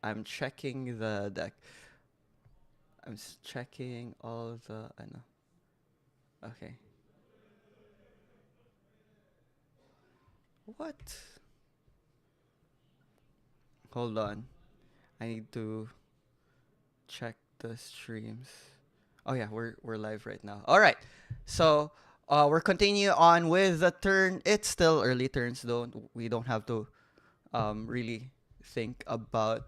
I'm checking the deck. Checking all the. I know. Okay. What? Hold on. I need to check the streams. Oh yeah, we're live right now. All right. So we're continue on with the turn. It's still early turns though. We don't have to really think about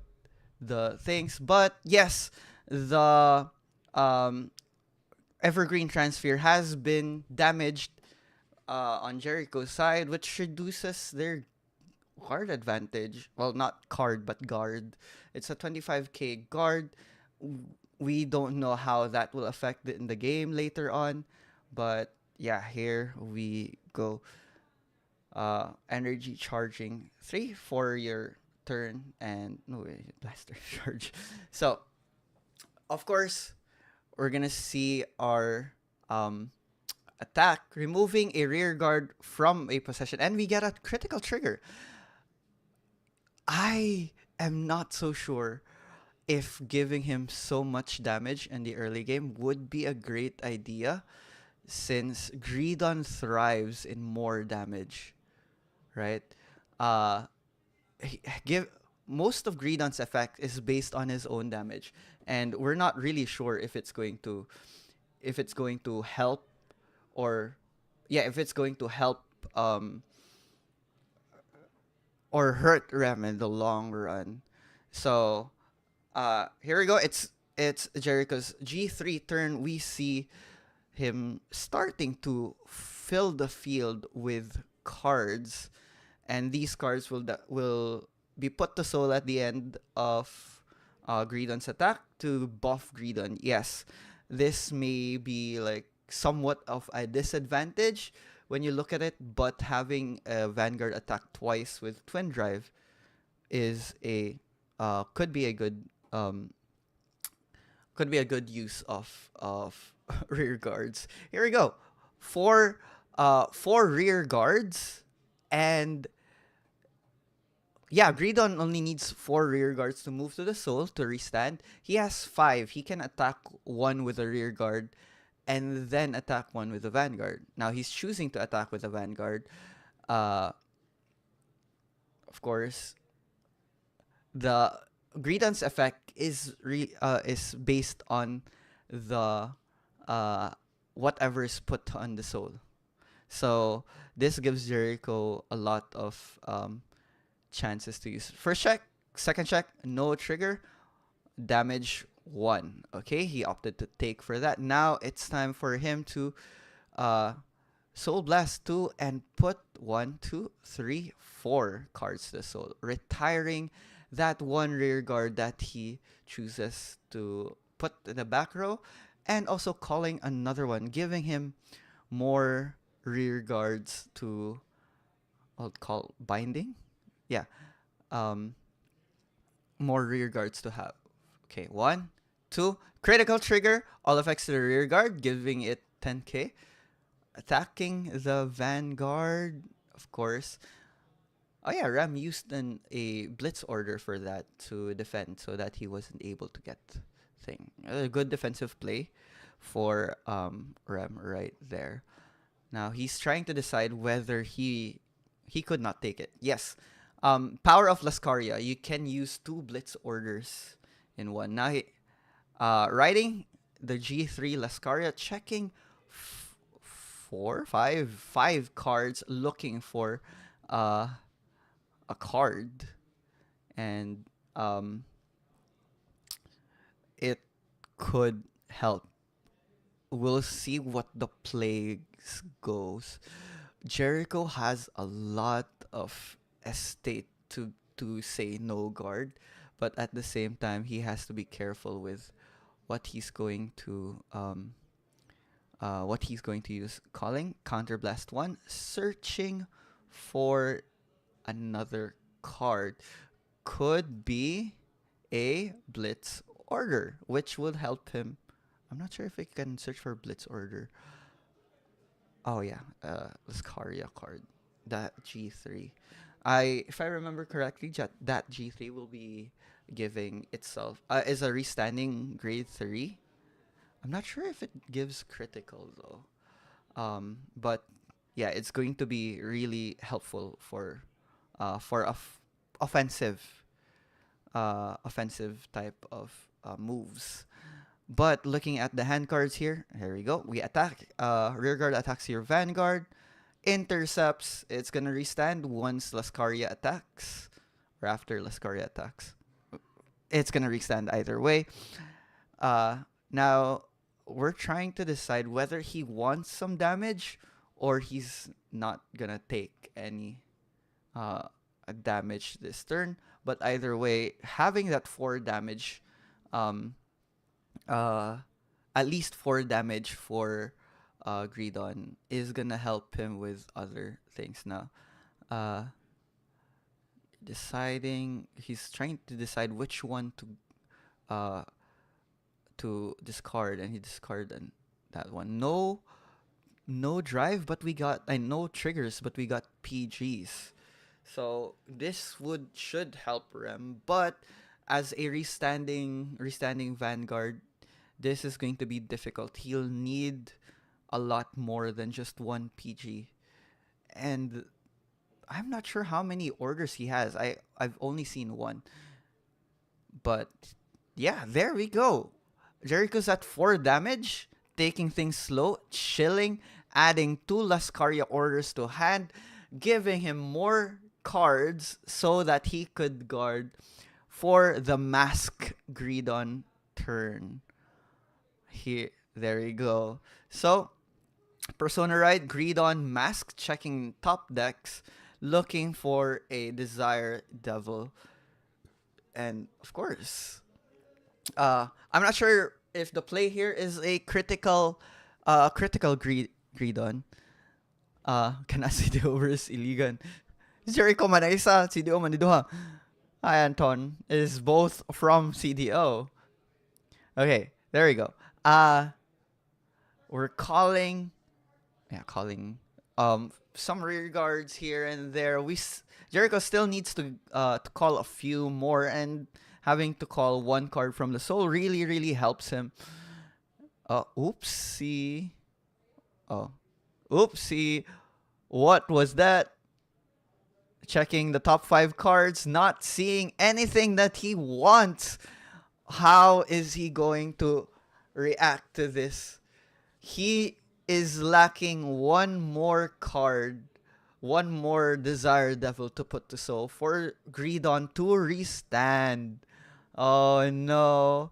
the things. But yes, the um evergreen transfer has been damaged on Jericho's side, which reduces their card advantage. Well, not card, but guard. It's a 25k guard. We don't know how that will affect in the game later on, but yeah, here we go. Energy charging 3 for your turn, and no wait, blaster charge. So of course we're gonna see our um attack removing a rear guard from a possession, and we get a critical trigger. I am not so sure if giving him so much damage in the early game would be a great idea, since Greedon thrives in more damage, right? Uh, give Most of Greedon's effect is based on his own damage, and we're not really sure if it's going to help, or yeah, if it's going to help um or hurt Rem in the long run. So here we go. It's Jericho's G3 turn. We see him starting to fill the field with cards, and these cards will be put to soul at the end of Greedon's attack to buff Greedon. Yes, this may be like somewhat of a disadvantage when you look at it, but having a Vanguard attack twice with Twin Drive is a could be a good use of rear guards. Here we go. Four rear guards, and yeah, Greedon only needs 4 rear guards to move to the soul to restand. He has 5. He can attack one with a rear guard and then attack one with a vanguard. Now he's choosing to attack with a vanguard. Uh, of course, the Greedon's effect is based on the uh whatever is put on the soul. So this gives Jericho a lot of chances to use. First check, second check, no trigger, damage 1. Okay, he opted to take for that. Now it's time for him to uh Soul Blast 2 and put 1, 2, 3, 4 cards to the soul, retiring that one rear guard that he chooses to put in the back row, and also calling another one, giving him more rear guards to, I'll call binding. Yeah, um, more rear guards to have. Okay, 1, 2, critical trigger, all effects to the rear guard, giving it 10k. Attacking the vanguard, of course. Oh yeah, Ram used a blitz order for that to defend, so that he wasn't able to get thing. A good defensive play for Ram right there. Now he's trying to decide whether he could not take it. Yes. Power of Lascaria. You can use 2 blitz orders in one. Now riding the G3 Lascaria, checking 5 cards, looking for uh a card, and it could help. We'll see what the plagues goes. Jericho has a lot of estate to say no guard, but at the same time he has to be careful with what he's going to use. Calling counterblast 1, searching for another card, could be a blitz order, which would help him. I'm not sure if I can search for blitz order. Oh yeah, Lascaria card, that G3. If I remember correctly, that G3 will be giving itself is a restanding grade 3. I'm not sure if it gives critical though. But yeah, it's going to be really helpful for offensive offensive type of moves. But looking at the hand cards here we go. We attack. Rear guard attacks your vanguard. Intercepts. It's gonna restand once Lascaria attacks, or after Lascaria attacks. It's gonna restand either way. Now we're trying to decide whether he wants some damage or he's not gonna take any uh, damage this turn. But either way, having that 4 damage, um, uh, at least 4 damage for Greedon is gonna help him with other things now. Uh, he's trying to decide which one uh, to discard, and he discarded that one. No drive, but we got no triggers, but we got PGs. So this would should help Rem, but as a restanding Vanguard, this is going to be difficult. He'll need a lot more than just one PG. And I'm not sure how many orders he has. I've only seen one. But yeah, there we go. Jericho's at 4 damage, taking things slow, chilling, adding 2 Lascaria orders to hand, giving him more cards so that he could guard for the mask Greedon turn. Here, there you go. So, Persona Ride, Greedon, Mask, checking top decks, looking for a Desire Devil. And, of course, I'm not sure if the play here is a critical Greedon. Kana CDO versus Iligan. Jericho man isa, CDO man duha. Hi Anton, is both from CDO. Okay, there we go. We're calling some rear guards here and there. Jericho still needs to call a few more, and having to call one card from the soul really helps him. Oopsie. Oh. Oopsie. What was that? Checking the top 5 cards, not seeing anything that he wants. How is he going to react to this? He is lacking one more card, one more Desire Devil to put to soul for Greedon to restand. Oh no.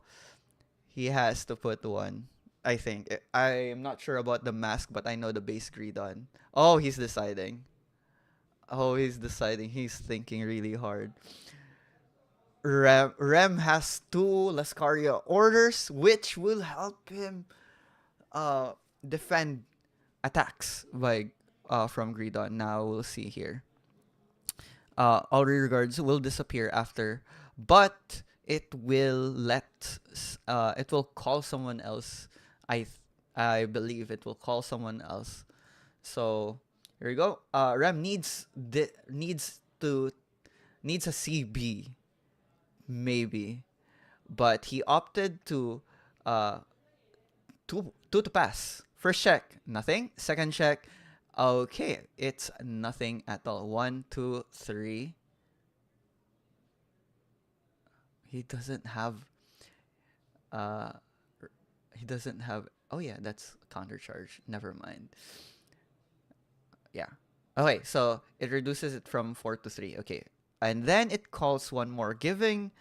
He has to put one. I think. I am not sure about the mask, but I know the base Greedon. Oh, he's deciding. He's thinking really hard. Rem has 2 Lascaria orders, which will help him defend attacks by from Greedon. Now we'll see here. All rear guards will disappear after, but it will it will call someone else. I believe it will call someone else. So here we go. Rem needs a CB, maybe, but he opted to to pass. First check, nothing. Second check, okay, it's nothing at all. 1, 2, 3. He doesn't have. He doesn't have. Oh yeah, that's counter charge. Never mind. Yeah. Okay, so it reduces it from 4 to 3. Okay, and then it calls one more, giving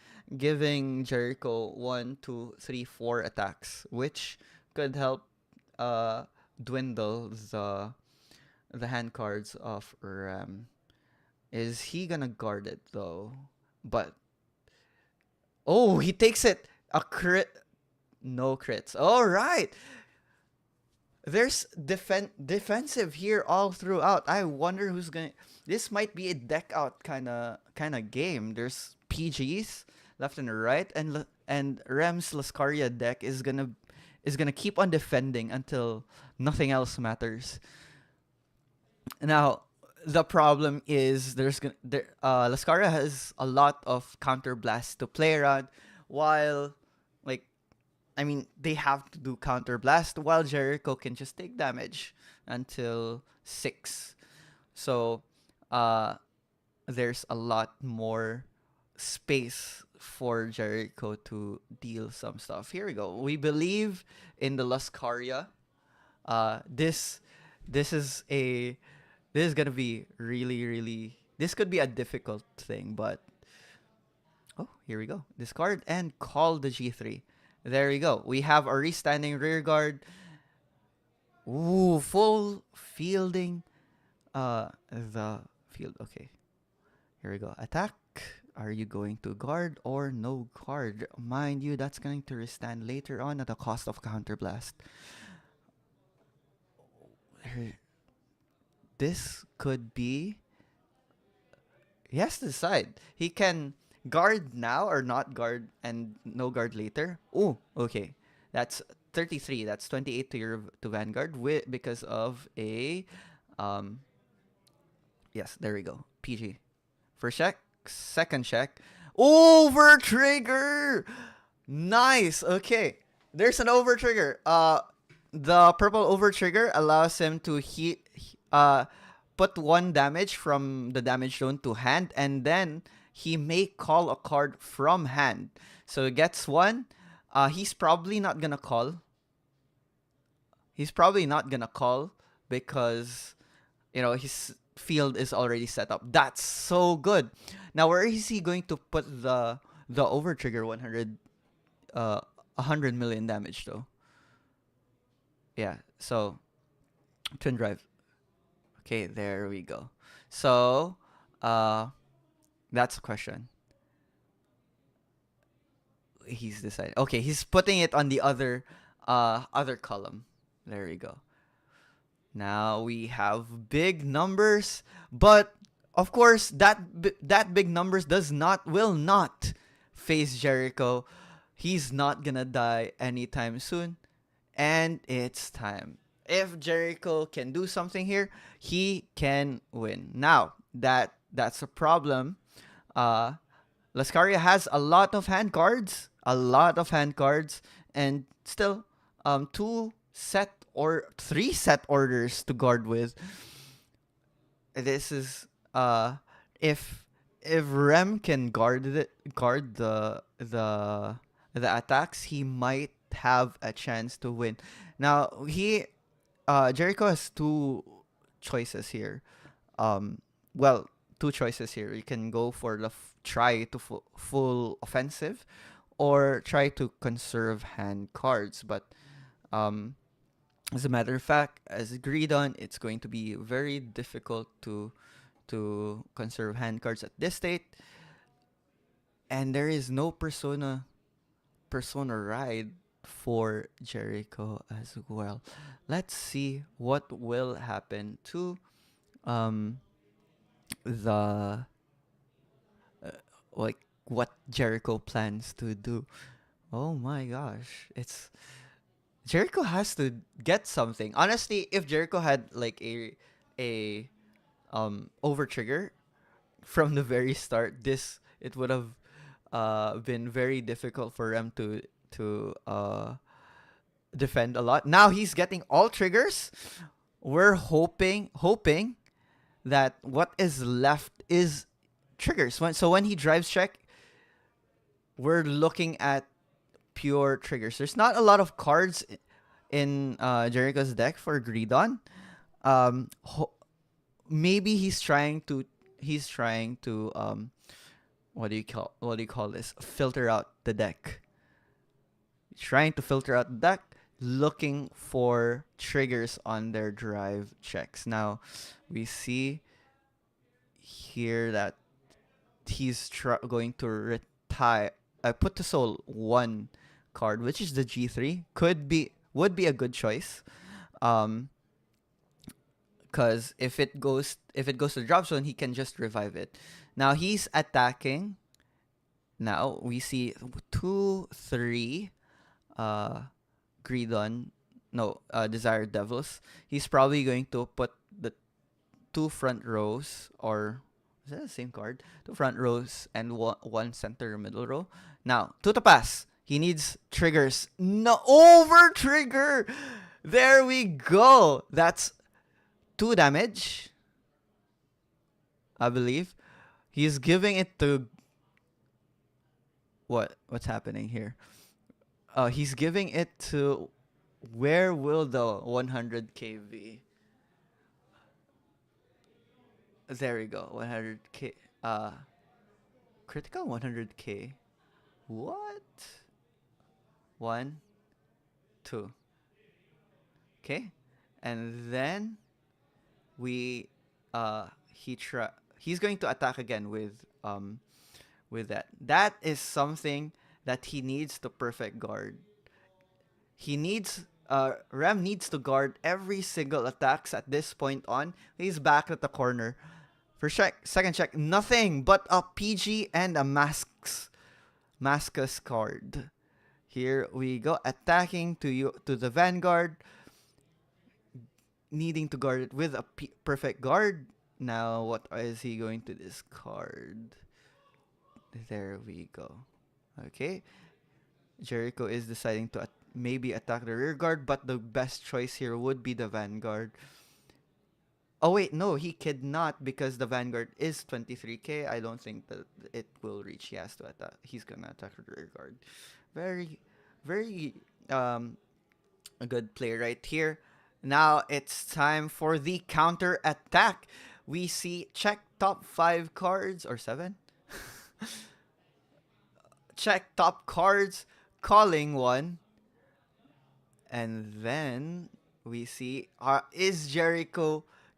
Jericho 1, 2, 3, 4 attacks, which could help dwindle the hand cards of Ram. Is he gonna guard it though? But he takes it. A crit. No crits. All right. There's defensive here all throughout. I wonder who's gonna. This might be a deck out kind of game. There's PGs left and right, and Rem's Lascaria deck is gonna keep on defending until nothing else matters. Now, The problem is Lascaria has a lot of counter blasts to play around, while like I mean they have to do counter blast while Jericho can just take damage until 6. So uh there's a lot more space for Jericho to deal some stuff. Here we go. We believe in the Lascaria. Uh this this is a this is gonna be really, this could be a difficult thing, but oh, here we go. Discard and call the G3. There we go. We have a restanding rear guard. Ooh, full fielding the field. Okay. Here we go. Attack. Are you going to guard or no guard? Mind you, that's going to restand later on at the cost of counterblast. This could be. He has to decide. He can guard now or not guard and no guard later. Oh, okay. That's 33. That's 28 to your to Vanguard because of a um yes, there we go. PG. First check, second check. Over trigger. Nice. Okay. There's an over trigger. The purple over trigger allows him to put 1 damage from the damage zone to hand, and then he may call a card from hand. So he gets 1. He's probably not gonna call. He's probably not gonna call because his field is already set up. That's so good. Now where is he going to put the over trigger 100 million damage though? Yeah. So twin drive. Okay, there we go. So that's a question. He's decided. Okay, he's putting it on the other column. There we go. Now we have big numbers, but of course that big numbers will not face Jericho. He's not gonna die anytime soon, and it's time. If Jericho can do something here, he can win. Now that's a problem. Lascaria has a lot of hand cards, and still 2 set or 3 set orders to guard with. This is if Rem can guard the attacks, he might have a chance to win. Now Jericho has 2 choices here. Well, 2 choices here. You can go for the try to full offensive, or try to conserve hand cards. But as a matter of fact, as agreed on, it's going to be very difficult to conserve hand cards at this state, and there is no persona ride for Jericho as well. Let's see what will happen to the like what Jericho plans to do. Oh my gosh, it's Jericho has to get something. Honestly, if Jericho had like a over trigger from the very start, it would have been very difficult for him to defend a lot. Now he's getting all triggers. We're hoping that what is left is triggers. When he drives check, we're looking at pure triggers. There's not a lot of cards in Jericho's deck for Greedon. Maybe he's trying to what do you call this? Filter out the deck. Trying to filter out the deck, looking for triggers on their drive checks. Now we see here that he's going to retire. Put to soul 1 card, which is the G3. Would be a good choice. Because if it goes to the drop zone, he can just revive it. Now he's attacking. Now we see 2, 3 Greedon, no, Desired Devils. He's probably going to put two front rows, or is that the same card? Two front rows and one center middle row. Now, to the pass. He needs triggers. No, over trigger! There we go! That's 2 damage, I believe. He's giving it to... What's happening here? He's giving it to... Where will the 100k be? There we go. 100k. Critical 100k. What? 1, 2. Okay. And then we he's going to attack again with that. That is something that he needs to perfect guard. He needs Rem needs to guard every single attacks at this point on. He's back at the corner. For second check, nothing but a PG and a Maskus card. Here we go, attacking to the Vanguard, needing to guard it with a perfect guard. Now, what is he going to discard? There we go. Okay. Jericho is deciding to maybe attack the rear guard, but the best choice here would be the Vanguard. Oh wait, no, he cannot because the Vanguard is 23k. I don't think that it will reach. He has to attack. He's gonna attack the rear guard. Very, very a good play right here. Now it's time for the counter attack. We see check top 5 cards or 7. Check top cards, calling one. And then we see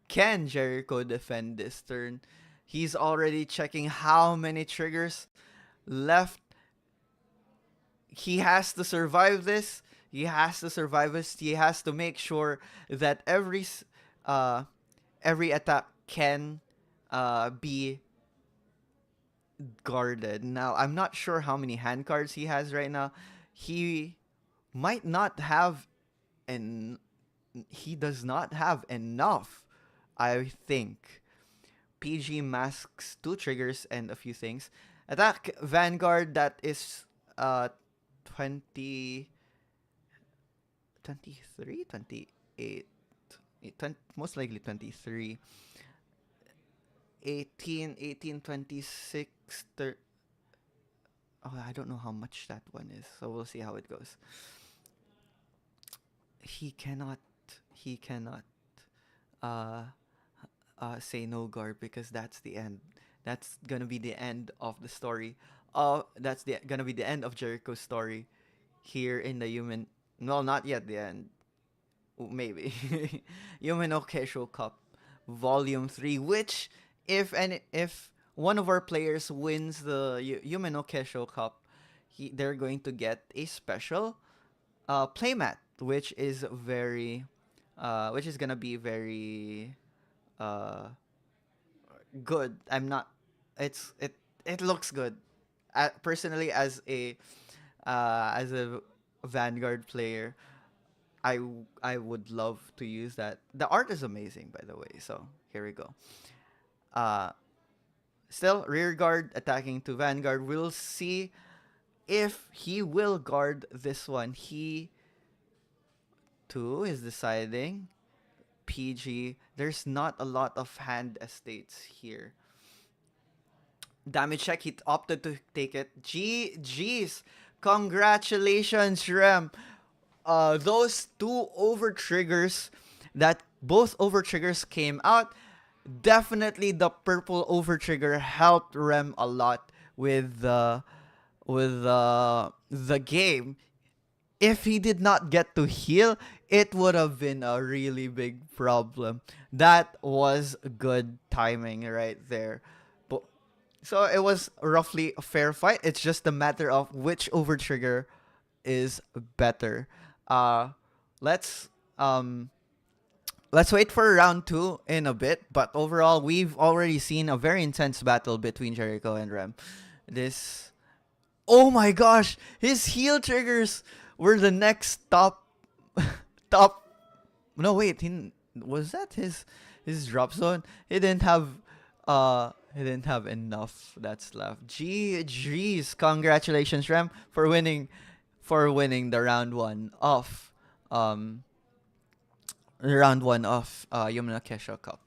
can Jericho defend this turn? He's already checking how many triggers left. He has to survive this. He has to make sure that every attack can be guarded. Now, I'm not sure how many hand cards he has right now. He might not have, and he does not have enough, I think. PG masks 2 triggers and a few things. Attack Vanguard, that is 20, 23, 28, 20, most likely 23, 18, 26, 30. Oh, I don't know how much that one is, so we'll see how it goes. He cannot say no guard because that's the end. That's gonna be the end of the story. That's gonna be the end of Jericho's story here in the human. Well, not yet the end. Maybe Yumenokessho Cup, Volume 3. Which, if one of our players wins the Yumenokessho Cup, they're going to get a special playmat, which is gonna be very good. It looks good. Personally, as a Vanguard player, I would love to use that. The art is amazing, by the way. So here we go. Still rear guard attacking to Vanguard. We'll see if he will guard this one. He too is deciding. PG. There's not a lot of hand estates here. Damage check. He opted to take it. Jeez. Congratulations, Rem. Those 2 over triggers, that both over triggers came out. Definitely the purple over trigger helped Rem a lot with the game. If he did not get to heal, it would have been a really big problem. That was good timing right there. So it was roughly a fair fight. It's just a matter of which over trigger is better. Let's wait for round 2 in a bit. But overall, we've already seen a very intense battle between Jericho and Rem. Oh my gosh, his heal triggers were the next top. No, wait, was that his his drop zone, he didn't have enough that's left. Geez, congratulations, Rem, for winning the um round one of Yumenokessho Cup.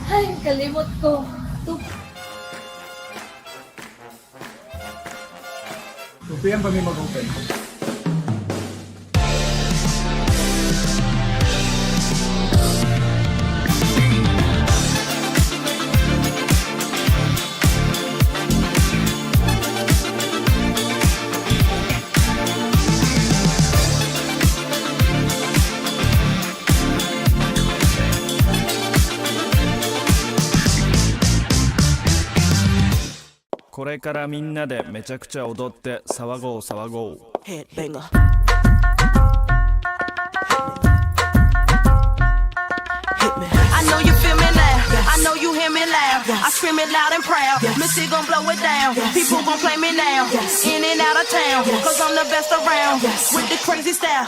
Ay, kalimot ko. Tupi ang kami mag-open.これからみんなでめちゃくちゃ踊って騒ごう騒ごう。 Headbanger. Hit me. I know you feel me now. I I know you hear me loud. I scream it loud and proud. Missy gon' blow it down. People gon' play me now. In and out of town. Cause I'm the best around. With the crazy style.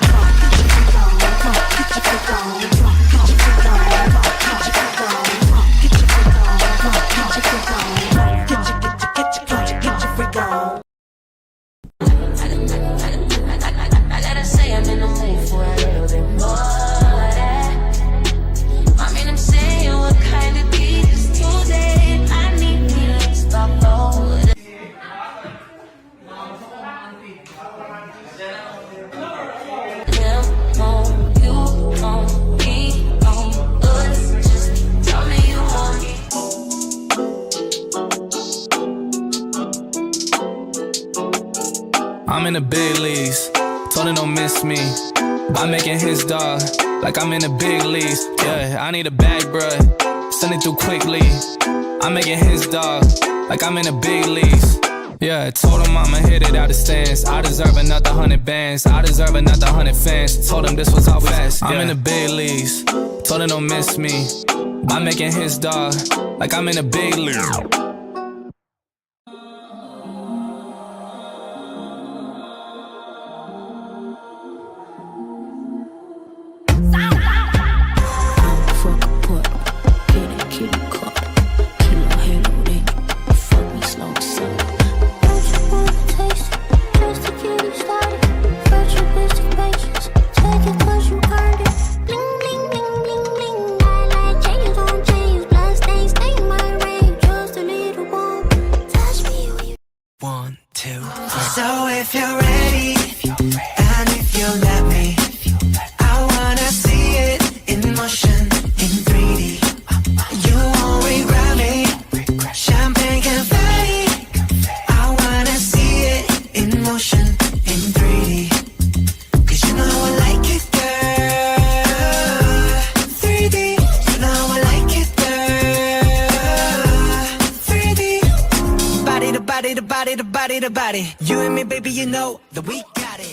I gotta say I'm in the mood for a little bit more. I mean, I'm saying what kind of beat is today. I need me to stop over. I'm in the big leagues, told him don't miss me. I'm making his dog, like I'm in the big leagues. Yeah, I need a bag, bruh, send it through quickly. I'm making his dog, like I'm in the big leagues. Yeah, I told him I'ma hit it out the stands. I deserve another 100 bands, I deserve another 100 fans. Told him this was all fast. I'm in the big leagues, told him don't miss me. I'm making his dog, like I'm in the big leagues. So if you're ready, and if you let me, I wanna see it in motion, in 3D. You won't regret me, champagne confetti. I wanna see it in motion, in 3D. Cause you know I like it, girl. 3D, you know I like it, girl. 3D, body to body to body to body to body. You and me, baby, you know that we got it.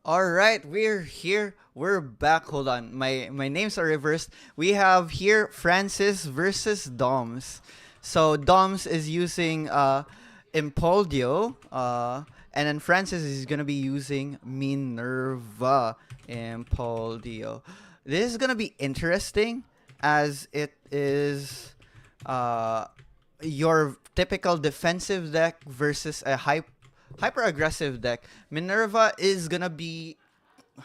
All right, we're here. We're back. Hold on. My names are reversed. We have here Francis versus Doms. So Doms is using Impoldio, and then Francis is gonna be using Minerva Impoldio. This is gonna be interesting, as it is your typical defensive deck versus a hyper aggressive deck. Minerva is gonna be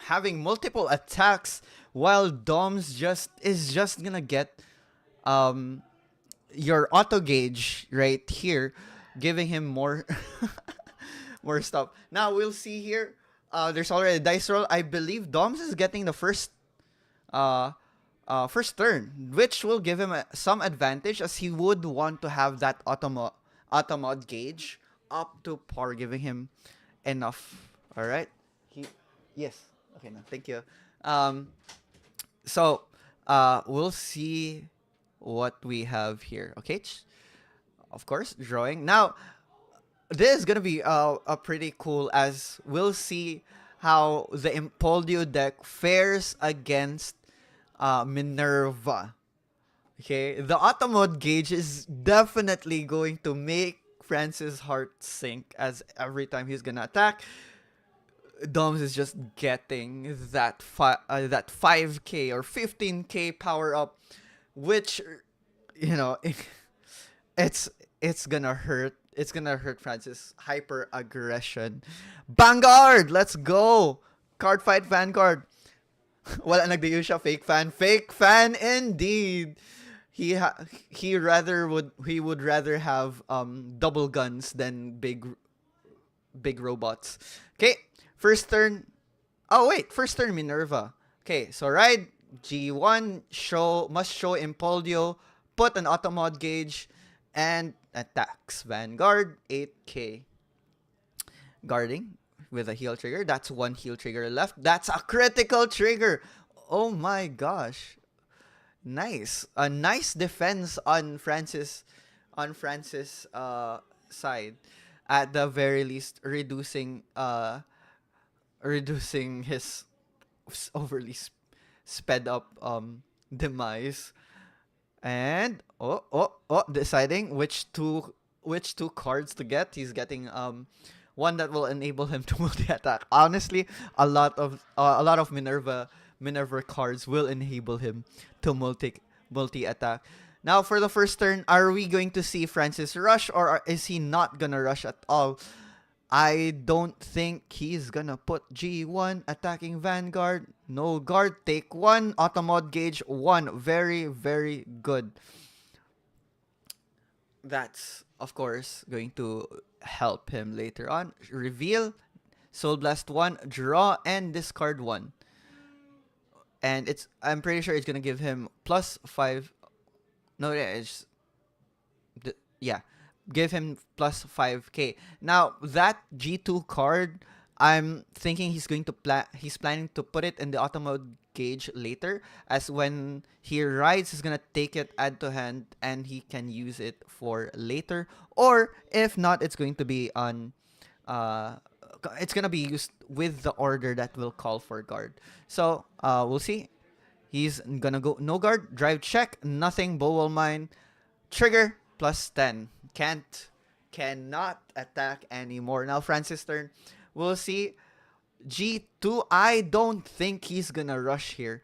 having multiple attacks, while Dom's is just gonna get your auto gauge right here, giving him more more stuff. Now we'll see here. There's already a dice roll. I believe Doms is getting the uh, first turn, which will give him some advantage as he would want to have that automod gauge up to par, giving him enough. All right. Yes. Okay. Now, thank you. So we'll see what we have here. Okay. Of course, drawing. Now, this is gonna be a pretty cool, as we'll see how the Impoldio deck fares against Minerva. Okay, the automod gauge is definitely going to make Francis' heart sink, as every time he's gonna attack, Doms is just getting that 5k or 15k power up, which, you know, it's gonna hurt. It's gonna hurt Francis' hyper aggression. Vanguard, let's go. Card fight Vanguard. Wala nagdayo siya, fake fan. Fake fan indeed. He would rather have double guns than big robots. Okay, first turn. Oh wait, first turn Minerva. Okay, so ride G1 must show Impoldio, put an automod gauge, and attacks Vanguard 8k. Guarding with a heal trigger. That's one heal trigger left. That's a critical trigger. Oh my gosh. Nice. A nice defense on Francis' side. At the very least, reducing his overly sped up demise. And deciding which two cards to get. He's getting one that will enable him to multi-attack. Honestly, a lot of Minerva cards will enable him to multi-attack. Now, for the first turn, are we going to see Francis rush, or is he not gonna rush at all? I don't think he's gonna put G1 attacking Vanguard. No guard, take one. Automod gauge 1. Very, very good. That's, of course, going to help him later on. Reveal, Soul Blast 1, draw, and discard 1. And I'm pretty sure it's gonna give him +5. No, give him +5k. Now that G2 card, I'm thinking he's planning to put it in the automod gauge later, as when he rides, he's gonna take it, add to hand, and he can use it for later. Or if not, it's going to be on it's gonna be used with the order that will call for guard. So we'll see. He's gonna go no guard, drive check, nothing, Bowel Mine, trigger, +10. Cannot attack anymore. Now Francis' turn. We'll see. G2, I don't think he's gonna rush here,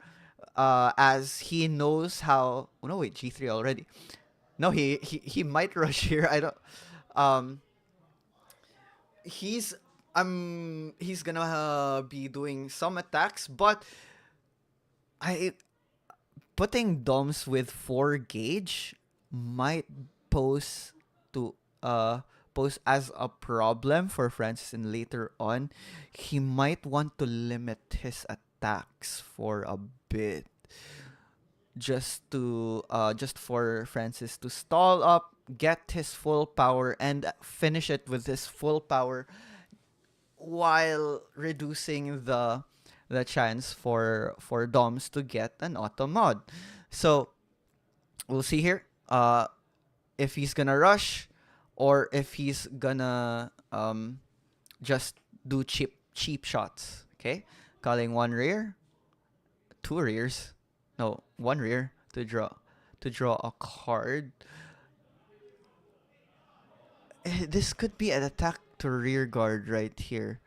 as he knows how. Oh, no, wait, G3 already. No, he might rush here. I don't. He's gonna be doing some attacks, but putting Doms with 4 gauge might pose as a problem for Francis, and later on he might want to limit his attacks for a bit, just for Francis to stall up, get his full power, and finish it with his full power, while reducing the chance for Doms to get an auto mod. So we'll see here if he's gonna rush, or if he's gonna just do cheap shots. Okay, calling 1 rear, 2 rears, no, 1 rear to draw a card. This could be an attack to rear guard right here.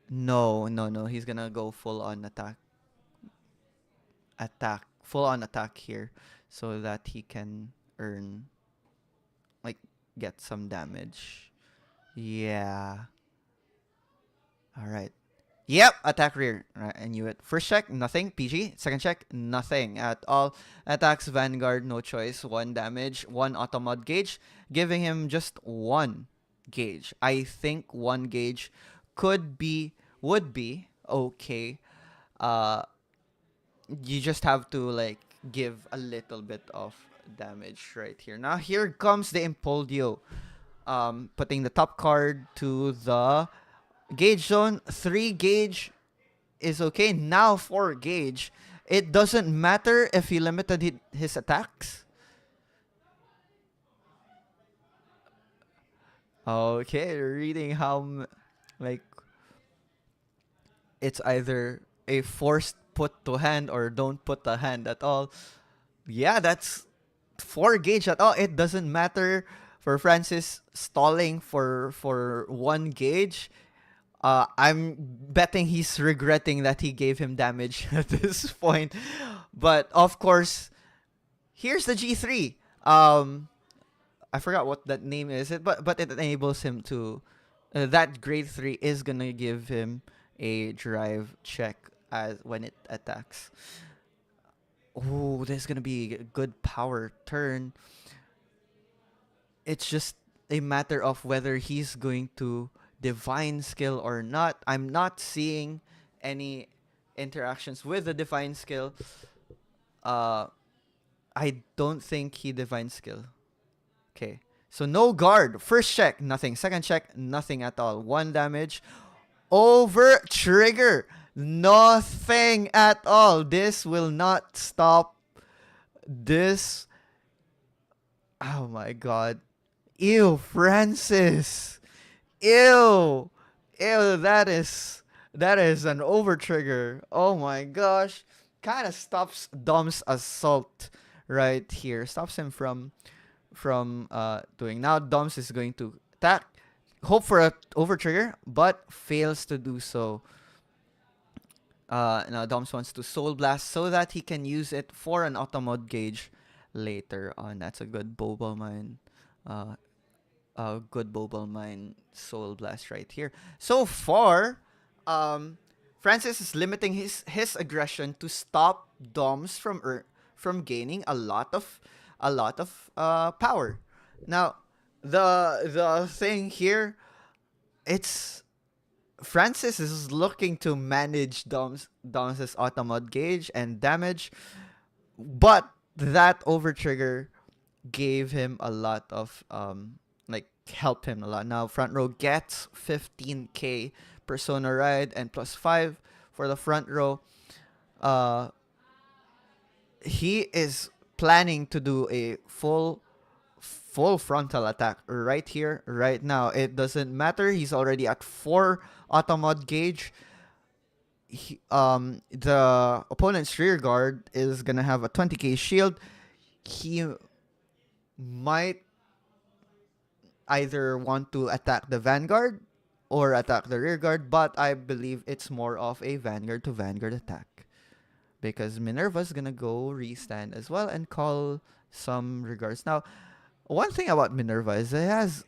No, he's gonna go full on attack here, so that he can earn, like, get some damage. Yeah. Alright. Yep, attack rear. Right, I knew it. First check, nothing. PG. Second check, nothing at all. Attacks Vanguard, no choice. 1 damage, 1 automod gauge, giving him just 1 gauge. I think 1 gauge would be okay. Uh, you just have to like give a little bit of damage right here. Now here comes the Impolio. Putting the top card to the gauge zone. 3 gauge is okay. Now 4 gauge. It doesn't matter if he limited his attacks. Okay, reading like it's either a forced put to hand or don't put the hand at all. Yeah, that's 4 gauge at all. It doesn't matter for Francis stalling for 1 gauge. I'm betting he's regretting that he gave him damage at this point. But of course, here's the G3. I forgot what that name is, but it enables him to that grade 3 is gonna give him a drive check as when it attacks. Oh, this is gonna be a good power turn. It's just a matter of whether he's going to divine skill or not. I'm not seeing any interactions with the divine skill. I don't think he divine skill. Okay. So no guard. First check, nothing. Second check, nothing at all. 1 damage. Over trigger. Nothing at all. This will not stop this. Oh my god. Ew, Francis. Ew. Ew, that is an over trigger. Oh my gosh. Kind of stops Dom's assault right here. Stops him from doing. Now Doms is going to attack. Hope for a over trigger, but fails to do so. Now Doms wants to Soul Blast so that he can use it for an automod gauge later on. That's a good Bobal Mine. A good Bobal Mine Soul Blast right here. So far, Francis is limiting his aggression to stop Doms from gaining a lot of power. Now, the thing here, it's Francis is looking to manage Dom's automod gauge and damage, but that over trigger gave him a lot of helped him a lot. Now front row gets 15k Persona Ride and +5 for the front row. He is planning to do a full frontal attack right here, right now. It doesn't matter. He's already at 4 automod gauge. The opponent's rear guard is gonna have a 20k shield. He might either want to attack the vanguard or attack the rear guard, but I believe it's more of a vanguard to vanguard attack because Minerva's gonna go restand as well and call some regards. Now, one thing about Minerva is it has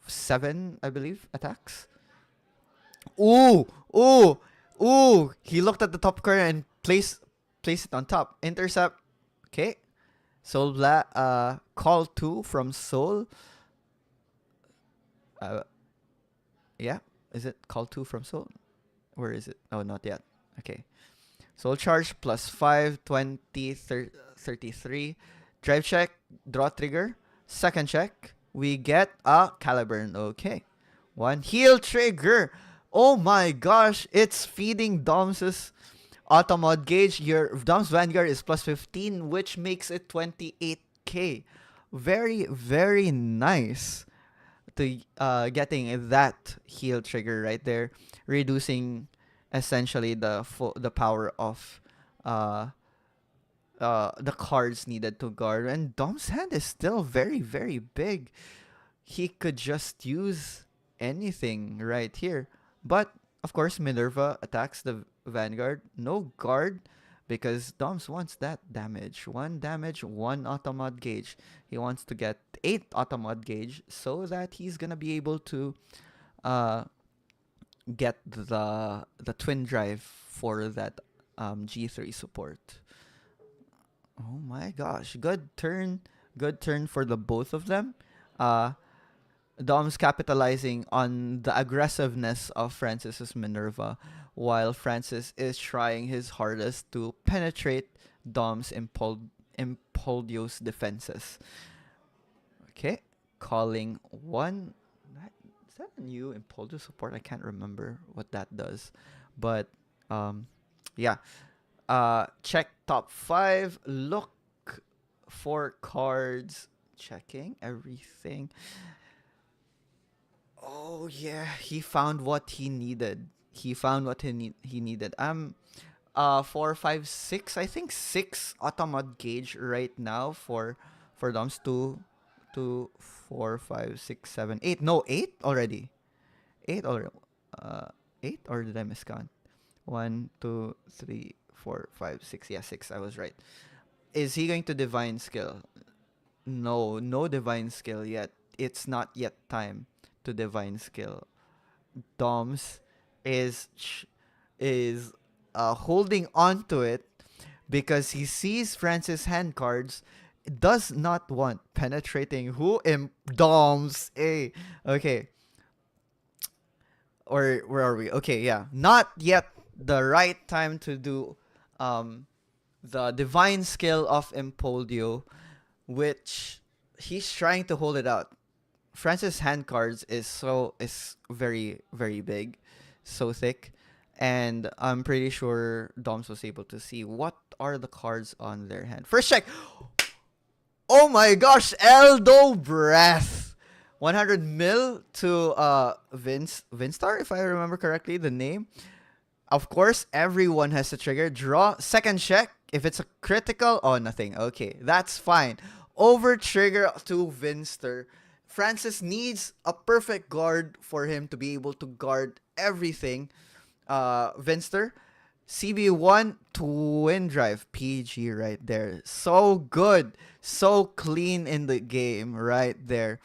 7, I believe, attacks. Ooh! He looked at the top card and placed it on top. Intercept. Okay. Soul call 2 from Soul. Yeah. Is it call 2 from Soul? Where is it? Oh, not yet. Okay. Soul charge +5, 20, 33. Drive check, draw trigger. Second check, we get a Caliburn. Okay. 1 heal trigger. Oh my gosh, it's feeding Dom's automod gauge. Your Dom's Vanguard is +15, which makes it 28k. Very, very nice to getting that heal trigger right there, reducing essentially the power of the cards needed to guard. And Dom's hand is still very, very big. He could just use anything right here. But, of course, Minerva attacks the Vanguard. No guard because Doms wants that damage. 1 damage, 1 automod gauge. He wants to get 8 automod gauge so that he's going to be able to get the twin drive for that G3 support. Oh my gosh. Good turn for the both of them. Dom's capitalizing on the aggressiveness of Francis's Minerva, while Francis is trying his hardest to penetrate Dom's Impoldio's defenses. Okay, calling one. Is that a new Impoldio support? I can't remember what that does, but yeah. Check top 5. Look for cards. Checking everything. Oh yeah, he found what he needed. He found what he needed. 4, 5, 6. I think 6 automod gauge right now for Doms. 2, 4, 5, 6, 7, 8. No, 8 already. 8 already. 8 or did I miscount? 1, 2, 3, 4, 5, 6. Yeah, 6. I was right. Is he going to divine skill? No, no divine skill yet. It's not yet time to divine skill. Doms is holding on to it because he sees Francis hand cards, does not want penetrating who Doms. Okay. Or where are we? Okay, yeah. Not yet the right time to do the divine skill of Impoldio, which he's trying to hold it out. Francis hand cards is very, very big, so thick, and I'm pretty sure Doms was able to see what are the cards on their hand. First check. Oh my gosh, Eldo Breath. 100 mil to Vinstar, if I remember correctly the name. Of course, everyone has to trigger. Draw. Second check. If it's a critical, oh, nothing. Okay, that's fine. Over trigger to Vinster. Francis needs a perfect guard for him to be able to guard everything. Vinster. CB1 twin drive. PG right there. So good. So clean in the game right there.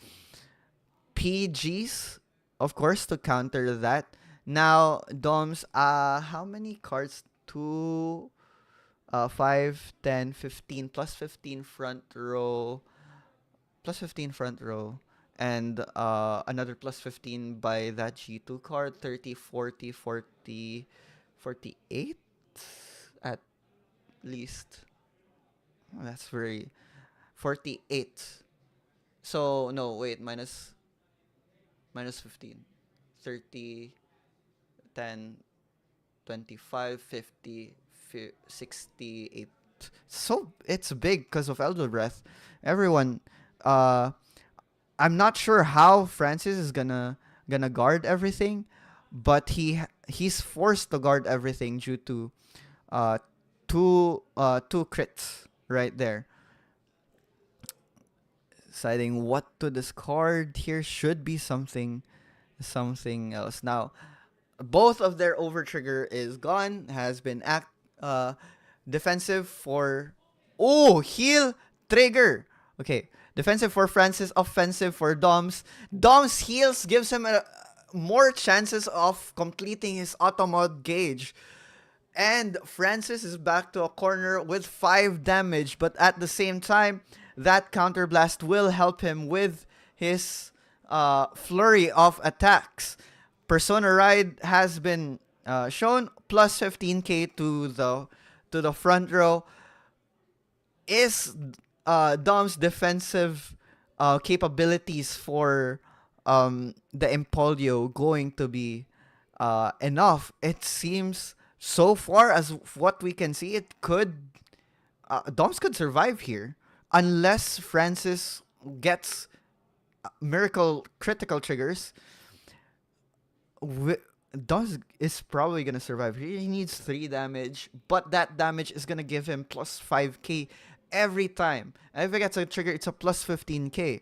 PGs, of course, to counter that. Now, Doms, how many cards? 2, 5, 10, 15, plus 15 front row. Plus 15 front row. And another plus 15 by that G2 card. 30, 40, 40, 48 at least. Oh, that's very... 48. So, no, wait, minus 15. 30, 10, 25, 50, 68. So it's big because of Elder Breath. Everyone, I'm not sure how Francis is gonna guard everything, but he's forced to guard everything due to two crits right there. Deciding what to discard here should be something else. Now, both of their over trigger is gone. Has been defensive for heal trigger. Okay, defensive for Francis, offensive for Doms. Doms heals gives him more chances of completing his automod gauge. And Francis is back to a corner with 5 damage, but at the same time, that counterblast will help him with his flurry of attacks. Persona Ride has been shown, plus 15k to the front row. Is Dom's defensive capabilities for the Impoldio going to be enough? It seems so far as what we can see, it could Doms could survive here unless Francis gets miracle critical triggers. Doms is probably gonna survive. He needs 3 damage, but that damage is gonna give him plus 5k every time. And if he gets a trigger, it's a plus 15k.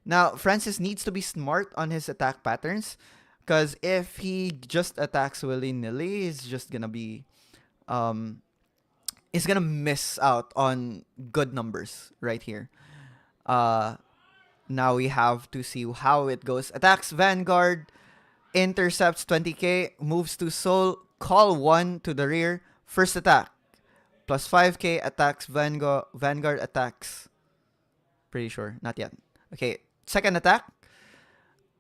Now, Francis needs to be smart on his attack patterns, because if he just attacks willy-nilly, he's just gonna be he's gonna miss out on good numbers right here. Now we have to see how it goes. Attacks Vanguard, intercepts 20k, moves to Soul, call 1 to the rear. First attack, plus 5k, attacks Vanguard attacks. Pretty sure, not yet. Okay, second attack,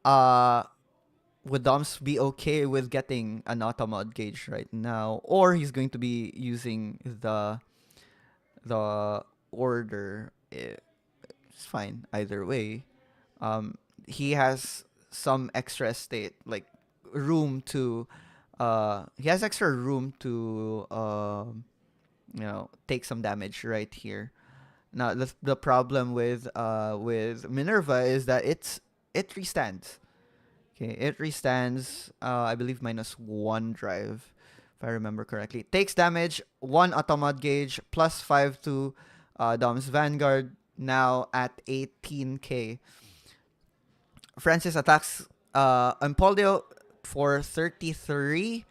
Uh, would Doms be okay with getting an automod gauge right now, or he's going to be using the order? It's fine either way. Um, he has some extra estate, like room to. He has extra room to take some damage right here. Now the problem with Minerva is that it restands. Okay, it restands. I believe -1 drive, if I remember correctly. Takes damage, 1 automod gauge, +5 to Dom's Vanguard. Now at 18k. Francis attacks Empoleon for 33.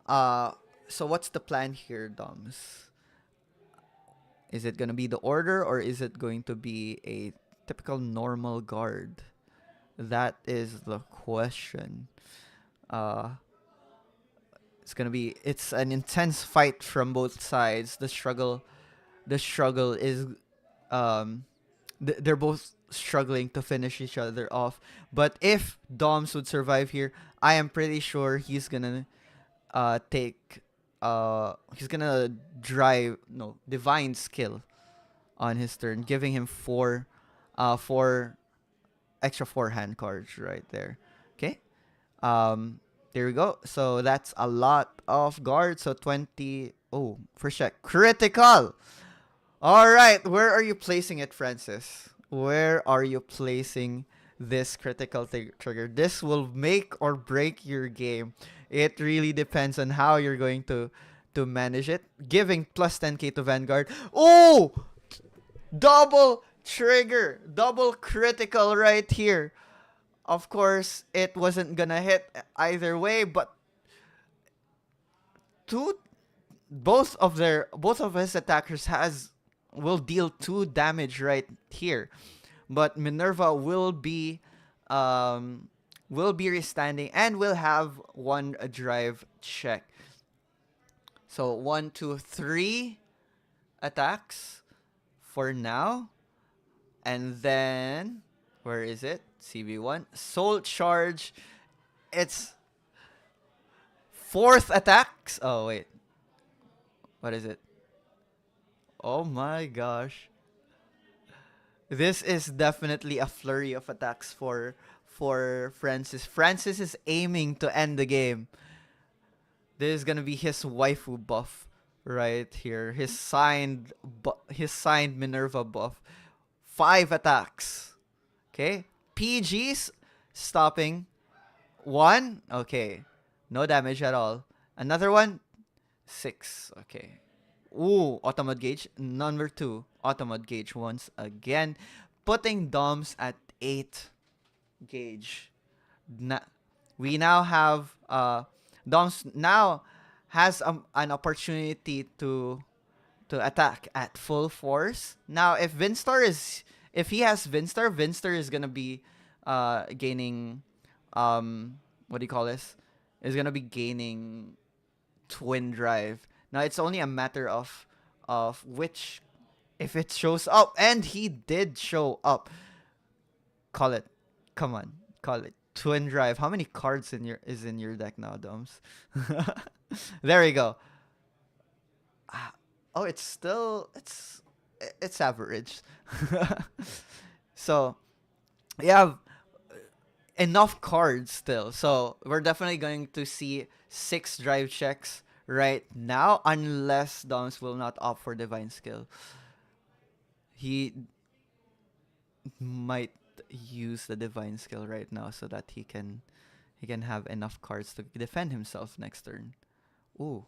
So what's the plan here, Doms? Is it gonna be the order, or is it going to be a typical normal guard? That is the question. It's an intense fight from both sides. The struggle is they're both struggling to finish each other off. But if Doms would survive here, I am pretty sure he's gonna drive divine skill on his turn, giving him four extra 4 hand cards right there. Okay. There we go. So that's a lot of guards. So 20. Oh, first check. Critical. All right. Where are you placing it, Francis? Where are you placing this critical trigger? This will make or break your game. It really depends on how you're going to manage it. Giving +10k to Vanguard. Oh! Double trigger. Double critical right here. Of course, it wasn't gonna hit either way, but both of his attackers will deal 2 damage right here. But Minerva will be restanding and will have 1 drive check. So 1, 2, 3 attacks for now. And then where is it? CB1. Soul Charge. It's 4th attacks. Oh wait. What is it? Oh my gosh. This is definitely a flurry of attacks for Francis. Francis is aiming to end the game. This is gonna be his waifu buff right here. His signed Minerva buff. 5 attacks. Okay. PGs stopping. 1. Okay. No damage at all. Another one. 6. Okay. Ooh, automod gauge. Number 2. Automod gauge once again. Putting Doms at 8 gauge. We now have Doms now has an opportunity to attack at full force. Now if he has Vinstar is gonna be gaining what do you call this? Is gonna be gaining twin drive. Now it's only a matter of which, if it shows up, and he did show up. Call it. Come on, call it. Twin drive. How many cards is in your deck now, Doms? There we go. Oh, it's average. So you have enough cards still. So we're definitely going to see 6 drive checks right now, unless Doms will not opt for divine skill. He might use the divine skill right now so that he can have enough cards to defend himself next turn. Ooh,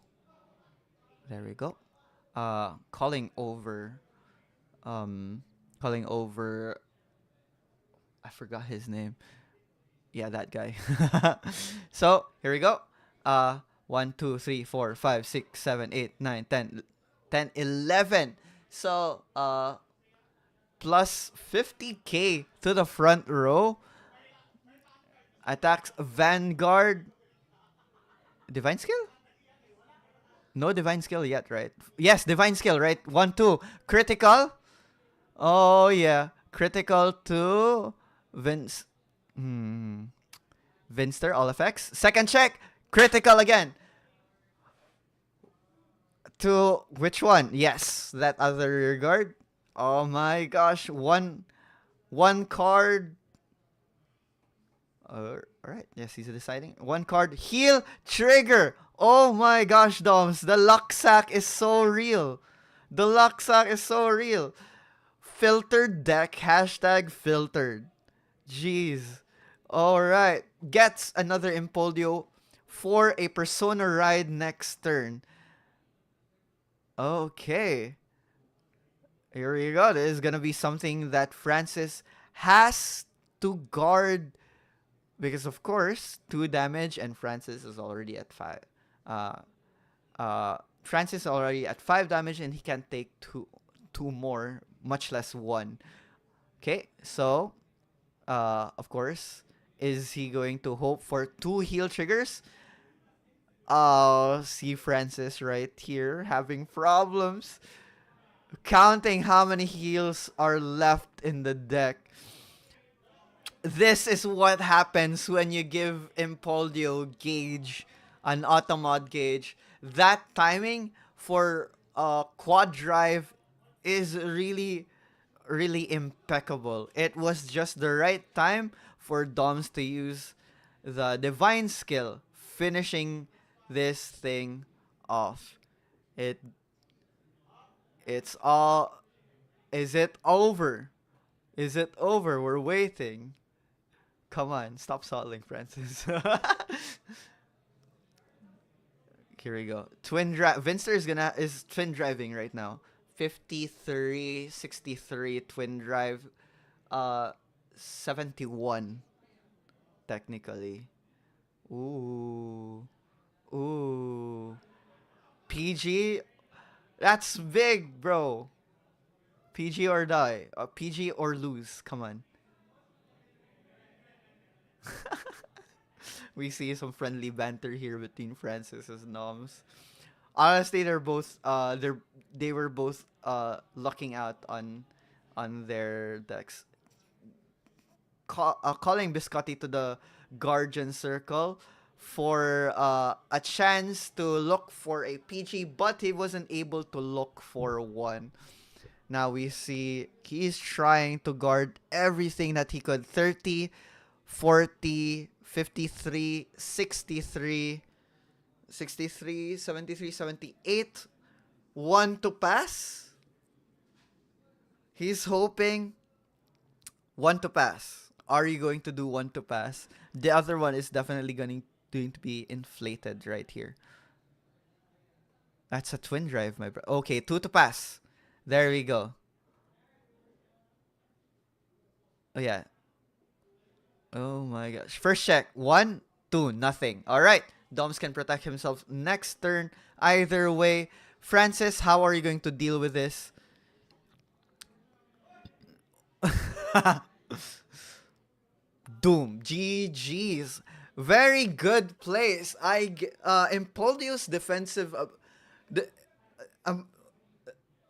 there we go. Calling over I forgot his name. Yeah, that guy. So here we go. 1, 2, 3, 4, 5, 6, 7, 8, 9, 10, 11. So plus 50k to the front row. Attacks Vanguard. Divine skill? No divine skill yet, right? Yes, divine skill, right? 1, 2. Critical. Oh yeah. Critical to Vince. Vinster, all effects. Second check, critical again. To which one? Yes, that other rear guard. Oh my gosh, one card. All right, yes, he's deciding. One card, heal trigger. Oh my gosh, Doms, the luck sack is so real. The luck sack is so real. Filtered deck, hashtag filtered. Jeez. Alright. Gets another Impoldio for a Persona ride next turn. Okay. Here we go. This is gonna be something that Francis has to guard. Because of course, 2 damage and Francis is already at 5. Francis is already at 5 damage and he can take two more, much less 1. Okay, so of course, is he going to hope for 2 heal triggers? See Francis right here having problems counting how many heals are left in the deck. This is what happens when you give Impoldio gauge, an automod gauge. That timing for quad drive is really impeccable. It was just the right time for Doms to use the divine skill, finishing this thing off. It's all. Is it over? Is it over? We're waiting. Come on, stop stalling, Francis. Here we go. Vinster is twin driving right now. 53, 63 twin drive. 71 technically. Ooh. PG? That's big, bro. PG or die. PG or lose. Come on. We see some friendly banter here between Francis and Noms. Honestly, they were both lucking out on their decks. Calling Biscotti to the Guardian Circle for a chance to look for a PG, but he wasn't able to look for one. Now we see he's trying to guard everything that he could. 30, 40, 53, 63, 63, 73, 78. One to pass. He's hoping one to pass. Are you going to do one to pass? The other one is definitely going to be inflated right here. That's a twin drive, my bro. Okay, 2 to pass. There we go. Oh, yeah. Oh, my gosh. First check. 1, 2, nothing. All right. Doms can protect himself next turn. Either way. Francis, how are you going to deal with this? Doom. GG's. Very good plays. Impoldio's defensive...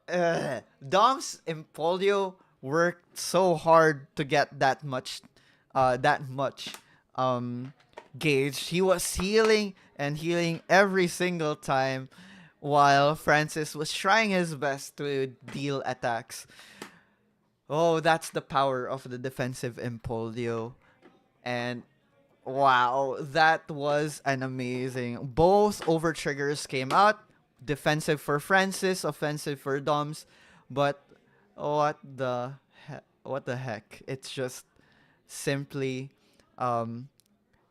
Dom's Impoldio worked so hard to get that much gauge. He was healing and healing every single time, while Francis was trying his best to deal attacks. Oh, that's the power of the defensive Impoldio. And wow, that was an amazing. Both over triggers came out. Defensive for Francis, offensive for Doms. But what the heck? It's just simply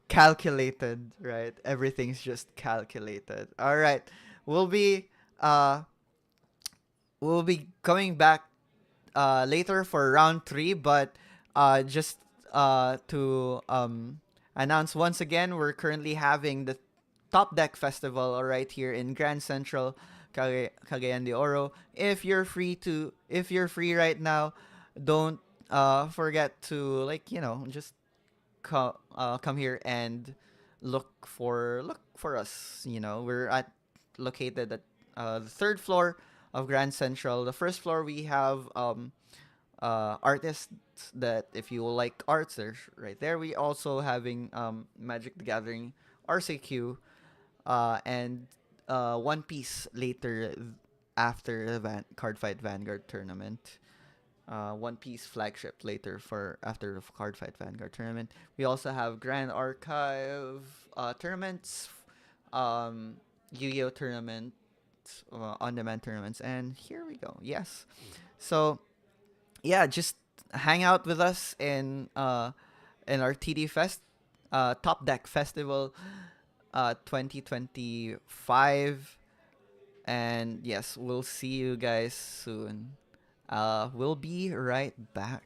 calculated, right? Everything's just calculated. All right. We'll be coming back later for round 3, but just to announce once again, we're currently having the Top Deck Festival right here in Grand Central, Cagayan de Oro. If you're free right now, don't forget to just come here and look for us. We're located at the 3rd floor of Grand Central. The 1st floor we have artists that if you like arts, there's right there. We also having Magic the Gathering RCQ and One Piece later after the Card Fight Vanguard tournament. One Piece flagship later for after the Card Fight Vanguard tournament. We also have Grand Archive tournaments, Yu-Gi-Oh tournament, on-demand tournaments, and here we go. Yes, so yeah, just hang out with us in our TD Fest, Top Deck Festival, 2025, and yes, we'll see you guys soon. We'll be right back.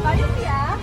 Ayos ya.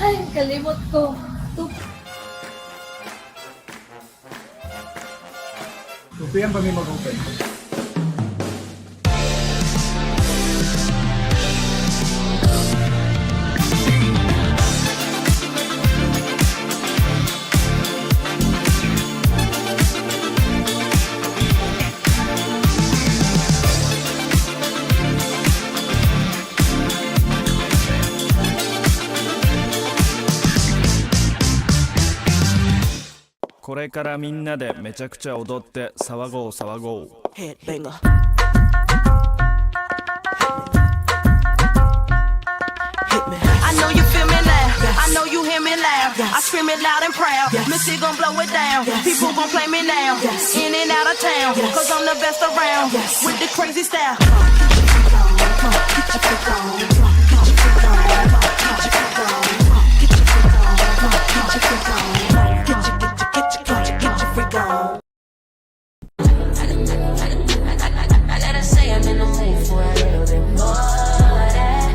Ay, kalimot ko. Tupian pa may mag-open. これからみんなでめちゃくちゃ踊って騒ごう騒ごう Headbanger. I know you feel me now. I know you hear me loud. I scream it loud and proud. Missy gon' blow it down. People gon' play me now. In and out of town. Cause I'm the best around. With the crazy style. I gotta say I'm in the mood for a little bit more of that.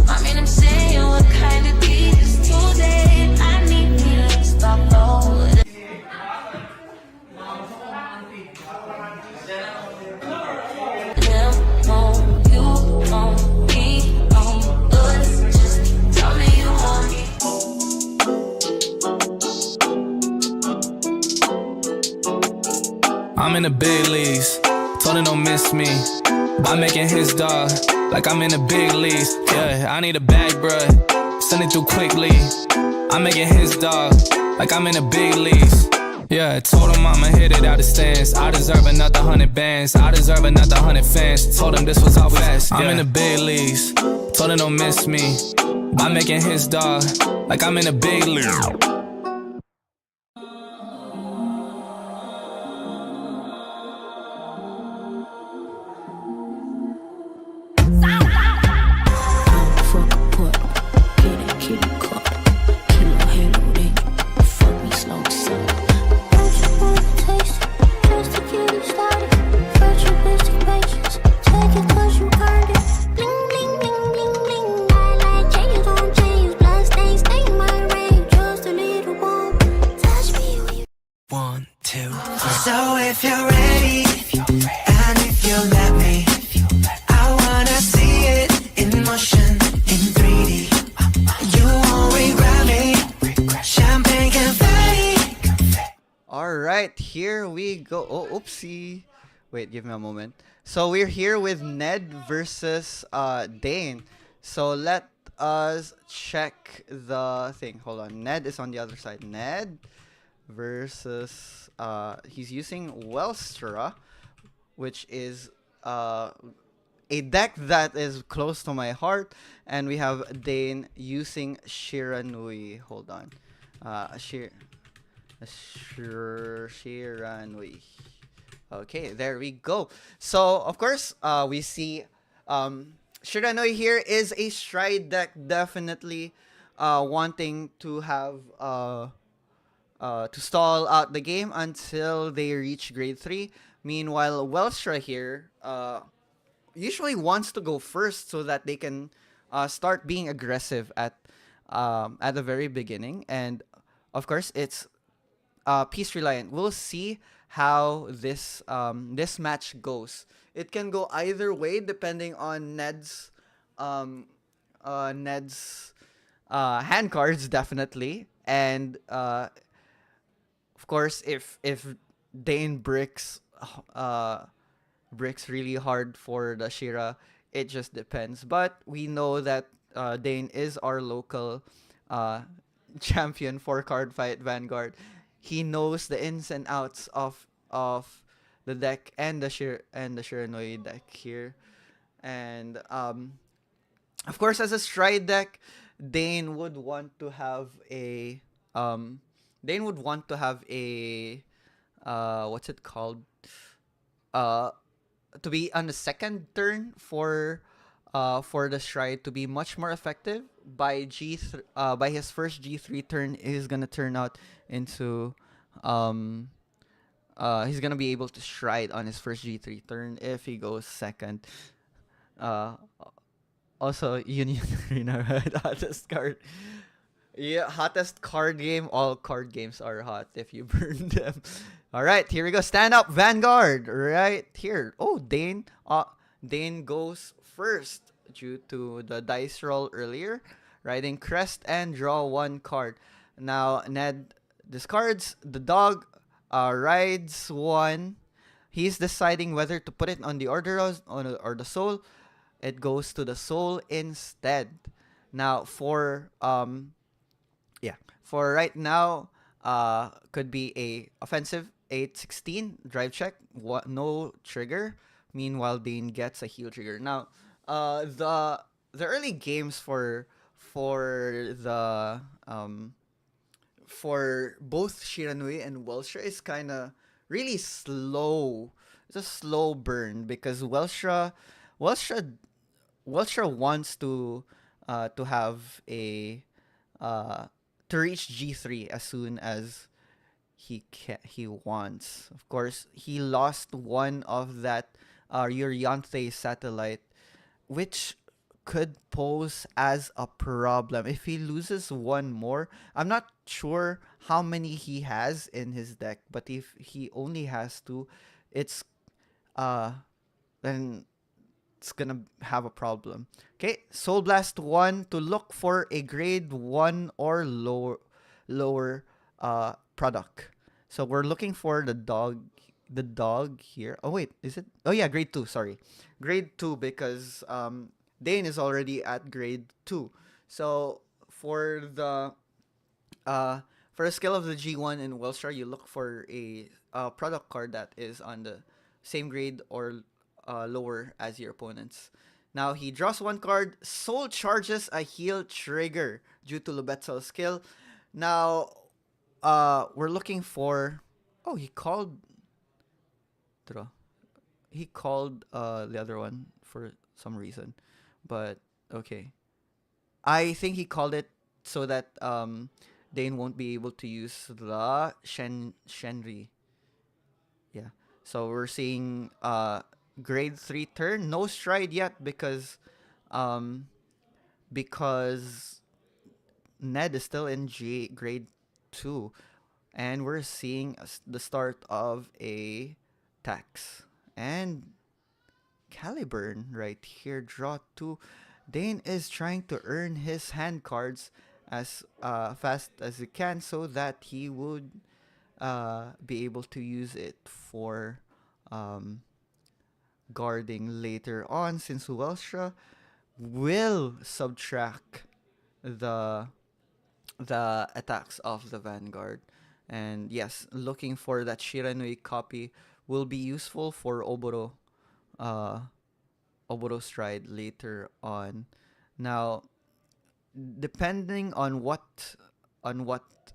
I mean, I'm saying what kind of beat is today. I need me to stop all of that. Them on you, on me, on us. Just tell me you want me. I'm in the big leagues, told him don't miss me. By making his dog, like I'm in the big leagues. Yeah, I need a bag, bruh, send it through quickly. I'm making his dog, like I'm in the big leagues. Yeah, told him I'ma hit it out the stands. I deserve another 100 bands. I deserve another 100 fans. Told him this was always fast. I'm in the big leagues, told him don't miss me. By making his dog, like I'm in the big league. Fuck a put. Get it, kitty cup. Kilo halo ring. Fuck me slow, slow. Don't you wanna taste it? Just to get you started. Virtual basic patience. Take it 'cause you earned it. Bling, bling, bling, bling, bling. I like changes on chains. Blood stains stain my range. Just a little warm. Touch me when you. 1, 2, 3. So if you're ready, and if you let me, I wanna see it in motion in 3D. You won't regret me. Champagne confetti. All right, here we go. Oh, oopsie. Wait, give me a moment. So we're here with Ned versus Dane. So let us check the thing. Hold on. Ned is on the other side. Ned versus he's using Welstra, which is a deck that is close to my heart, and we have Dane using Shiranui. Hold on. Shiranui. Okay, there we go. So, of course, we see Shiranui here is a stride deck, definitely wanting to have to stall out the game until they reach grade 3. Meanwhile, Welstra here usually wants to go first so that they can start being aggressive at the very beginning. And of course, it's piece reliant. We'll see how this this match goes. It can go either way depending on Ned's hand cards, definitely, and of course if Dane bricks really hard for the Shira, it just depends. But we know that Dane is our local champion for Card Fight Vanguard. He knows the ins and outs of the deck and the Shiranui deck here. And of course, as a stride deck, Dane would want to have a what's it called? To be on the second turn for the stride to be much more effective. By by his first G3 turn is gonna turn out into he's gonna be able to stride on his first G3 turn if he goes second. Also, Union Arena, right? Hottest card. Yeah, hottest card game. All card games are hot if you burn them. All right, here we go. Stand up, Vanguard. Right here. Oh, Dane. Dane goes first due to the dice roll earlier. Riding crest and draw one card. Now Ned discards the dog. Rides one. He's deciding whether to put it on the Orderos or the soul. It goes to the soul instead. Now for right now, could be a offensive 8-16 drive check, no trigger. Meanwhile, Dane gets a heal trigger. Now, the early games for the for both Shiranui and Welstra is kind of really slow. It's a slow burn because Welstra Welstra wants to have a uh to reach G3 as soon as he wants. Of course, he lost one of that Urianthe satellite, which could pose as a problem. If he loses one more, I'm not sure how many he has in his deck, but if he only has two, it's uh then it's gonna have a problem. Okay, Soul Blast 1 to look for a grade 1 or lower product. So we're looking for the dog here. Oh wait, is it? Oh yeah, grade 2, sorry. Grade 2 because Dane is already at grade 2. So uh for the skill of the G1 in Wellstar, you look for a product card that is on the same grade or lower as your opponent's. Now he draws one card, Soul charges a heal trigger due to Lubetzel's skill. Now we're looking for. Oh, he called. Draw. He called the other one for some reason, but okay. I think he called it so that Dane won't be able to use the Shenri. Yeah. So we're seeing grade 3 turn, no stride yet um because Ned is still in grade 2, and we're seeing the start of a tax and Caliburn right here. Draw 2. Dane is trying to earn his hand cards as fast as he can so that he would be able to use it for um, guarding later on, since Welstra will subtract the attacks of the Vanguard. And yes, looking for that Shiranui copy will be useful for uh, Oboro Stride later on. Now, depending on what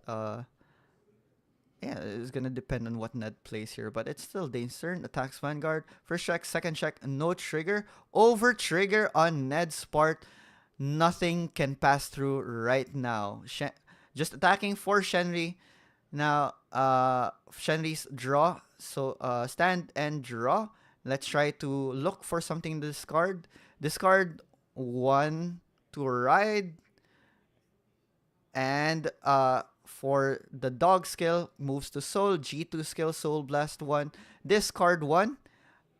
uh yeah, it's gonna depend on what Ned plays here, but it's still Dane's turn. Attacks Vanguard. First check, second check, no trigger. Over trigger on Ned's part. Nothing can pass through right now. Just attacking for Shenri. Now, Shenri's draw. So, stand and draw. Let's try to look for something to discard. Discard 1 to ride. And for the dog skill, moves to Soul. G2 skill, Soul Blast 1. Discard 1.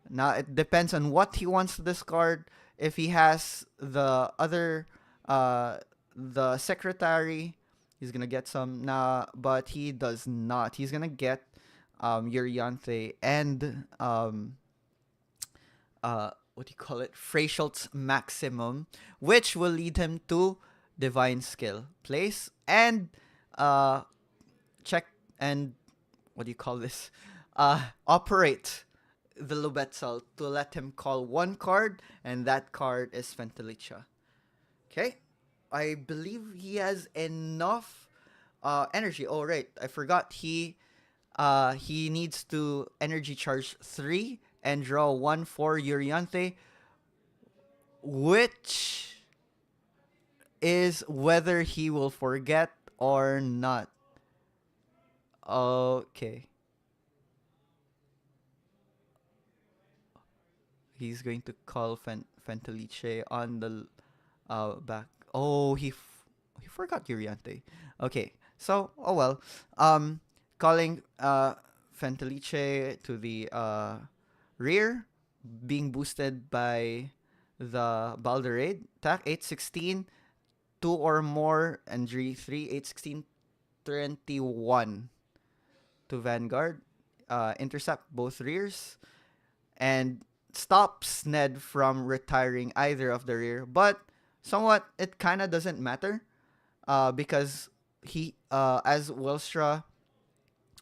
Now, it depends on what he wants to discard. If he has the other, the Secretary, he's gonna get some. Nah, but he does not. He's gonna get Urianthe and what do you call it? Freyschult's Maximum, which will lead him to Divine Skill. Place and check and what do you call this? Operate the Lubetzel to let him call one card, and that card is Ventilicha. Okay, I believe he has enough energy. Oh right, I forgot he needs to energy charge 3 and draw 1 for Urianthe, which is whether he will forget or not. Okay. He's going to call Ventiliche on the back. Oh, he forgot Urianthe. Okay. So, oh well. Calling Ventiliche to the rear, being boosted by the Balderade. Attack 816, 2 or more, and G3, 816, 21 to Vanguard. Intercept both rears and stops Ned from retiring either of the rear. But somewhat, it kind of doesn't matter because he, as Welstra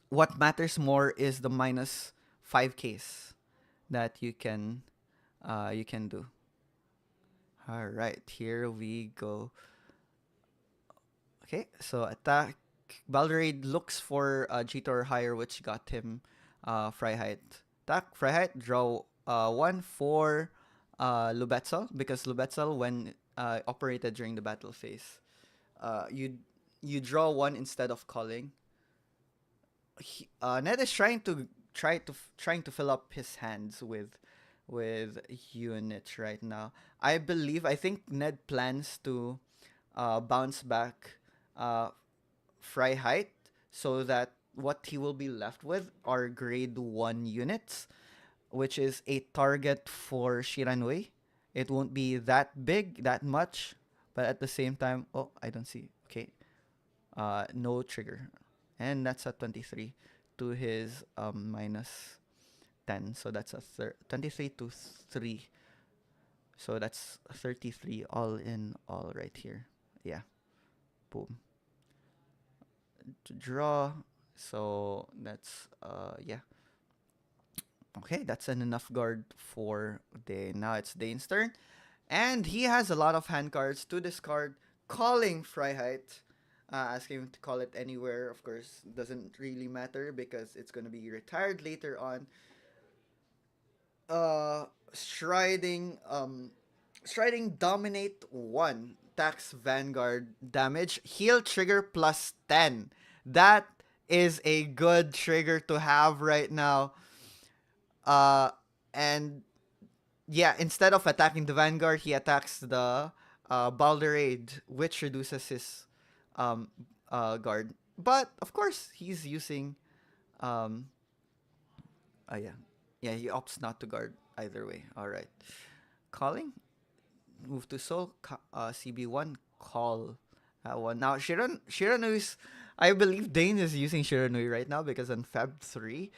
what matters more is the minus 5Ks that you can do. All right, here we go. Okay, so attack. Balderade looks for G2 or higher, which got him Freiheit. Attack Freiheit, draw 1 for Lubetzel, because Lubetzel, when operated during the battle phase, you draw 1 instead of calling. Ned is trying to fill up his hands with units right now. I think Ned plans to bounce back Freiheit, so that what he will be left with are grade 1 units, which is a target for Shiranui. It won't be that big, that much, but at the same time, oh, I don't see. Okay. No trigger. And that's a 23 to his minus 10. So that's a 23 to 3. So that's 33 all in all right here. Yeah. Boom. To draw. So that's yeah. Okay, that's an enough guard for Dane. Now it's Dane's turn. And he has a lot of hand cards to discard, calling Freiheit. Asking him to call it anywhere, of course, doesn't really matter because it's going to be retired later on. Striding Dominate 1. Tax Vanguard damage. Heal trigger plus 10. That is a good trigger to have right now. And yeah, instead of attacking the Vanguard, he attacks the Balderade, which reduces his guard. But of course, he's using yeah, he opts not to guard either way. All right, calling, move to Soul, CB1, call that one. Now Shiranui's, I believe Dane is using Shiranui right now because on Feb 3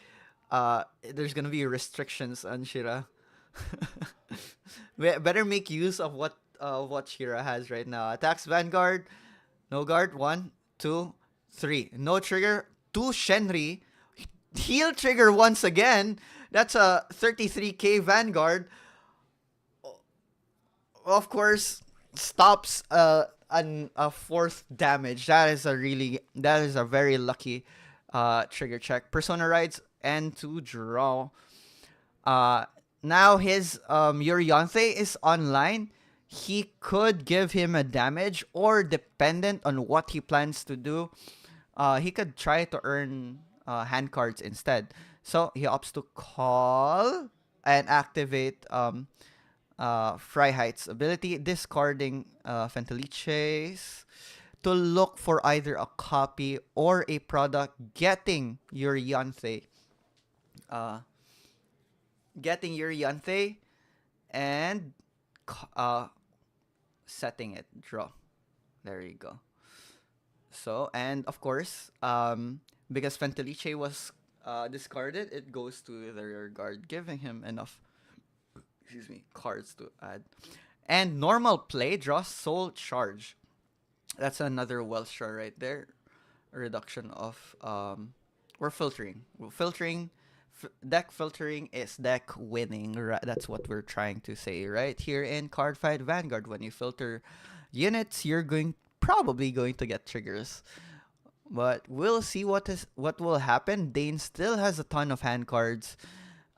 there's gonna be restrictions on Shira. Better make use of what Shira has right now. Attacks Vanguard, no guard, 1, 2, 3. No trigger, 2 Shenri. Heal trigger once again. That's a 33k Vanguard. Of course, stops a 4th damage. That is a very lucky trigger check. Persona Rides and to draw. Now his Yurionthe is online. He could give him a damage, or dependent on what he plans to do, he could try to earn hand cards instead. So he opts to call and activate Freiheit's ability, discarding Fentiliches to look for either a copy or a product, getting Yurionthe. And setting it, draw. There you go. So, and of course, because Fentiliche was discarded, it goes to the rear guard, giving him enough cards to add. And normal play, draw Soul Charge. That's another Welshra right there. A reduction of or filtering. Deck filtering is deck winning. That's what we're trying to say right here in Cardfight Vanguard. When you filter units, you're probably going to get triggers. But we'll see what will happen. Dane still has a ton of hand cards.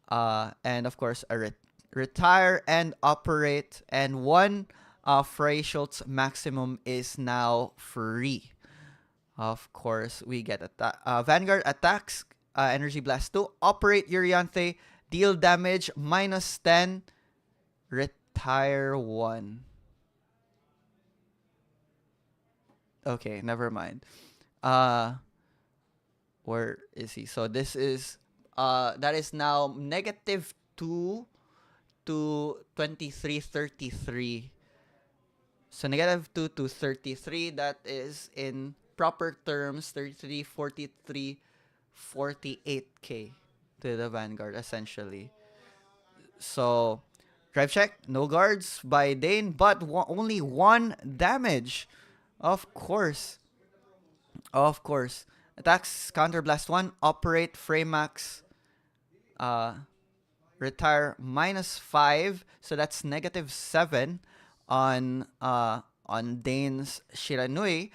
And of course, a retire and operate. And one Freischultz maximum is now free. Of course, we get Vanguard attacks. Energy Blast 2. Operate Yurionthe. Deal damage minus 10. Retire 1. Okay, never mind. Where is he? So this is that is now negative 2 to 2333. So negative 2 to 33, that is in proper terms 33, 43, 48k to the Vanguard essentially. So drive check, no guards by Dane, but only 1 damage. Of course. Attacks Counterblast 1, operate Framax, retire -5, so that's -7 on Dane's Shiranui.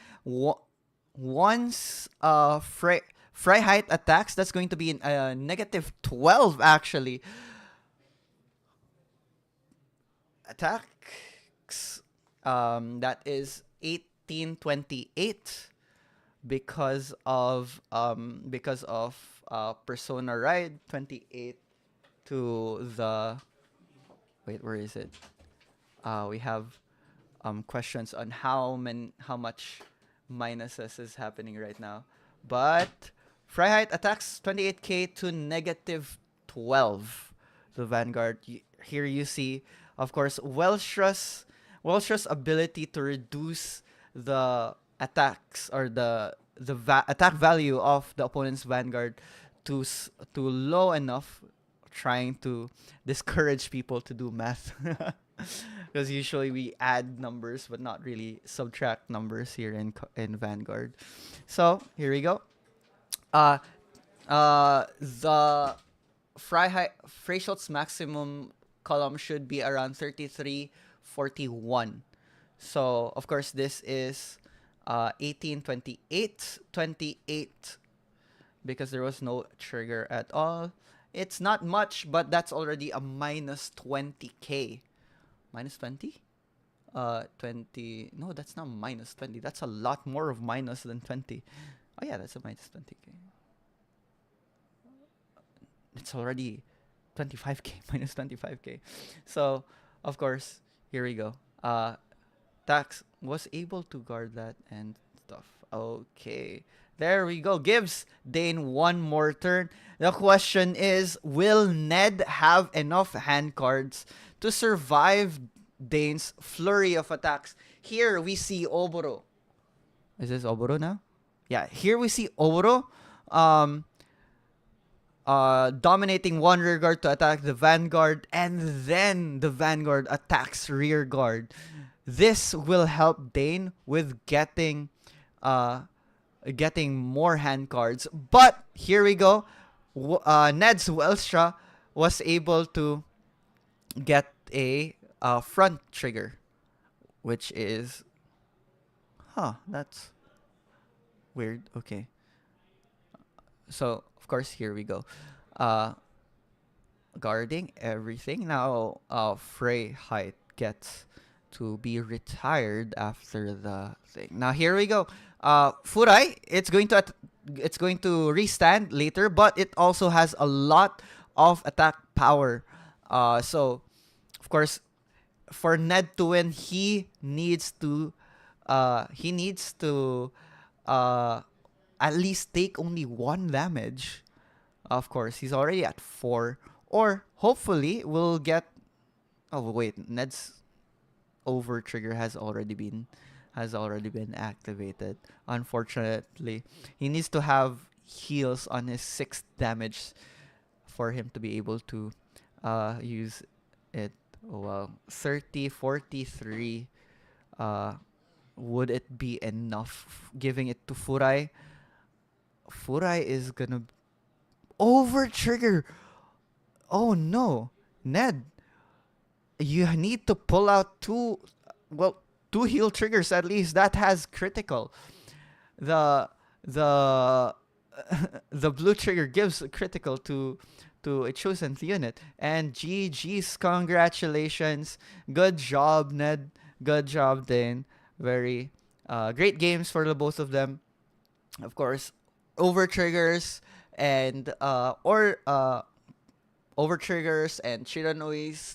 Once Freiheit attacks, that's going to be -12 actually. Attacks that is 1828 because of Persona Ride 28 to the wait, where is it? We have questions on how much minuses is happening right now. But Freiheit attacks 28k to -12. The Vanguard. Here you see, of course, Welshra's ability to reduce the attacks or the attack value of the opponent's Vanguard to low enough, trying to discourage people to do math. Because usually we add numbers but not really subtract numbers here in Vanguard. So here we go. The Freischutz maximum column should be around 3341. So of course this is 1828, 28 because there was no trigger at all. It's not much, but that's already a -20k. -20? 20. No, that's not -20. That's a lot more of minus than 20. Oh yeah, that's a -20k. It's already 25k, -25k. So, of course, here we go. Tax was able to guard that and stuff. Okay. There we go. Gives Dane one more turn. The question is, will Ned have enough hand cards to survive Dane's flurry of attacks? Here we see Oboro. Is this Oboro now? Yeah, here we see Oboro dominating one rear guard to attack the Vanguard, and then the Vanguard attacks rear guard. This will help Dane with getting more hand cards. But here we go. Ned's Welstra was able to get a front trigger, which is that's weird. Okay. So of course here we go. Guarding everything. Now Freiheit gets to be retired after the thing. Now here we go. Furai, it's going to restand later, but it also has a lot of attack power. So of course, for Ned to win, he needs to at least take only 1 damage. Of course, he's already at 4, or hopefully we'll get. Oh wait, Ned's over trigger has already been activated. Unfortunately, he needs to have heals on his 6th damage for him to be able to use it. Well, 43. Would it be enough giving it to Furai? Furai is gonna over trigger. Oh no, Ned, you need to pull out 2 heal triggers at least. That has critical. The blue trigger gives critical to a chosen unit. And GG's, congratulations. Good job, Ned. Good job, Dane. Very great games for the both of them. Of course, over triggers and Shiranui's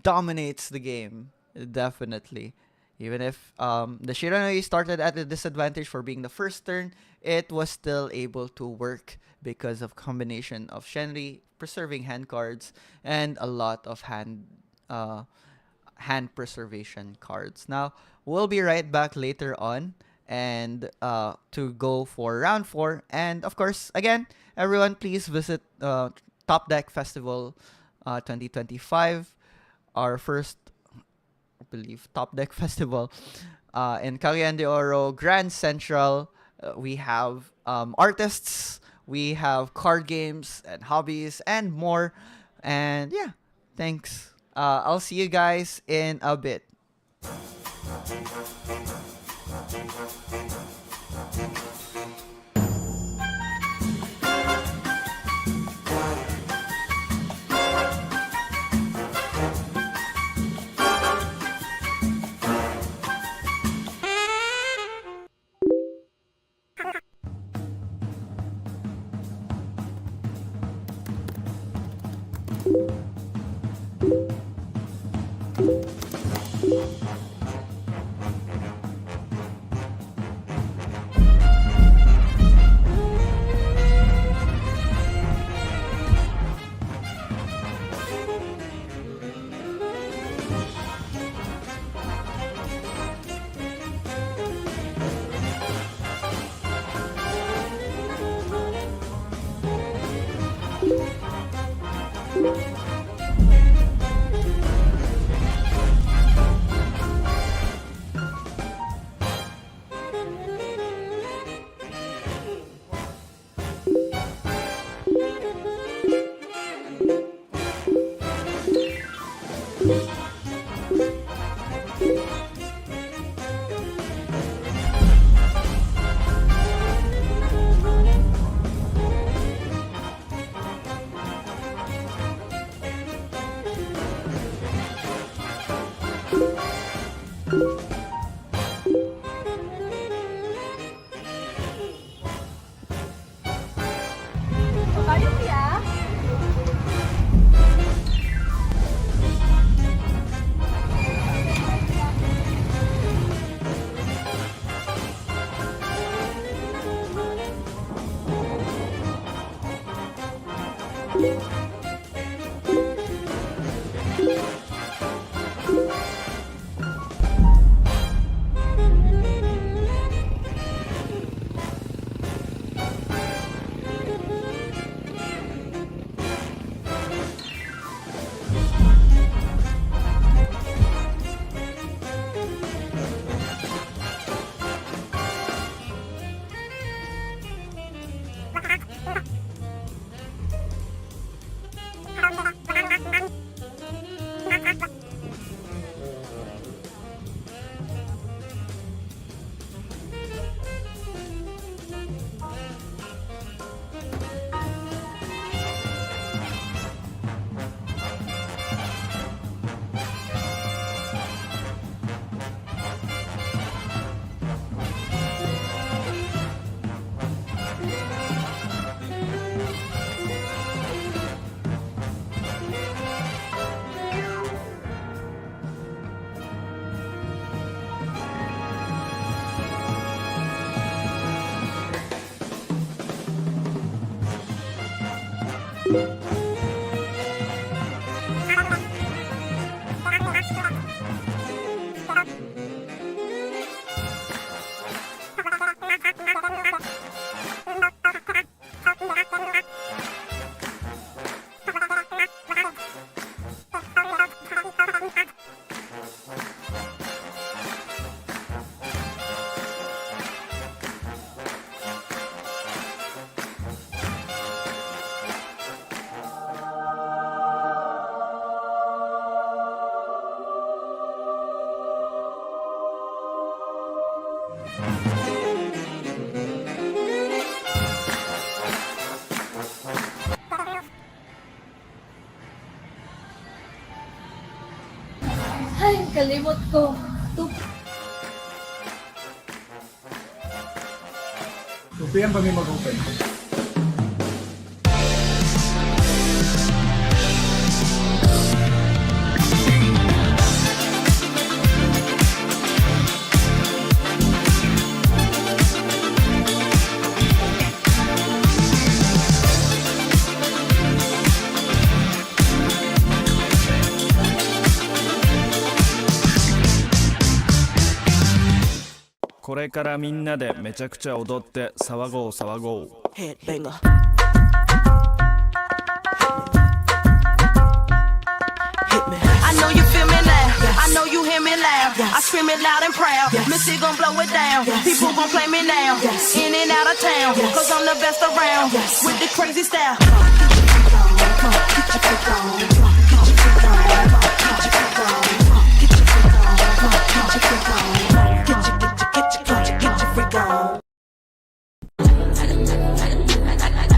dominates the game, definitely. Even if the Shiranui started at a disadvantage for being the first turn, it was still able to work because of combination of Shenri preserving hand cards and a lot of hand preservation cards. Now, we'll be right back later on and to go for round 4. And of course, again, everyone, please visit Top Deck Festival 2025, our first, I believe, Top Deck Festival in Cagayan de Oro, Grand Central, We have artists, we have card games and hobbies and more. And yeah, thanks. I'll see you guys in a bit. Ay, kalimot ko. Tupian ba may mag-open?「これからみんなでめちゃくちゃ踊って騒ごう騒ごう」 Headbanger. Hit me. I know you feel me now. I know you hear me loud. I scream it loud and proud. Missy gon' blow it down. People gon' play me now. In and out of town. Cause I'm the best around. With the crazy style.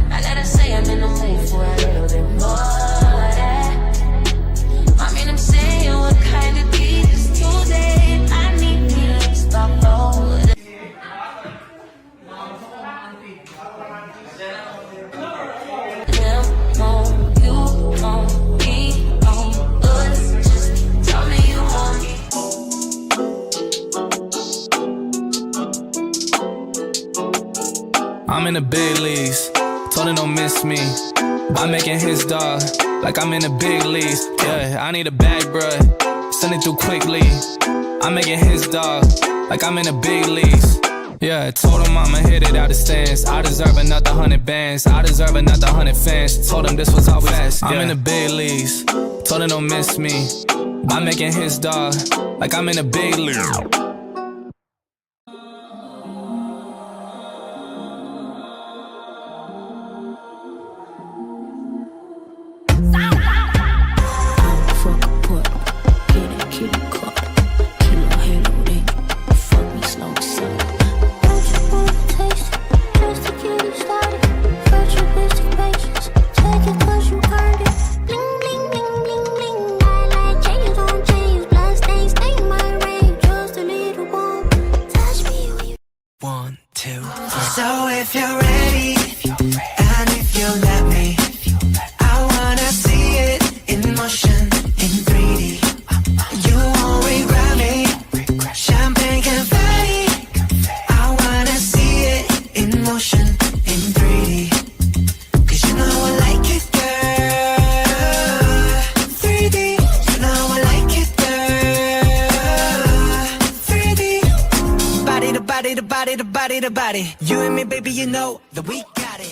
I let her say I'm in the mood for a little bit more. I mean, I'm saying what kind of beat is today? I need me to stop all of them on you, on me, on us. Just tell me you want me. I'm in the big leagues, told him don't miss me. I'm making his dog, like I'm in the big leagues. Yeah, I need a bag, bruh, send it through quickly. I'm making his dog, like I'm in the big leagues. Yeah, told him I'ma hit it out of stands. I deserve another 100 bands, I deserve another 100 fans. Told him this was always fast. I'm in the big leagues, told him don't miss me. I'm making his dog, like I'm in the big leagues. Fuck a put, get a kitty cut. Kilo halo ring, fuck me slow, slow. Don't you wanna taste it, just to get you started? Virtual basic patience, take it cause you earned it. Bling, bling, bling, bling, bling. I like change on change, blood stains, stain my range. Just a little warm, touch me when you. 1, 2, 3. So if you're ready, and if you let me, I wanna see it in motion in 3D. You won't regret me. Champagne confetti. I wanna see it in motion in 3D. Cause you know I like it, girl. 3D. You know I like it, girl. 3D. Body to body to body to body to body. You and me, baby, you know that we got it.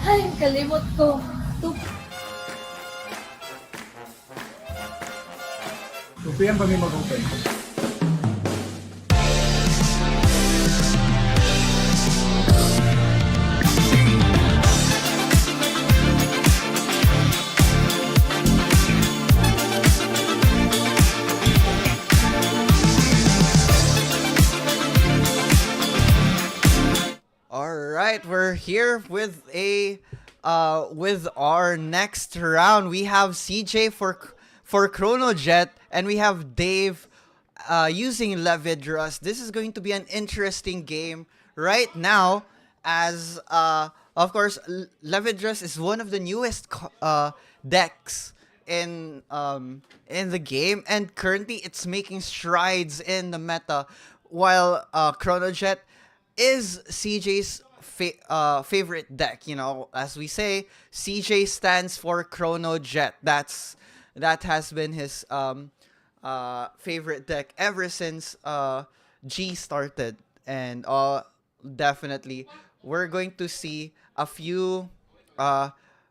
Ay, kalimot ko. Tupian kami mag-open. All right, we're here with with our next round. We have CJ for Chrono Jet, and we have Dave using Levidrus. This is going to be an interesting game right now, as of course Levidrus is one of the newest decks in the game, and currently it's making strides in the meta, while Chrono Jet is CJ's favorite deck. You know, as we say, CJ stands for Chrono Jet. That has been his favorite deck ever since G started, and definitely we're going to see a few.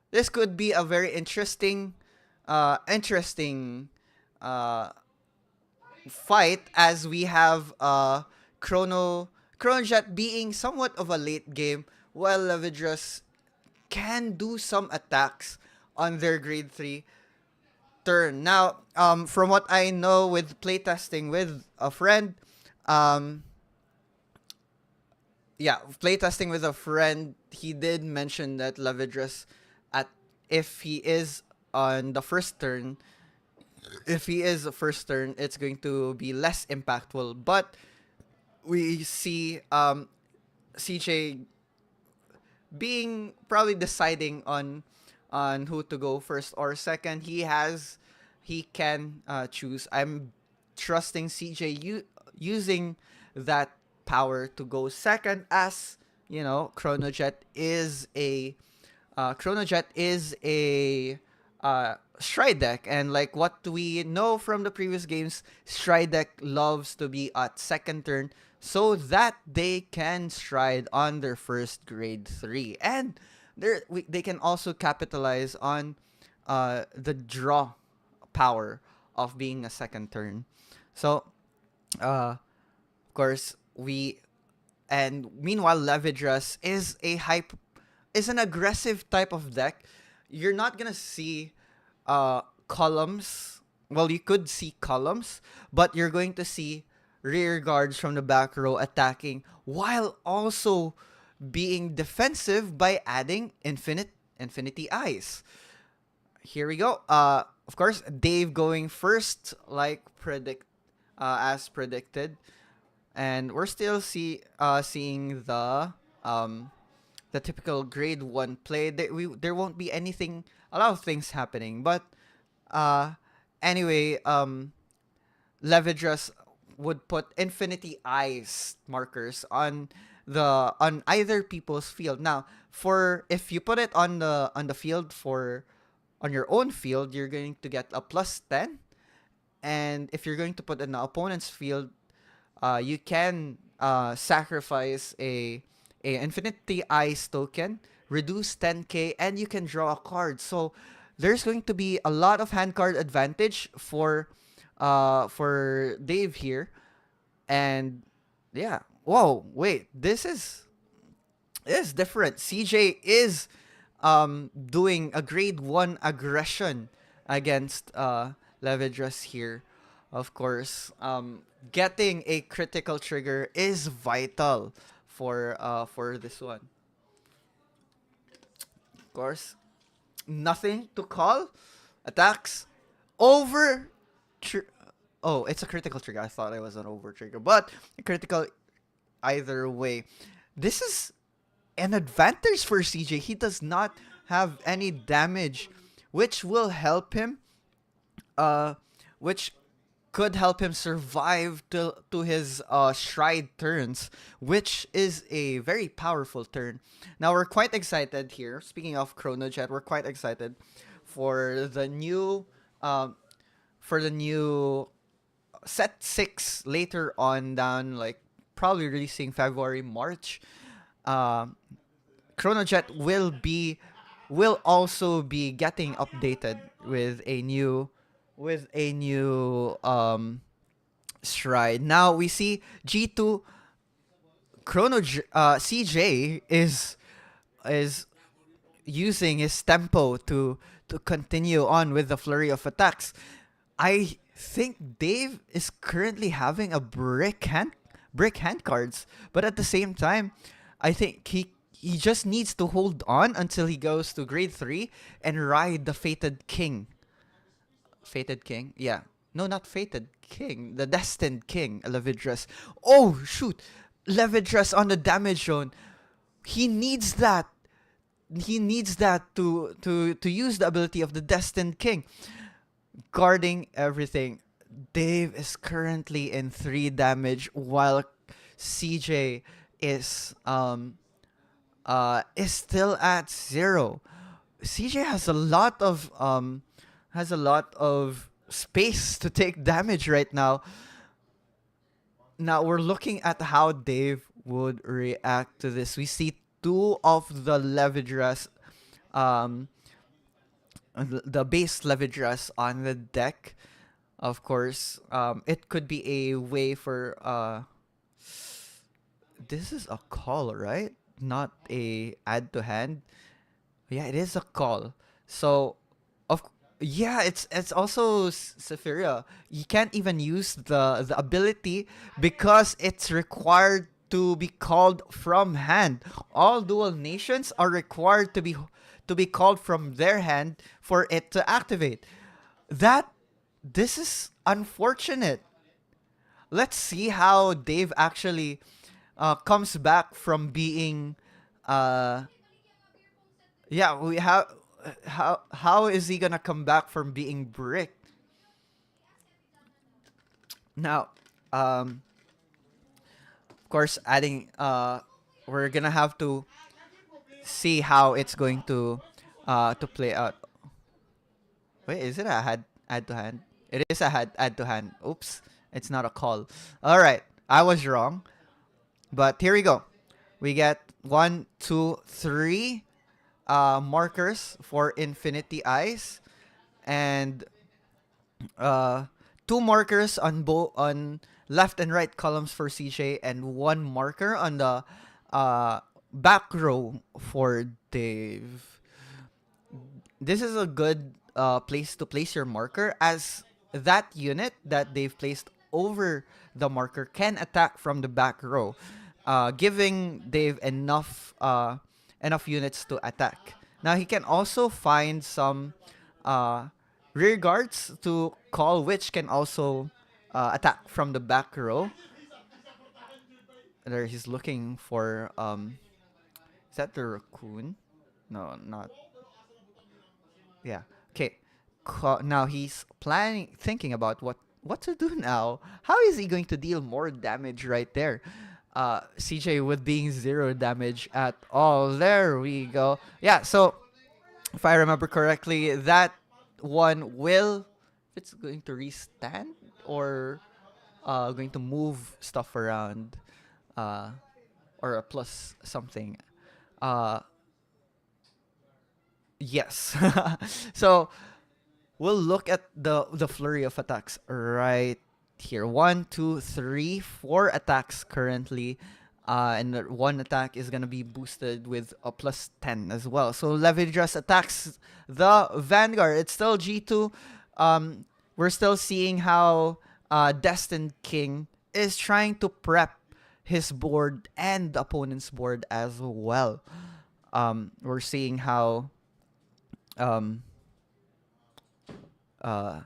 This could be a very interesting fight, as we have Chrono Jet being somewhat of a late game, while Levidrus can do some attacks on their grade 3 turn. Now, from what I know with playtesting with a friend, he did mention that Levidrus, if he is on the first turn, it's going to be less impactful. But we see CJ being probably deciding on who to go first or second. He can choose. I'm trusting CJ using that power to go second, as you know, Chrono Jet is a stride deck, and like what we know from the previous games, stride deck loves to be at second turn so that they can stride on their first grade 3, and they can also capitalize on the draw power of being a second turn. So of course meanwhile Levidrus is an aggressive type of deck. You're not gonna see columns. Well, you could see columns, but you're going to see rear guards from the back row attacking, while also being defensive by adding infinity eyes. Here we go. Of course, Dave going first, like as predicted, and we're still seeing the typical grade 1 play. There won't be a lot of things happening, but anyway, Levidrus would put infinity eyes markers on either people's field. Now, if you put it on the field on your own field, you're going to get a +10, and if you're going to put in the opponent's field, you can sacrifice a infinity eyes token, reduce 10k, and you can draw a card. So there's going to be a lot of hand card advantage for Dave here. And yeah, whoa, wait, this is different. CJ is doing a grade 1 aggression against Levidrus here. Of course, getting a critical trigger is vital for this one. course, nothing to call. Attacks over. Oh, it's a critical trigger. I thought it was an over trigger, but a critical either way. This is an advantage for CJ. He does not have any damage, which will help him. Which could help him survive to his Stride turns, which is a very powerful turn. Now we're quite excited here. Speaking of Chrono Jet, we're quite excited for the new set 6 later on down, like probably releasing February, March. Chrono Jet will also be getting updated with a new Stride. Now we see G2 CJ is using his tempo to continue on with the flurry of attacks. I think Dave is currently having a brick hand cards, but at the same time, I think he just needs to hold on until he goes to grade 3 and ride the Fated King. Fated King? Yeah. No, not Fated King. The Destined King, Levidrus. Oh, shoot. Levidrus on the damage zone. He needs that. He needs that to use the ability of the Destined King. Guarding everything. Dave is currently in 3 damage while CJ is still at 0. CJ has a lot of space to take damage right now. Now we're looking at how Dave would react to this. We see 2 of the Levidrus, the base Levidrus on the deck. Of course, it could be a way for this is a call, right? Not a add to hand. Yeah, it is a call. So, it's also Sephiria. You can't even use the ability because it's required to be called from hand. All dual nations are required to be called from their hand for it to activate. This is unfortunate. Let's see how Dave actually comes back from being we have how is he gonna come back from being bricked? Now, of course, adding we're gonna have to see how it's going to play out. Wait, is it a add to hand? It is a add to hand. Oops, it's not a call. All right, I was wrong. But here we go. We get 1, 2, 3 markers for Infinity Eyes, and 2 markers on left and right columns for CJ, and 1 marker on the back row for Dave. This is a good place to place your marker, as that unit that they've placed over the marker can attack from the back row, giving Dave enough units to attack. Now he can also find some rear guards to call, which can also attack from the back row. There he's looking for is that the raccoon? No, not. Yeah. Okay. Now he's thinking about what to do now. How is he going to deal more damage right there? CJ with being 0 damage at all. There we go. Yeah, so if I remember correctly, that one will, it's going to restand or going to move stuff around, or a plus something. Yes. So we'll look at the flurry of attacks right here. 1, 2, 3, 4 attacks currently, and 1 attack is gonna be boosted with a plus 10 as well. So Levidrus attacks the Vanguard. It's still G2. We're still seeing how Destined King is trying to prep his board and the opponent's board as well. We're seeing how um uh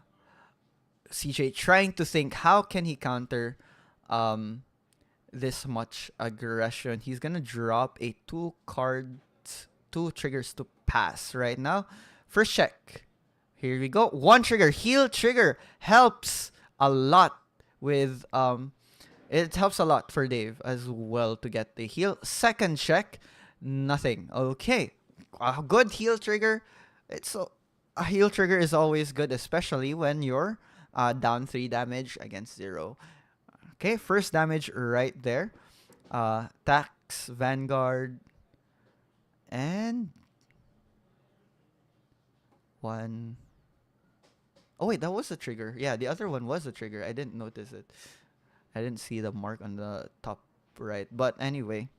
CJ trying to think how can he counter um this much aggression. He's gonna drop a two triggers to pass right now. First check. Here we go. One trigger, heal trigger helps a lot with it helps a lot for Dave as well to get the heal. Second check, nothing. Okay. A good heal trigger. A heal trigger is always good, especially when you're down 3 damage against 0. Okay, first damage right there. Tax, Vanguard, and one. Oh wait, that was a trigger. Yeah, the other one was a trigger. I didn't notice it. I didn't see the mark on the top right. But anyway,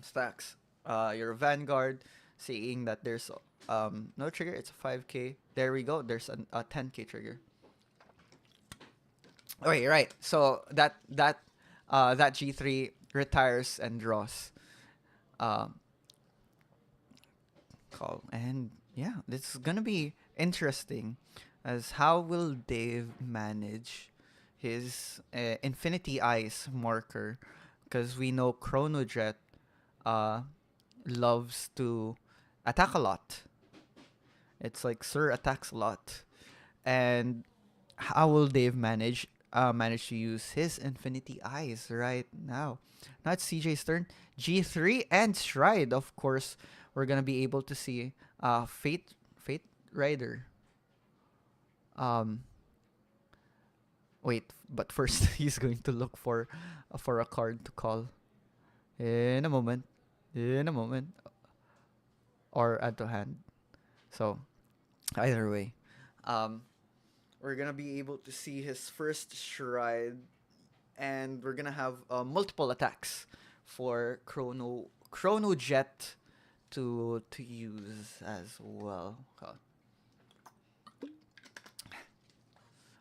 stacks. Your Vanguard, seeing that there's no trigger. It's a 5k. There we go. There's a 10k trigger. Okay, right. So that G3 retires and draws. Call, and yeah, this is gonna be interesting, as how will Dave manage his Infinity Eyes marker, because we know Chronojet loves to attack a lot. It's like Sir attacks a lot, and how will Dave manage to use his Infinity Eyes right now? Now it's CJ's turn. G3 and Stride, of course. We're gonna be able to see Fate Rider. Wait, but first he's going to look for a card to call in a moment. In a moment, or add to hand. So either way, we're gonna be able to see his first Stride, and we're gonna have multiple attacks for Chrono Jet to use as well.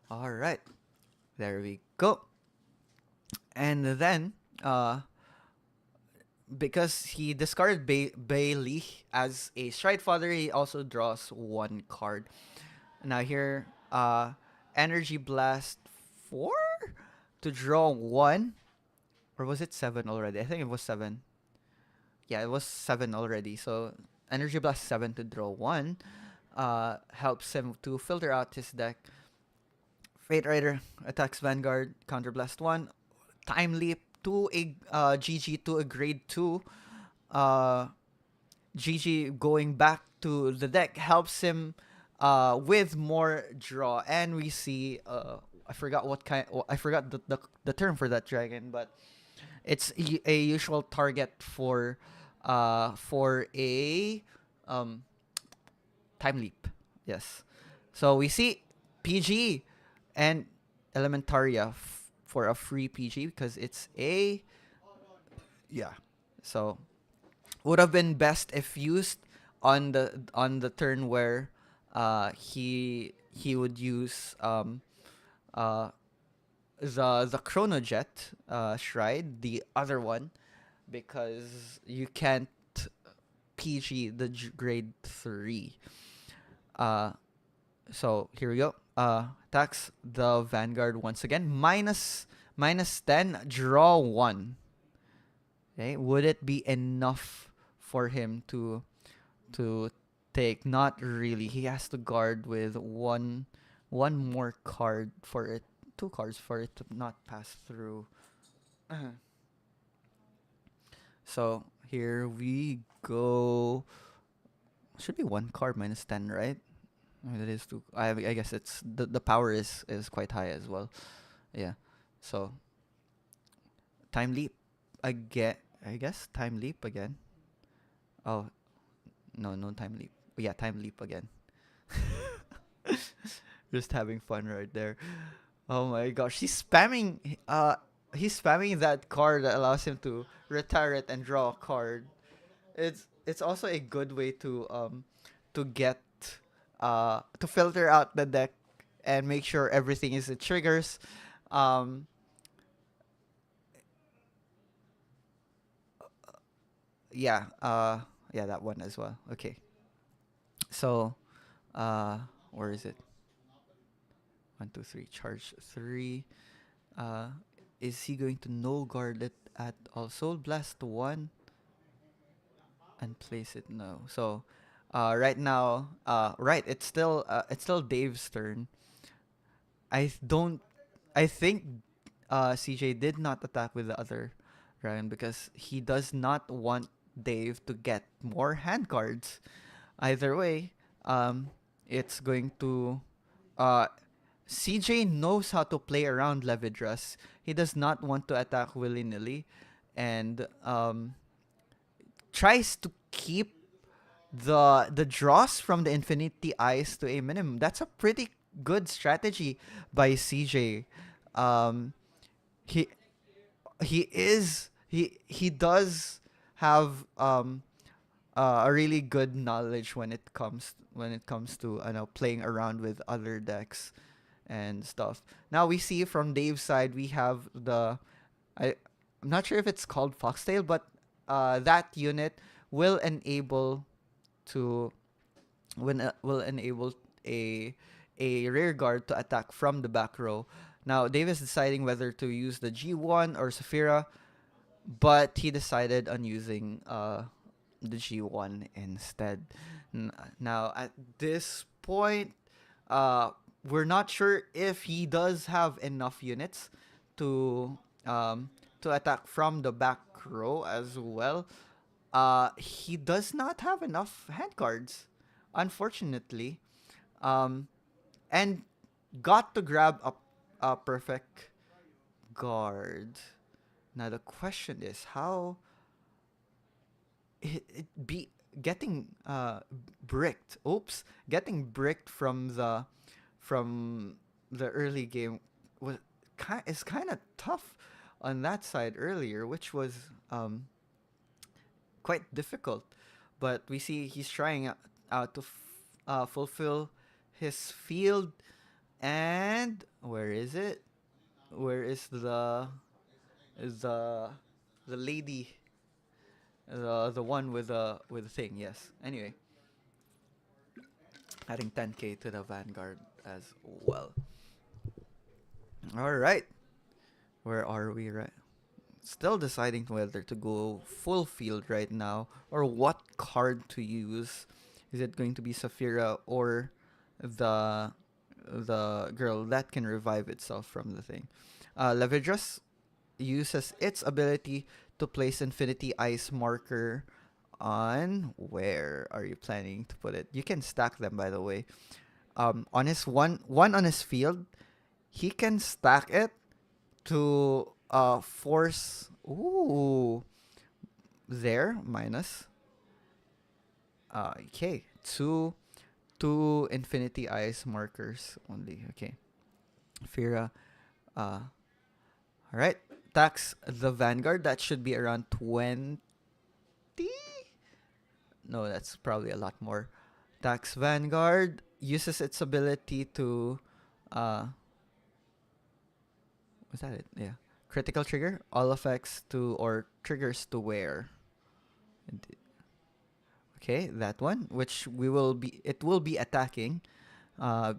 All right, there we go. And then because he discarded Bailey as a Stride Father, he also draws one card. Now here, Energy Blast 4 to draw 1. Or was it 7 already? I think it was 7. Yeah, it was 7 already. So Energy Blast 7 to draw 1 helps him to filter out his deck. Fate Rider attacks Vanguard, Counter Blast 1. Time Leap to a GG to a grade 2. GG going back to the deck helps him with more draw, and we see I forgot the term for that dragon, but it's a usual target for a time leap. Yes, so we see PG and Elementaria for a free PG because it's a so would have been best if used on the turn where he would use the Chronojet Shrine, the other one, because you can't PG the grade 3. So here we go. Attacks the Vanguard once again. Minus 10, draw 1. Okay, would it be enough for him to take? Not really. He has to guard with one more card for it, 2 cards for it to not pass through. So here we go. Should be 1 card minus 10, right? That is 2. I guess it's the power is quite high as well. Yeah. So time leap again. I guess time leap again. Oh, no time leap. Yeah, time leap again. Just having fun right there. Oh my gosh, he's spamming that card that allows him to retire it and draw a card. It's also a good way to get to filter out the deck and make sure everything is the triggers. Yeah, that one as well. Okay. So, where is it? 1, 2, 3. Charge 3. Uh, is he going to no guard it at all? Soul Blast 1 and place it no. So, right now, right, it's still Dave's turn. I don't. I think CJ did not attack with the other Ryan because he does not want Dave to get more hand cards. Either way, it's going to. Uh, CJ knows how to play around Levidras. He does not want to attack willy nilly, and tries to keep the draws from the Infinity Eyes to a minimum. That's a pretty good strategy by CJ. Um, he he does have a really good knowledge when it comes to playing around with other decks and stuff. Now we see from Dave's side we have I'm not sure if it's called Foxtail, but that unit will enable to will enable a rear guard to attack from the back row. Now Dave is deciding whether to use the G1 or Saphira, but he decided on using the G1 instead. Now at this point, we're not sure if he does have enough units to attack from the back row as well. He does not have enough hand cards, unfortunately, and got to grab a perfect guard. Now the question is how it be getting bricked. Oops, getting bricked from the early game is kind of tough on that side earlier, which was quite difficult. But we see he's trying out to fulfill his field. And where is it? Where is the lady? The one with the thing? Yes. Anyway, adding 10k to the Vanguard as well. All right. Where are we right? Still deciding whether to go full field right now or what card to use. Is it going to be Saphira or the girl that can revive itself from the thing? Levidras uses its ability to place Infinity Ice marker on where are you planning to put it? You can stack them, by the way. On his one on his field, he can stack it to force there minus okay, two Infinity Eyes markers only. Okay, Fira all right, attacks the Vanguard. That should be around 20. No, that's probably a lot more. Attacks Vanguard, uses its ability to was that it? Yeah. Critical trigger, all effects to or triggers to wear. Okay, that one, which it will be attacking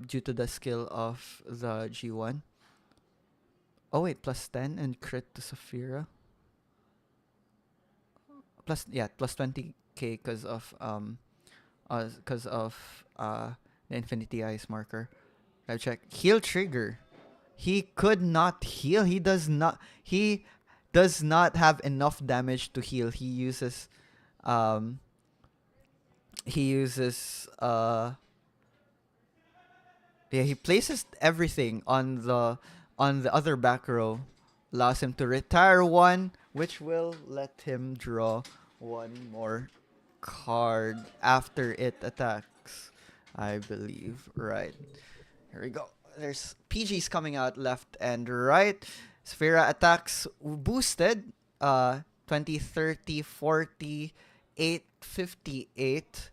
due to the skill of the G1. Oh wait, plus 10 and crit to Saphira. Plus 20k because of the Infinity Eyes marker. I'll check. Heal trigger. He could not heal. He does not have enough damage to heal. He uses he places everything on the other back row, allows him to retire one, which will let him draw one more card after it attacks, I believe. Right. Here we go. There's PGs coming out left and right. Sphera attacks boosted 20, 30, 40, 8, 58.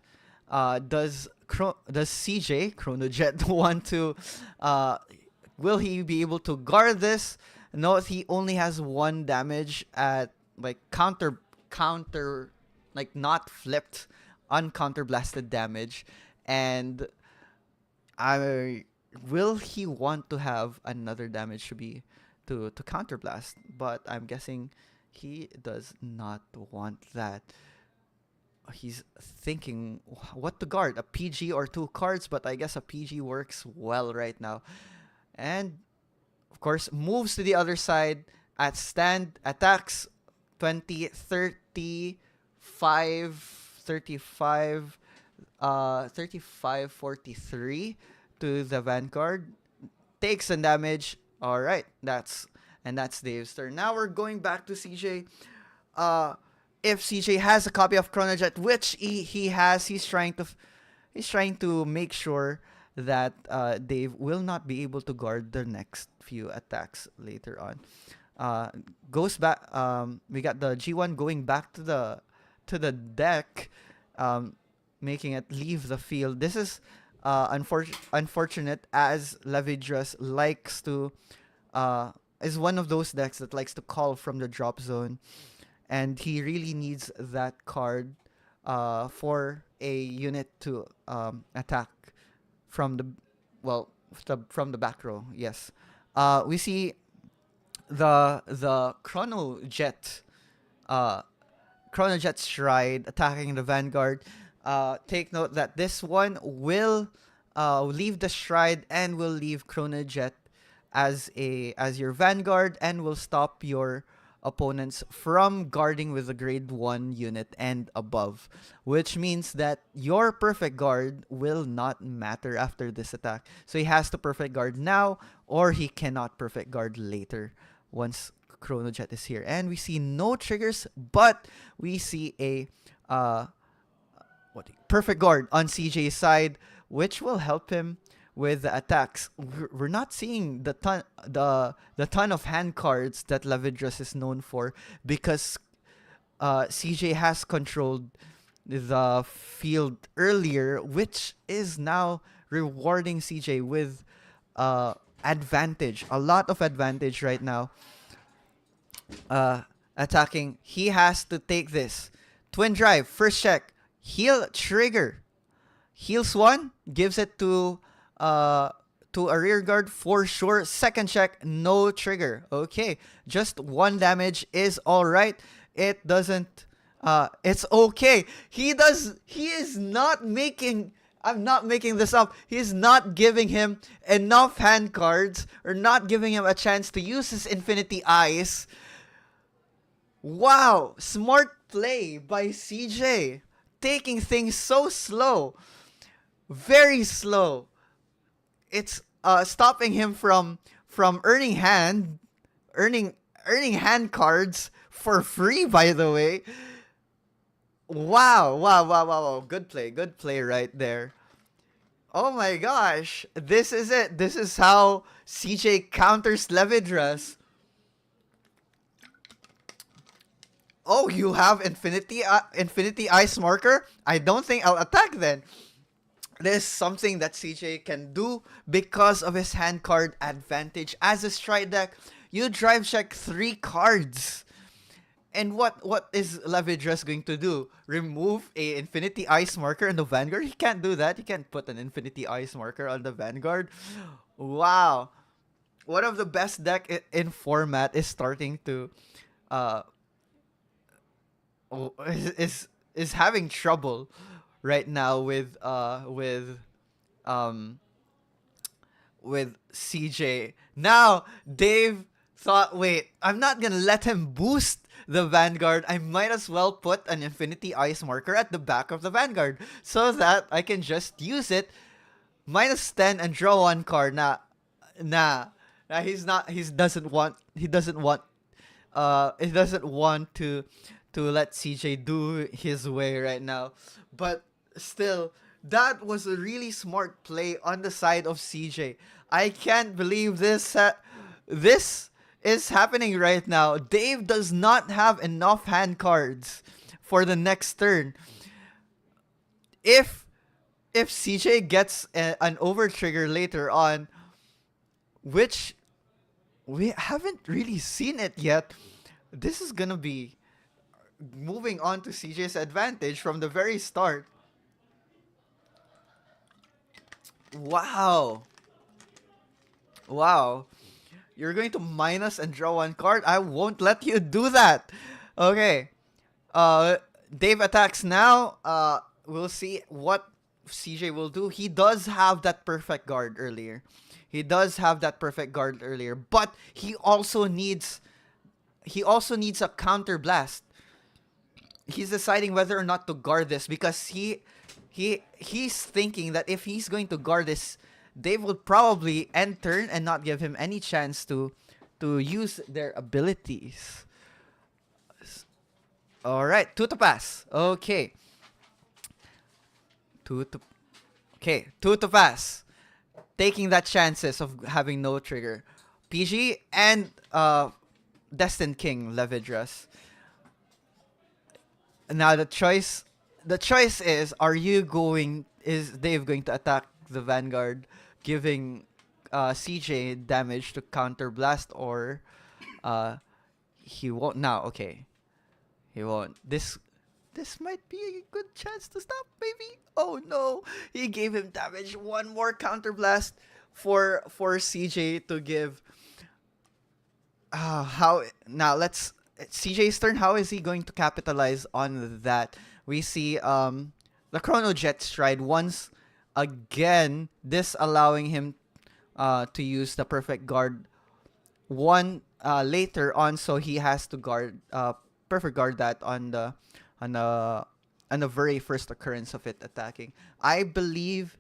Does CJ Chronojet want to will he be able to guard this? No, he only has 1 damage at like counter like not flipped, uncounterblasted damage, And I will he want to have another damage to be to counterblast, but I'm guessing he does not want that. He's thinking what to guard, a PG or two cards, but I guess a PG works well right now. And of course, moves to the other side at stand, attacks 20, 35, 35, 35, 43 to the Vanguard. Takes some damage. All right, that's Dave's turn. Now we're going back to CJ. If CJ has a copy of Chronojet, which he has, he's trying to make sure that Dave will not be able to guard the next few attacks later on. Goes back. We got the G1 going back to the deck, making it leave the field. This is unfortunate, as Levidrus likes to is one of those decks that likes to call from the drop zone, and he really needs that card for a unit to attack from the back row. Yes, we see the Chronojet Stride attacking the Vanguard. Take note that this one will leave the Stride and will leave Chronojet as your Vanguard, and will stop your opponents from guarding with a grade 1 unit and above, which means that your perfect guard will not matter after this attack. So he has to perfect guard now, or he cannot perfect guard later once Chronojet is here. And we see no triggers, but we see a perfect guard on CJ's side, which will help him with the attacks. We're not seeing the ton of hand cards that Levidrus is known for, because CJ has controlled the field earlier, which is now rewarding CJ with advantage, a lot of advantage right now. Attacking, he has to take this twin drive. First check, heal trigger, heals one, gives it to a rear guard for sure. Second check, no trigger. Okay, just 1 damage is all right. It doesn't. It's okay. He is not making. I'm not making this up. He's not giving him enough hand cards, or not giving him a chance to use his Infinity Eyes. Wow, smart play by CJ. Taking things so slow. Very slow. It's stopping him from earning hand cards for free, by the way. Wow. Good play right there. Oh my gosh. This is it. This is how CJ counters Levidrus. Oh, you have Infinity Ice Marker? I don't think I'll attack then. This is something that CJ can do because of his hand card advantage. As a stride deck, you drive check 3 cards. And what is Levidrus going to do? Remove a Infinity Ice Marker on the Vanguard? He can't do that. He can't put an Infinity Ice Marker on the Vanguard. Wow. One of the best deck in format is starting to is having trouble right now with CJ. Now Dave thought, wait, I'm not gonna let him boost the Vanguard. I might as well put an Infinity Ice Marker at the back of the Vanguard so that I can just use it, -10 and draw 1 card. Nah. He doesn't want to let CJ do his way right now. But still, that was a really smart play on the side of CJ. I can't believe this is happening right now. Dave does not have enough hand cards for the next turn. If CJ gets an over trigger later on, which we haven't really seen it yet, this is gonna be moving on to CJ's advantage from the very start. Wow. Wow. You're going to minus and draw one card? I won't let you do that. Okay. Dave attacks now. We'll see what CJ will do. He does have that perfect guard earlier. But he also needs a counter blast. He's deciding whether or not to guard this because he's thinking that if he's going to guard this, Dave will probably end turn and not give him any chance to use their abilities. All right, 2 to pass. Okay. 2 to pass. Taking that chances of having no trigger. PG and Destined King Levidras. Now the choice is is Dave going to attack the Vanguard, giving CJ damage to counter blast, or he won't now. Okay. He won't. This might be a good chance to stop, maybe. Oh no. He gave him damage. One more counter blast for CJ to give. How now let's CJ's turn. How is he going to capitalize on that? We see the Chrono Jet Stride once again, this allowing him to use the perfect guard one later on, so he has to guard perfect guard that on the very first occurrence of it attacking. I believe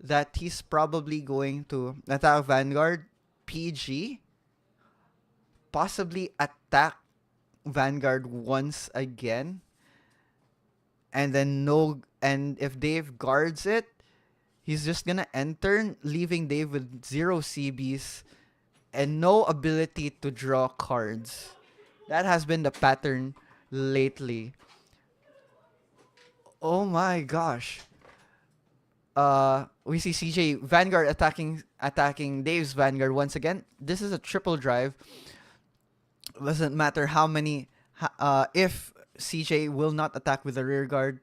that he's probably going to attack Vanguard PG, possibly attack Vanguard once again, and then and if Dave guards it, he's just gonna end turn, leaving Dave with 0 CBs and no ability to draw cards. That has been the pattern lately. Oh my gosh. We see CJ Vanguard attacking Dave's Vanguard once again. This is a triple drive. Doesn't matter how many. If CJ will not attack with the rear guard.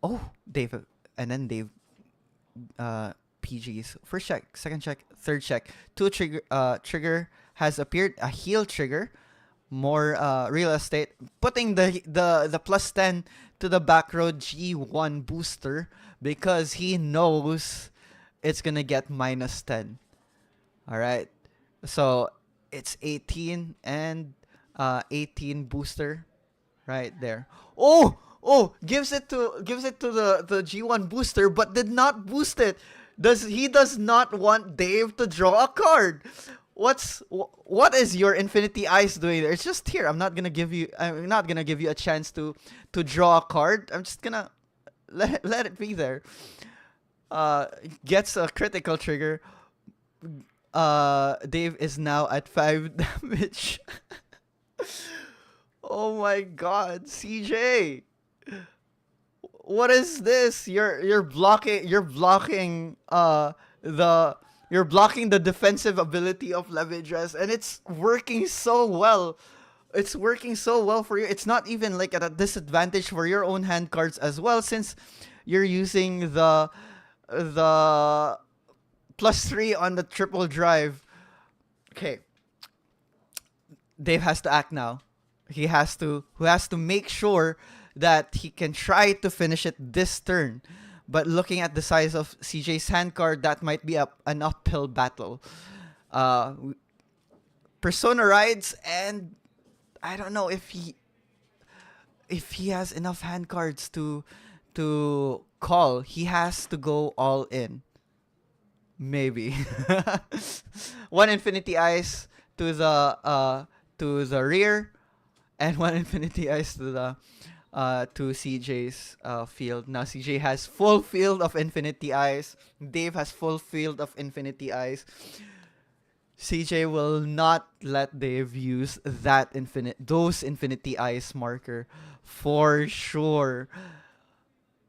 Oh, Dave, and then Dave. PG's first check, second check, third check. 2 trigger has appeared. A heal trigger. More real estate, putting the plus 10 to the back row G1 booster because he knows it's gonna get minus 10. All right, so it's 18 and 18 booster right there. Oh, gives it to the G1 booster, but did not boost it. He does not want Dave to draw a card. What is your Infinity Eyes doing there? It's just here. I'm not gonna give you a chance to draw a card. I'm just gonna let it be there. Gets a critical trigger. Dave is now at 5 damage. Oh my god, CJ. What is this? You're blocking the defensive ability of Levidras, and it's working so well. It's working so well for you. It's not even like at a disadvantage for your own hand cards as well, since you're using the +3 on the triple drive. Okay. Dave has to act now. He has to make sure that he can try to finish it this turn. But looking at the size of CJ's hand card, that might be an uphill battle. Persona rides, and I don't know if he has enough hand cards to call. He has to go all in. Maybe. 1 Infinity Eyes to the rear, and 1 Infinity Eyes to CJ's field. Now CJ has full field of Infinity Eyes. Dave has full field of Infinity Eyes. CJ will not let Dave use those Infinity Eyes marker for sure.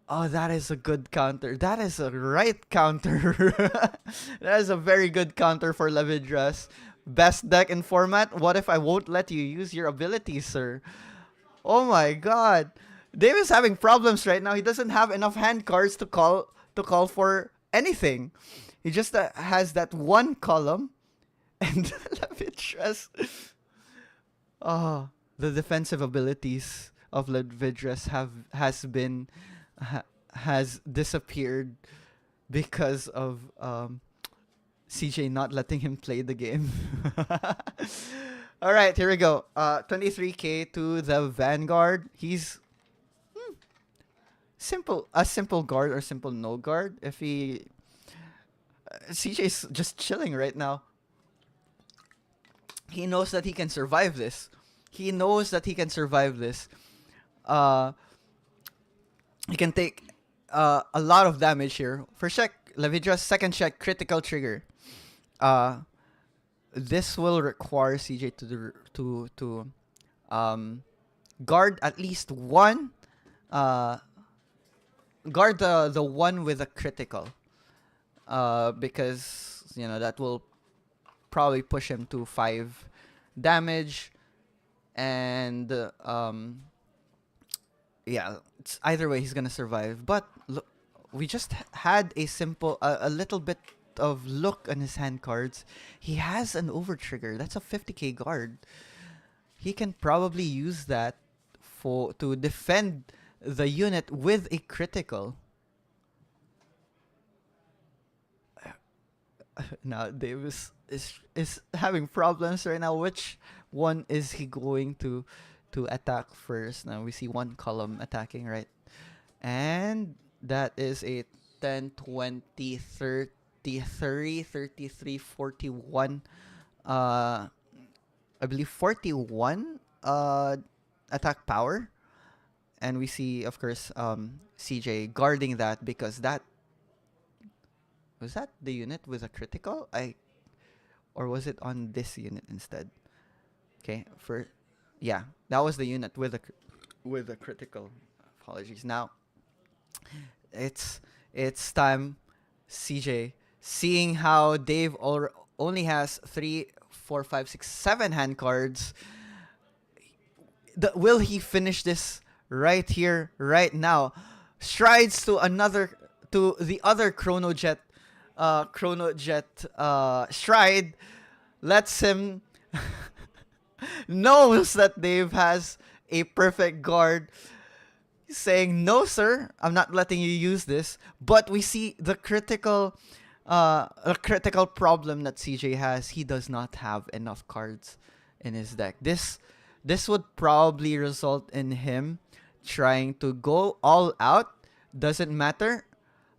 Oh, that is a good counter. That is a right counter. That is a very good counter for Levidras. Best deck in format. What if I won't let you use your abilities, sir? Oh my god. Dave is having problems right now. He doesn't have enough hand cards to call for anything. He just has that one column, and Levidras. Oh, the defensive abilities of Levidras has disappeared because of CJ not letting him play the game. All right, here we go. 23k to the Vanguard. He's a simple guard or simple no guard. If he CJ's just chilling right now. He knows that he can survive this. He knows that he can survive this. He can take a lot of damage here. First check, Levidra's second check, critical trigger. This will require CJ to guard at least one. Guard the one with a critical. Because that will probably push him to 5 damage, and yeah, it's either way he's gonna survive. But look, we just had a little bit of look on his hand cards. He has an over trigger. That's a 50k guard. He can probably use that to defend the unit with a critical. Now Davis is having problems right now. Which one is he going to attack first? Now we see one column attacking, right? And that is a 10, 20, 33, 33, 41. I believe 41 attack power. And we see, of course, CJ guarding that because that was that the unit with a critical? Or was it on this unit instead? Okay, yeah, that was the unit with a critical. Apologies. Now it's time, CJ, seeing how Dave only has 3, 4, 5, 6, 7 hand cards. Will he finish this right here, right now? Strides to the other Chrono Jet stride, lets him knows that Dave has a perfect guard. He's saying, no sir, I'm not letting you use this. But we see the critical problem that CJ has. He does not have enough cards in his deck. This would probably result in him trying to go all out. Doesn't matter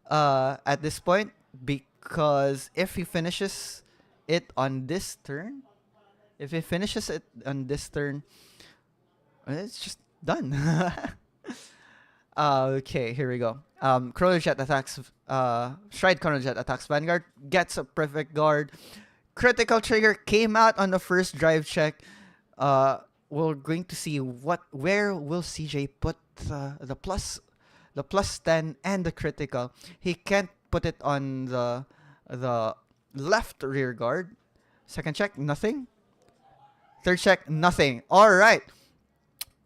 at this point, because if he finishes it on this turn, it's just done. Okay, here we go. Chrono Jet attacks. Stride Chrono Jet attacks Vanguard. Gets a perfect guard. Critical trigger came out on the first drive check. We're going to see where will CJ put the plus 10 and the critical. He can't put it on the left rear guard. Second check, nothing. Third check, nothing. All right.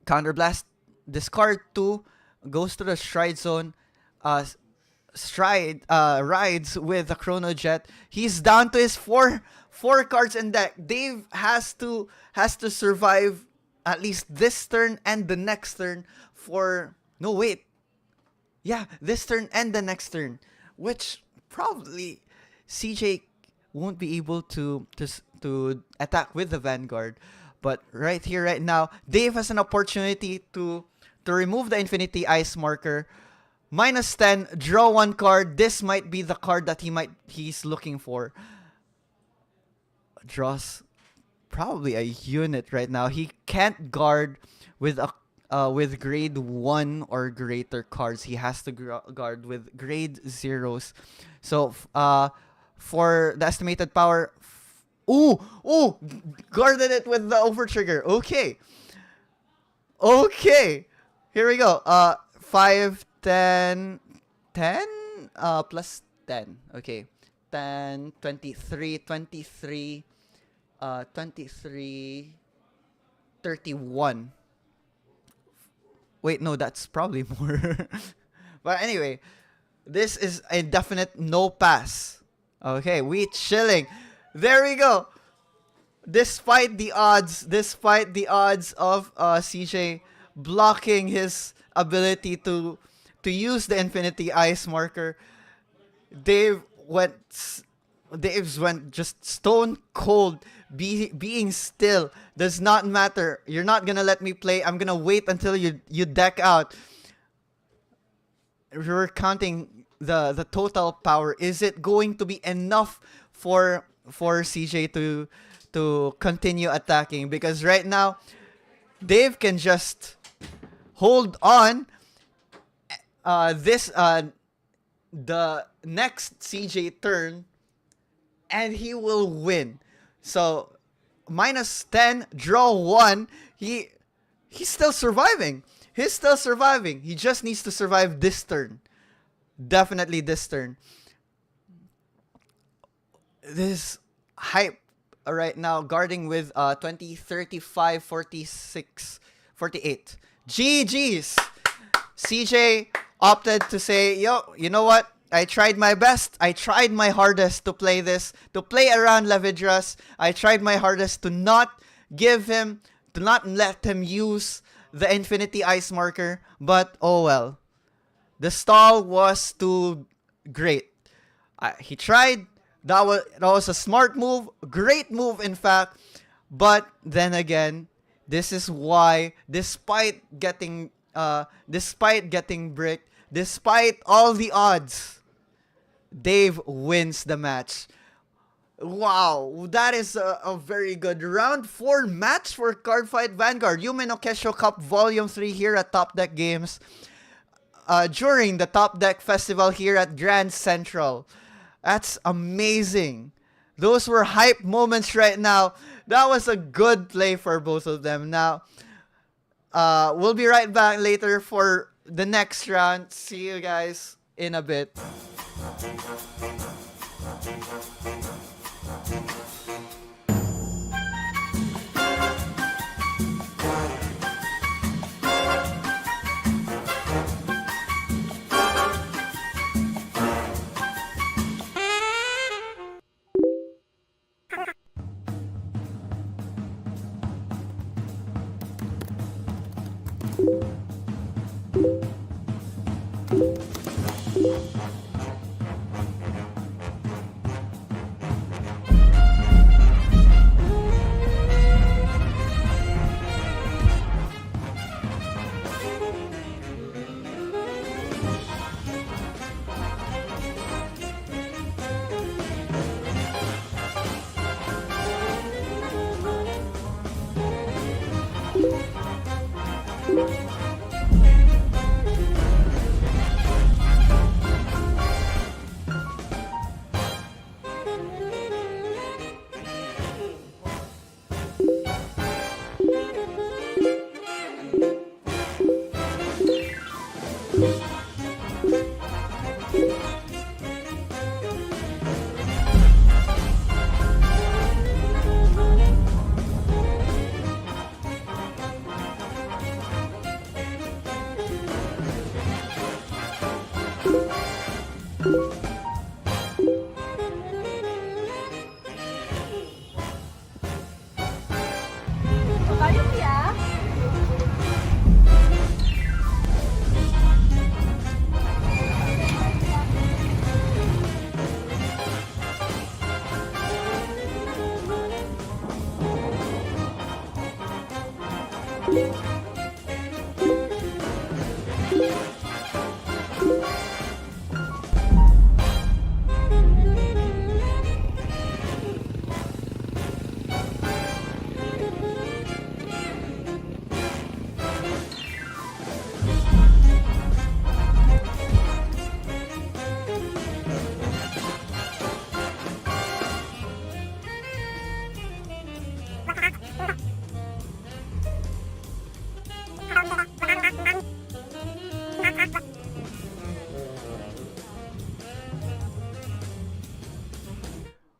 Counterblast. Discard 2. Goes to the stride zone. Rides with the Chrono Jet. He's down to his four cards in deck. Dave has to survive at least this turn and the next turn this turn and the next turn, which probably CJ won't be able to attack with the Vanguard. But right here, right now, Dave has an opportunity to remove the Infinity Ice marker. -10, draw 1 card. This might be the card that he's looking for. Draws probably a unit right now. He can't guard with grade 1 or greater cards. He has to guard with grade 0s. So for the estimated power, guarded it with the overtrigger. Okay. Here we go. 5, 10, plus 10. Okay. 10, 23, 31. Wait, no, that's probably more. But anyway, This is a definite no pass. Okay, we chilling. There we go. Despite the odds of CJ blocking his ability to use the Infinity Ice marker, Dave went Dave's went just stone cold. Being still does not matter. You're not gonna let me play. I'm gonna wait until you deck out. We're counting the total power. Is it going to be enough for CJ to continue attacking? Because right now, Dave can just hold on. The next CJ turn, and he will win. So -10, draw 1. He's still surviving. He's still surviving. He just needs to survive this turn. Definitely this turn. This hype right now, guarding with 20, 35, 46, 48. GG's. CJ opted to say, yo, you know what? I tried my best. I tried my hardest to play this, to play around Levidras. I tried my hardest to not let him use the Infinity Ice marker. But oh well. The stall was too great. He tried. That was a smart move. Great move, in fact. But then again, this is why, despite getting bricked, despite all the odds, Dave wins the match. Wow, that is a very good round 4 match for Cardfight Vanguard Yumenokessho Cup Volume 3 here at Top Deck Games. During the Top Deck Festival here at Grand Central. That's amazing. Those were hype moments right now. That was a good play for both of them. Now, we'll be right back later for the next round. See you guys in a bit.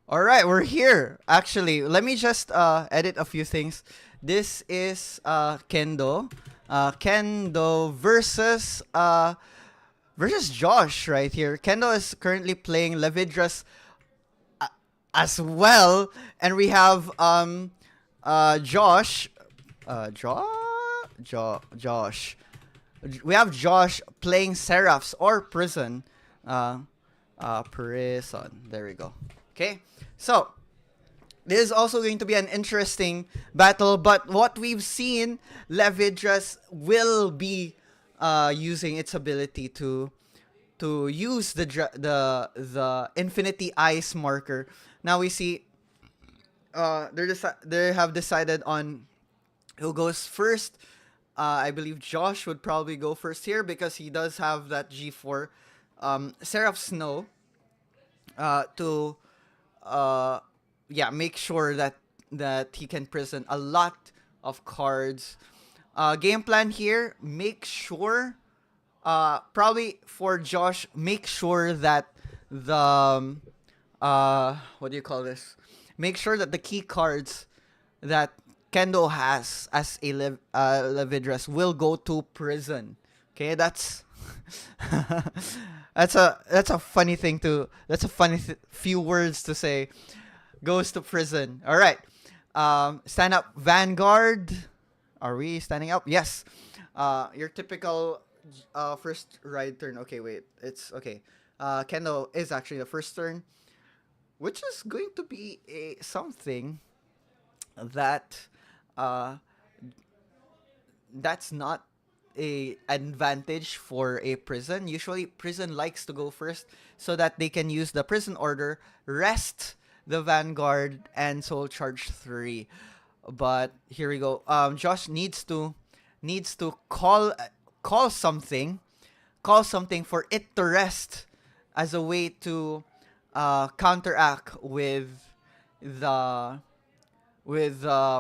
All right, we're here. Actually, let me just edit a few things. This is Kendo. Kendo versus versus Josh right here. Kendo is currently playing Levidras as well, and we have Josh, Josh. We have Josh playing Seraphs or Prison. Prison. There we go. Okay, so this is also going to be an interesting battle, but what we've seen, Levidras will be using its ability to use the Infinity Ice marker. Now we see they have decided on who goes first. I believe Josh would probably go first here because he does have that G4 Seraph Snow to make sure that he can prison a lot of cards. Game plan here, make sure probably for Josh, make sure that the what do you call this? Make sure that the key cards that Kendo has as a Levidras will go to prison. Okay, that's that's a funny thing to few words to say. Goes to prison. All right. Stand up Vanguard. Are we standing up? Yes. Your typical first ride turn. Okay, wait. It's okay. Kendo is actually the first turn, which is going to be something that that's not a advantage for a prison. Usually prison likes to go first so that they can use the prison order, rest the Vanguard, and soul charge 3. But here we go. Josh needs to call something for it to rest as a way to counteract with the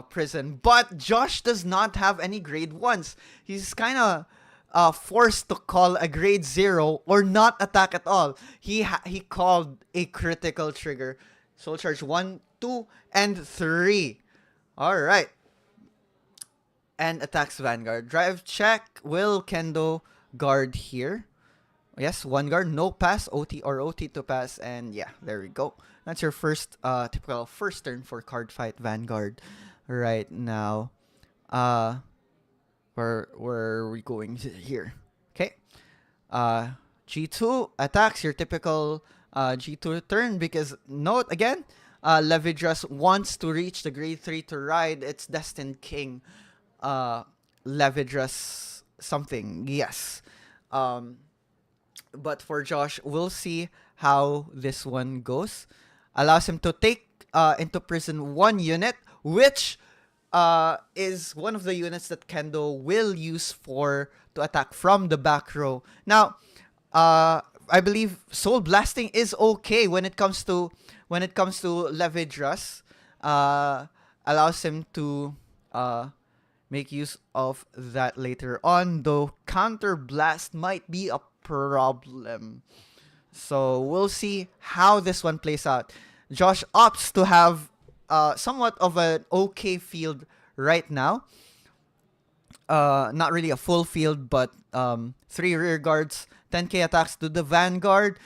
prison. But Josh does not have any grade 1s. He's kind of forced to call a grade 0 or not attack at all. He called a critical trigger. Soul charge 1, 2, and 3. All right. And attacks Vanguard. Drive check. Will Kendo guard here? Yes, 1 guard, no pass, OT or OT to pass, and yeah, there we go. That's your first typical first turn for card fight Vanguard right now. Where are we going here? Okay. G2 attacks, your typical G2 turn, because note again, Levidras wants to reach the grade 3 to ride its Destined King. Levidras something, yes. But for Josh, we'll see how this one goes. Allows him to take into prison 1 unit, which is one of the units that Kendo will use to attack from the back row. Now, I believe Soul Blasting is okay when it comes to Levidras. Allows him to make use of that later on, though Counter Blast might be a problem. So we'll see how this one plays out. Josh opts to have somewhat of an okay field right now. Not really a full field, but 3 rear guards, 10k attacks to the Vanguard.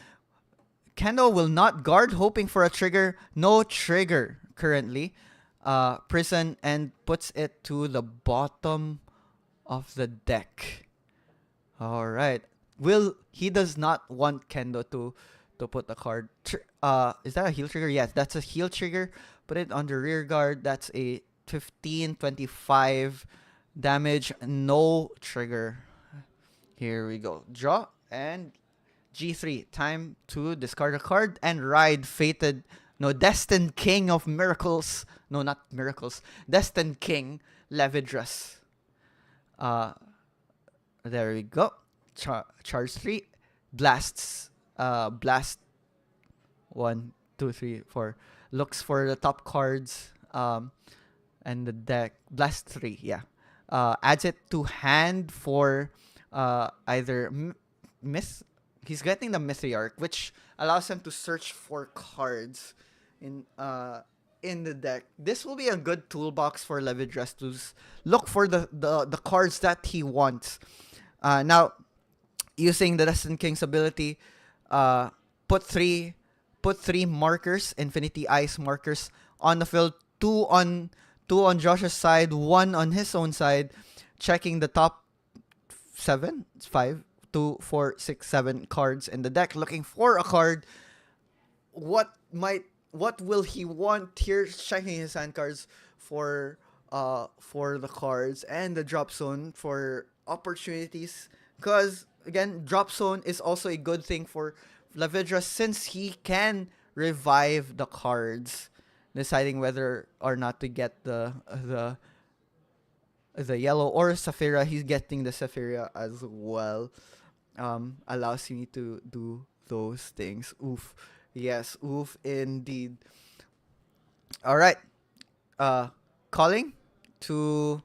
Kendo will not guard, hoping for a trigger. No trigger currently. Prison, and puts it to the bottom of the deck. All right. He does not want Kendo to put a card. Is that a heal trigger? Yes, that's a heal trigger. Put it on the rear guard. That's a 15-25 damage. No trigger. Here we go. Draw and G3. Time to discard a card and ride Fated. No, Destined King of Miracles. No, not Miracles. Destined King Levidras. There we go. Charge 3. Blasts. Blast 1, 2, 3, 4. Looks for the top cards. And the deck. Blast 3. Yeah. Adds it to hand for either Myth. He's getting the Mythiarch, which allows him to search for cards in the deck. This will be a good toolbox for Levidras to look for the cards that he wants. Now, using the Destined King's ability, uh, put three markers, Infinity Ice markers, on the field. Two on Josh's side, one on his own side, checking the top 7 cards in the deck, looking for a card. What will he want here? Checking his hand cards for the cards and the drop zone for opportunities. Because again, drop zone is also a good thing for Lavidra since he can revive the cards, deciding whether or not to get the yellow or Saphira. He's getting the Saphira as well. Allows you to do those things. Oof. Yes, oof indeed. All right. Calling to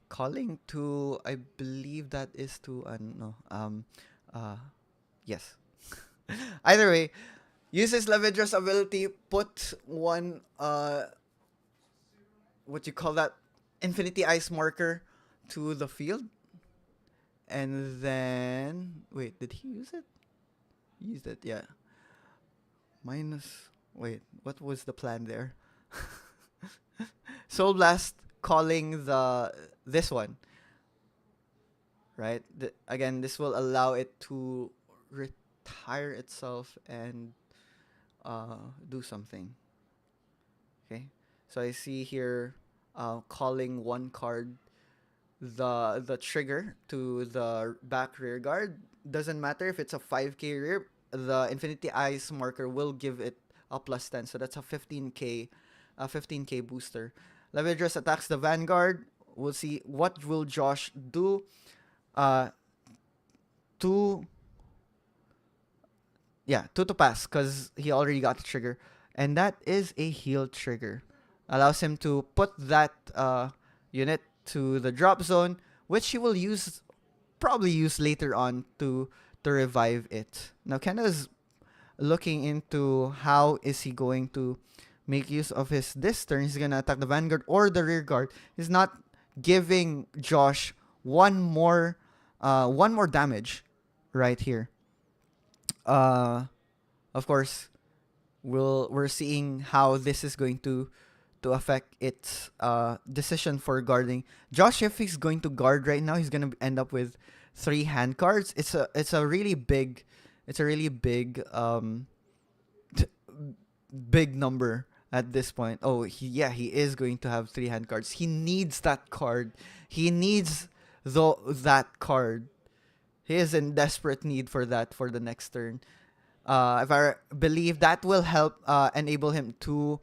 calling to, I believe that is to no. Yes. Either way, uses Lavidra's ability, put one what you call that, Infinity Ice marker to the field. And then wait, did he use it? He used it, yeah. Wait, what was the plan there? Soul Blast calling this one. Right? Again, this will allow it to retire itself and do something. Okay? So I see here calling one card, the trigger to the back rear guard. Doesn't matter if it's a 5k rear, the Infinity Ice marker will give it a plus 10. So that's a 15k booster. Lavidras attacks the Vanguard. We'll see what will Josh do. Two to pass because he already got the trigger. And that is a heal trigger. Allows him to put that unit to the drop zone, which he will probably use later on to revive it. Now Kenna's looking into how is he going to make use of this turn. He's gonna attack the Vanguard or the rear guard. He's not giving Josh one more damage right here. Of course, we're seeing how this is going to affect its decision for guarding. Josh, if he's going to guard right now, he's gonna end up with 3 hand cards. It's a really big big number at this point. Oh, he is going to have 3 hand cards. He needs that card. He needs that card. He is in desperate need for that for the next turn. If I believe that will help enable him to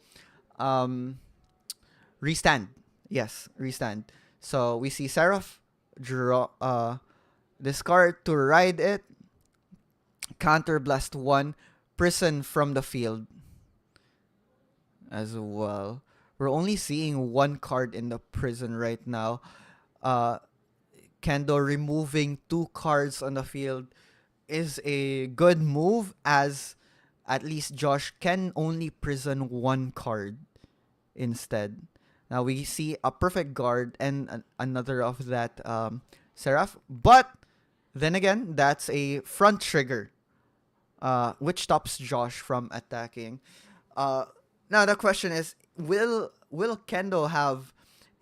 restand. Yes, restand. So we see Seraph draw discard to ride it. Counter blast 1, prison from the field as well. We're only seeing 1 card in the prison right now. Kendo removing 2 cards on the field is a good move, as at least Josh can only prison 1 card instead. Now we see a perfect guard and another of that Seraph. But then again, that's a front trigger, which stops Josh from attacking. Now the question is, will Kendo have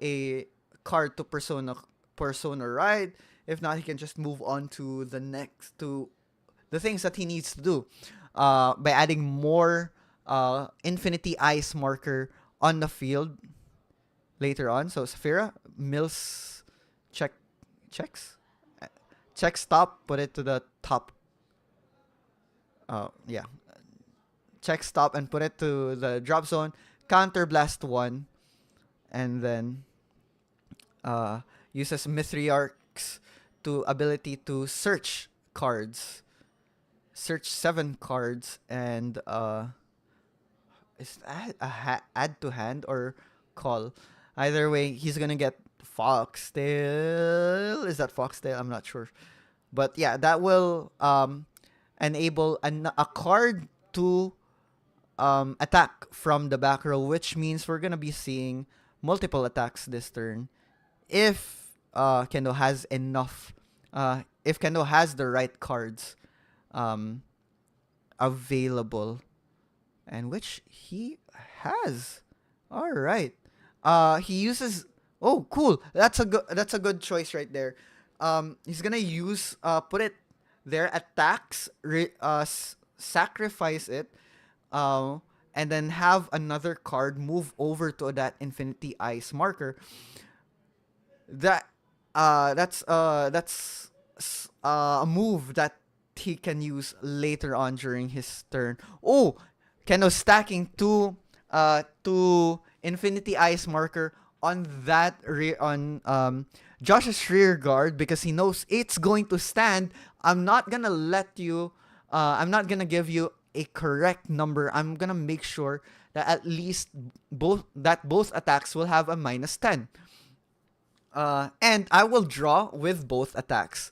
a card to Persona ride? If not, he can just move on to the things that he needs to do by adding more Infinity Ice marker on the field later on. So Saphira mills checks stop, put it to the top. Check stop and put it to the drop zone. Counter blast 1, and then uses Mithriarch's ability to search cards. Search 7 cards and is that add to hand or call? Either way, he's gonna get Foxtail. Is that Foxtail? I'm not sure. But yeah, that will enable a card to attack from the back row, which means we're gonna be seeing multiple attacks this turn. If Kendo has enough, if Kendo has the right cards available, and which he has. All right. He uses. Oh, cool. That's a good choice right there. He's gonna use put it there, attacks, sacrifice it, and then have another card move over to that Infinity Ice marker. That's a move that he can use later on during his turn. Oh, Kendo stacking two Infinity Ice marker on that on Josh's rear guard, because he knows it's going to stand. I'm not gonna let you. I'm not gonna give you a correct number. I'm gonna make sure that at least both attacks will have a -10. And I will draw with both attacks.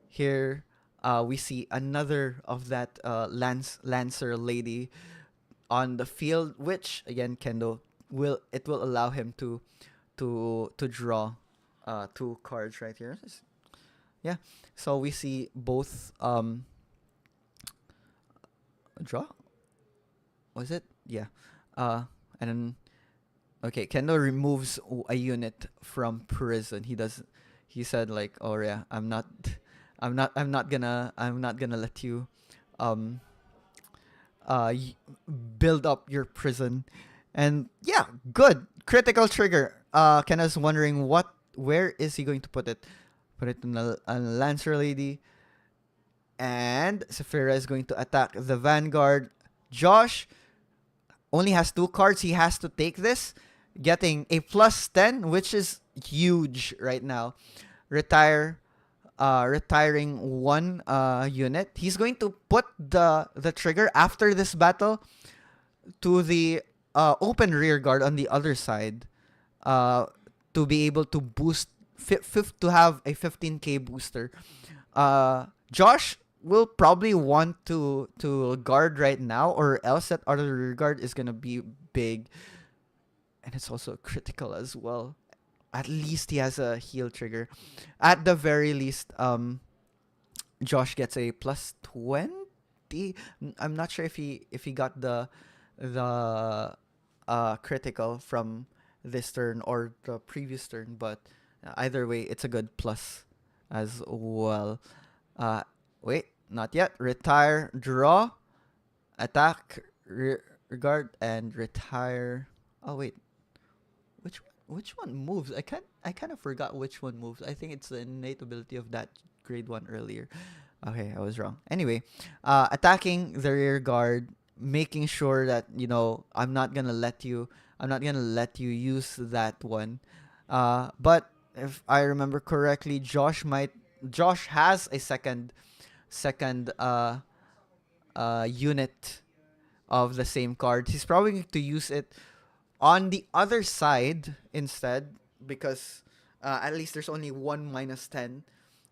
Here we see another of that Lancer lady on the field, which again Kendo will allow him to draw two cards right here. Yeah. So we see both draw. Was it? Yeah. And then okay, Kendo removes a unit from prison. He said like, "Oh yeah, I'm not gonna let you build up your prison." And yeah, good. Critical trigger. Kendo's wondering where is he going to put it? Put it on a Lancer lady. And Saphira is going to attack the Vanguard. Josh only has 2 cards. He has to take this, getting a +10, which is huge right now. Retiring 1 unit. He's going to put the trigger after this battle to the open rear guard on the other side, to be able to boost to have a 15k booster. Josh will probably want to guard right now, or else that other rear guard is gonna be big, and it's also critical as well. At least he has a heal trigger. At the very least, Josh gets a +20. I'm not sure if he got the critical from this turn or the previous turn, but either way, it's a good plus as well. Wait, not yet. Retire, draw, attack, regard, and retire. Oh wait, which one moves? I kind of forgot which one moves. I think it's the innate ability of that grade 1 earlier. Okay, I was wrong. Anyway, attacking the rear guard, making sure that I'm not gonna let you use that one. But if I remember correctly, Josh has a second unit of the same card. He's probably going to use it on the other side instead, because at least there's only 1 -10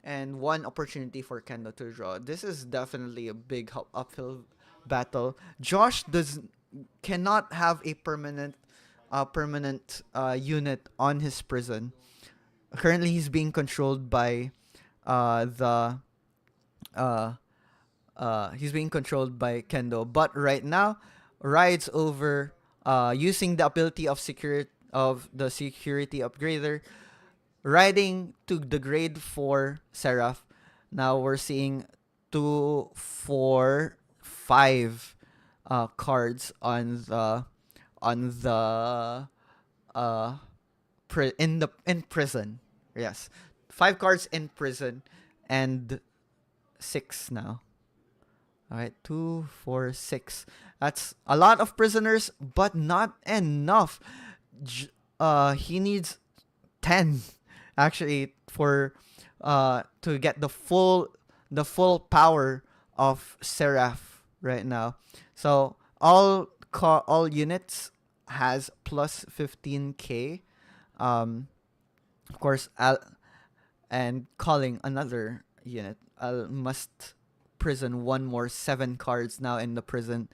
and 1 opportunity for Kendo to draw. This is definitely a big uphill battle. Josh cannot have a permanent unit on his prison. Currently, he's being controlled by he's being controlled by Kendo, but right now rides over using the ability of the security upgrader, riding to the grade 4 Seraph. Now we're seeing 2, 4, 5 cards in prison. Yes, 5 cards in prison and 6 now. All right, 2, 4, 6. That's a lot of prisoners, but not enough. He needs 10 actually for to get the full power of Seraph right now. So all units has plus 15k. Of course, and calling another unit. Must prison one more 7 cards now in the prison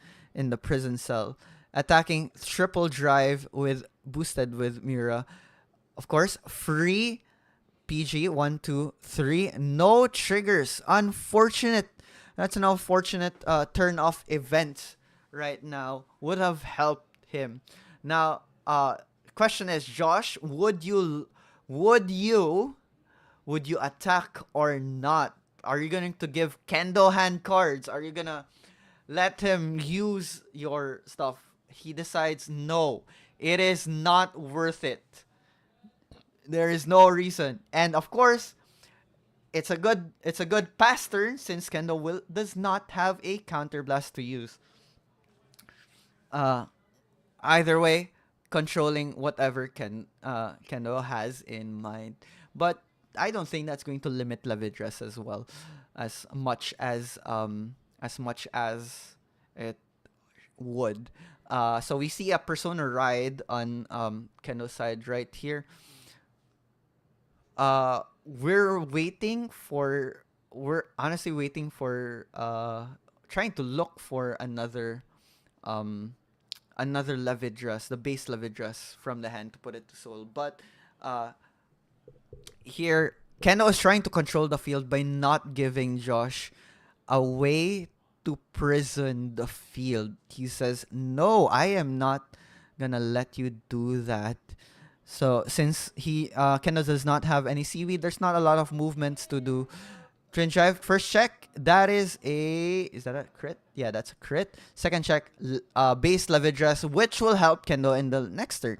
cell. Attacking triple drive with boosted with Mira. Of course, free PG. 1, 2, 3. No triggers. Unfortunate. That's an unfortunate turn off event right now. Would have helped him. Now, question is, Josh, would you attack or not? Are you going to give Kendo hand cards? Are you gonna let him use your stuff? He decides no. It is not worth it. There is no reason. And of course, it's a good pass turn since Kendo does not have a counterblast to use. Either way, controlling whatever Kendo has in mind. But I don't think that's going to limit Levidress as well, as much as it would. So we see a Persona Ride on Kendo's side right here. We're honestly waiting for trying to look for another Levidress, the base Levidress from the hand to put it to soul. But here Kendo is trying to control the field by not giving Josh a way to prison the field. He says, no, I am not gonna let you do that. So since Kendo does not have any seaweed, there's not a lot of movements to do. Twin drive, first check, is that a crit? Yeah, that's a crit. Second check, base Levidress, which will help Kendo in the next turn.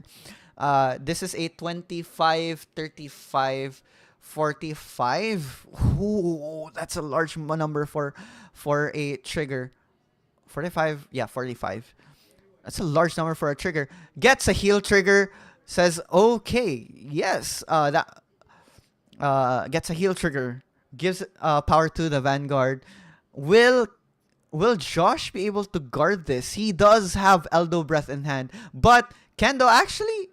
This is a 25, 35, 45. Ooh, that's a large number for a trigger. 45, yeah, 45. That's a large number for a trigger. Gets a heal trigger, says, okay, yes, that gets a heal trigger. Gives power to the Vanguard. Will Josh be able to guard this? He does have Eldo Breath in hand, but Kendo actually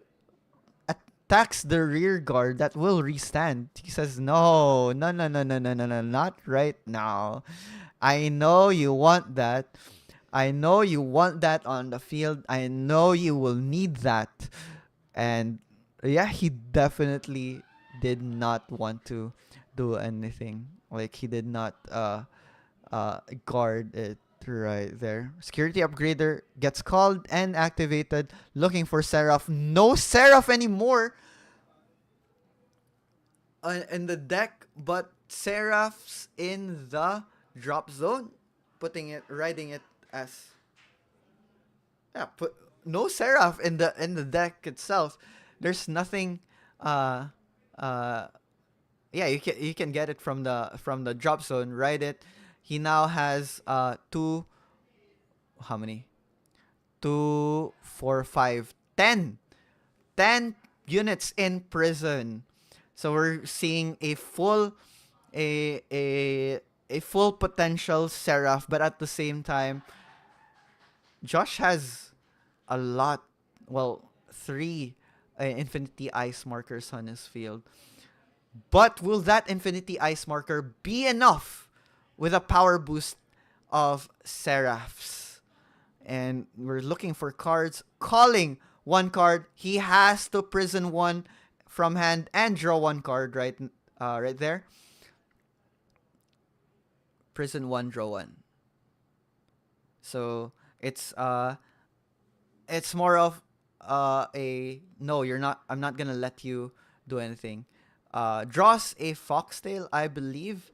attacks the rear guard that will restand. He says, no, not right now. I know you want that. I know you want that on the field. I know you will need that. And yeah, he definitely did not want to do anything. Like, he did not guard it right there. Security upgrader gets called and activated. Looking for Seraph. No Seraph anymore in the deck, but Seraph's in the drop zone. Riding it as no Seraph in the deck itself. There's nothing. Yeah, you can get it from the drop zone. Ride it. He now has 2. How many? 2, 4, 5, 10. 10 units in prison. So we're seeing a full potential Seraph, but at the same time, Josh has a lot. Well, 3 Infinity Ice markers on his field. But will that Infinity Ice marker be enough with a power boost of Seraphs? And we're looking for cards. Calling 1 card. He has to prison 1 from hand and draw 1 card right there. Prison 1, draw 1. So it's more of a no. You're not. I'm not gonna let you do anything. Draws a Foxtail, I believe.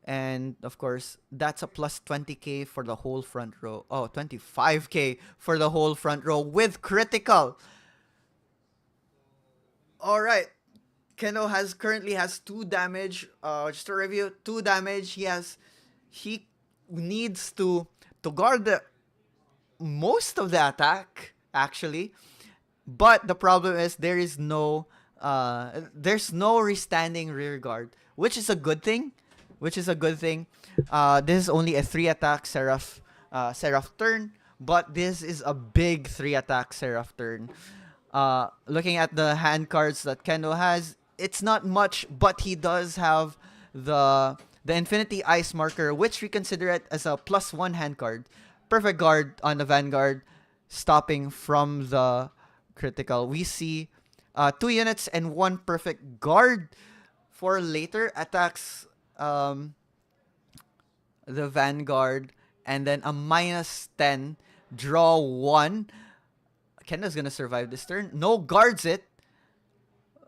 And, of course, that's a plus 20k for the whole front row. Oh, 25k for the whole front row with critical. All right. Kendo currently has 2 damage. Just to review, 2 damage. He needs to guard most of the attack, actually. But the problem is there's no restanding rear guard, which is a good thing. This is only a 3 attack Seraph turn, but this is a big 3 attack Seraph turn. Looking at the hand cards that Kendo has, it's not much, but he does have the Infinity Ice marker, which we consider it as a +1 hand card. Perfect guard on the Vanguard, stopping from the critical. We see 2 units and 1 perfect guard for later attacks the Vanguard, and then a -10, draw 1. Kendo's gonna survive this turn. No guards it.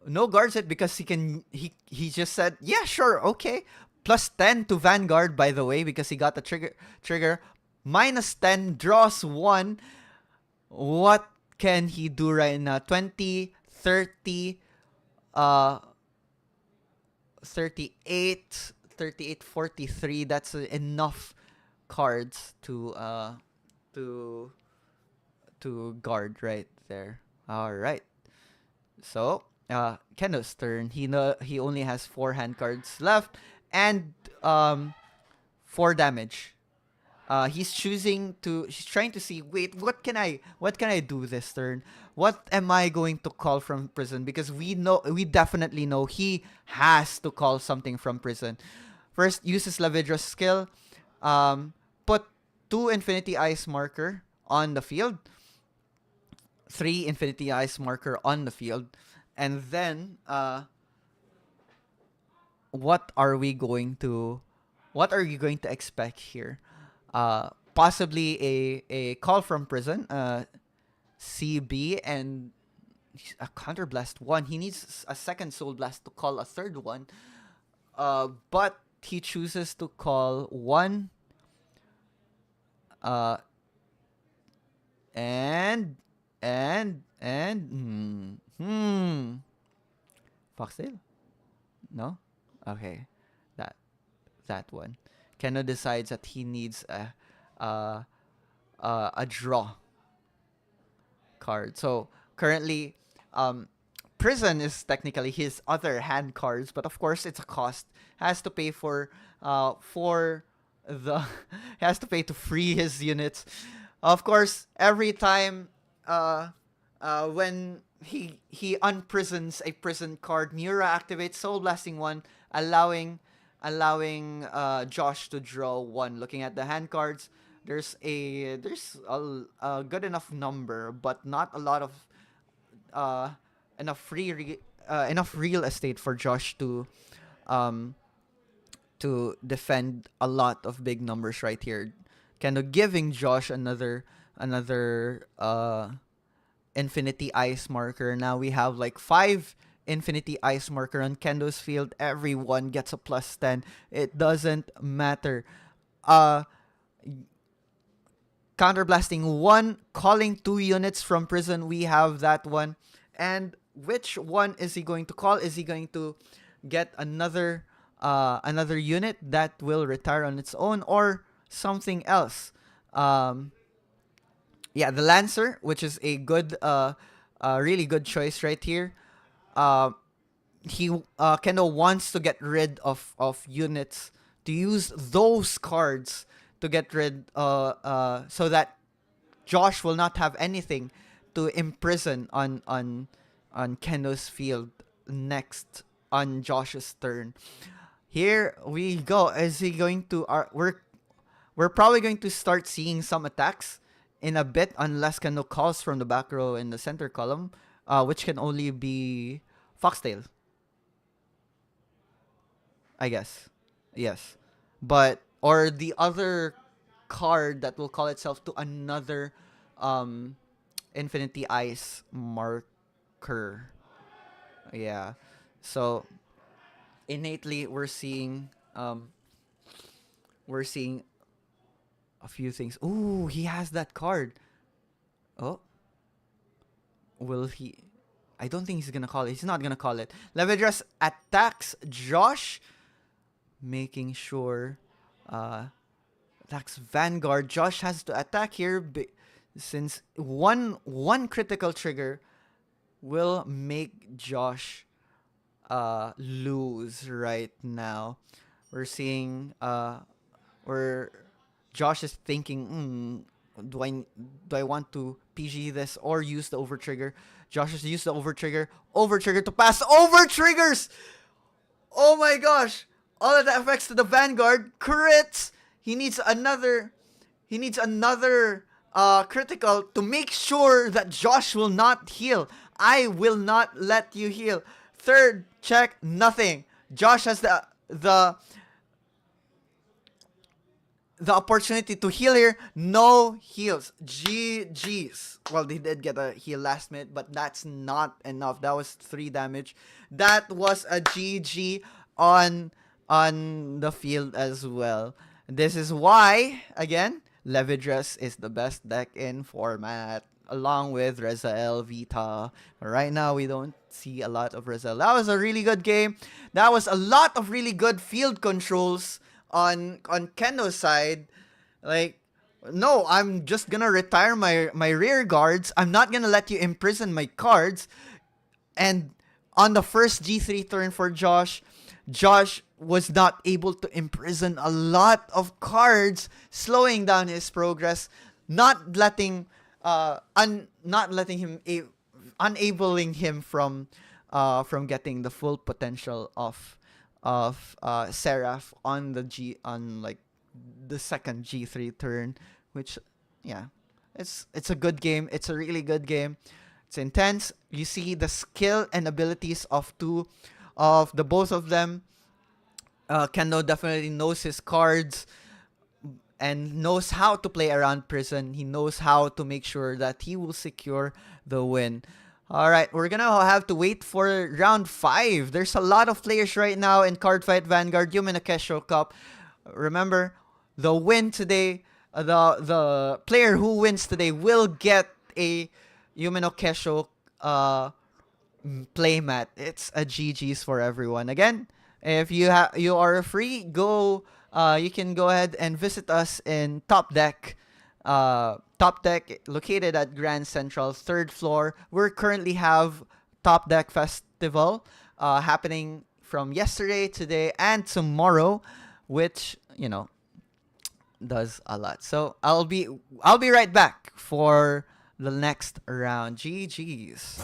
No guards it because he just said, yeah, sure, okay. +10 to Vanguard, by the way, because he got the trigger. -10, draws 1. What can he do right now? 20, 30, 38, 38, 43. That's enough cards to guard right there. All right. So, Kendo's turn. He only has 4 hand cards left and 4 damage. He's trying to see, wait, what can I do this turn? What am I going to call from prison? Because we definitely know he has to call something from prison. First, uses Lavidra's skill. Put 2 Infinity Ice marker on the field. 3 Infinity Ice marker on the field. And then, what are you going to expect here? Possibly a call from prison, CB, and a counterblast 1. He needs a second soul blast to call a third one. But he chooses to call 1. Foxtail? No? Okay. That one. Keno decides that he needs a draw card. So currently, prison is technically his other hand cards, but of course it's a cost. Has to pay for the has to pay to free his units. Of course, every time when he unprisons a prison card, Miura activates Soul Blasting 1, allowing Josh to draw 1. Looking at the hand cards, there's a good enough number, but not a lot of enough real estate for Josh to defend a lot of big numbers right here. Kind of giving Josh another Infinity Ice marker. Now we have like 5 Infinity Ice marker on Kendo's field. Everyone gets a +10. It doesn't matter. Counterblasting 1, calling 2 units from prison. We have that one. And which one is he going to call? Is he going to get another unit that will retire on its own, or something else? Yeah, the Lancer, which is a good, really good choice right here. Kendo wants to get rid of units, to use those cards to get rid, so that Josh will not have anything to imprison on Kendo's field next on Josh's turn. Here we go. Is he going to? We're probably going to start seeing some attacks in a bit, unless Kendo calls from the back row in the center column, which can only be Foxtail, I guess. Yes. But, or the other card that will call itself to another Infinity Ice marker. Yeah. So, innately, we're seeing a few things. Ooh, he has that card. Oh. Will he? I don't think he's gonna call it. He's not gonna call it. Levidras attacks Josh, making sure attacks Vanguard. Josh has to attack here since one critical trigger will make Josh lose right now. We're seeing where Josh is thinking, do I want to PG this or use the over trigger? Josh has used the over trigger to pass over triggers. Oh my gosh! All of the effects to the Vanguard crits. He needs another critical to make sure that Josh will not heal. I will not let you heal. Third check, nothing. Josh has the opportunity to heal here. No heals. GG's. Well, they did get a heal last minute, but that's not enough. That was 3 damage. That was a GG on the field as well. This is why, again, Levidress is the best deck in format, along with Rezael Vita. Right now, we don't see a lot of Rezael. That was a really good game. That was a lot of really good field controls on Kendo's side. Like, no, I'm just gonna retire my rear guards. I'm not gonna let you imprison my cards. And on the first G3 turn for Josh was not able to imprison a lot of cards, slowing down his progress, enabling him from getting the full potential of Seraph on the second G3 turn, which, yeah, it's a good game. It's a really good game. It's intense. You see the skill and abilities of both of them. Kendo definitely knows his cards and knows how to play around prison. He knows how to make sure that he will secure the win. All right, we're going to have to wait for round 5. There's a lot of players right now in Cardfight Vanguard, Yumenokessho Cup. Remember, the win today, the player who wins today will get a Yumenokessho playmat. It's a GG's for everyone. Again, if you are free, you can go ahead and visit us in Top Deck. Top Deck located at Grand Central, 3rd floor. We currently have Top Deck Festival happening from yesterday, today, and tomorrow, which, does a lot. So I'll be right back for the next round. GG's.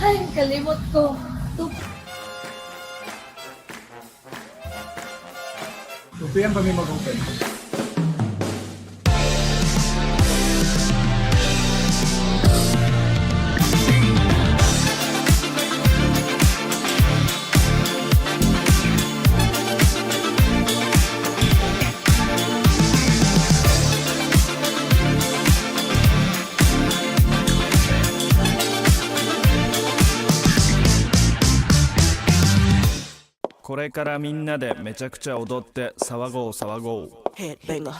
Ay, kalimot ko. Tupian kami mag-open.これからみんなでめちゃくちゃ踊って騒ごう騒ごう Headbanger. I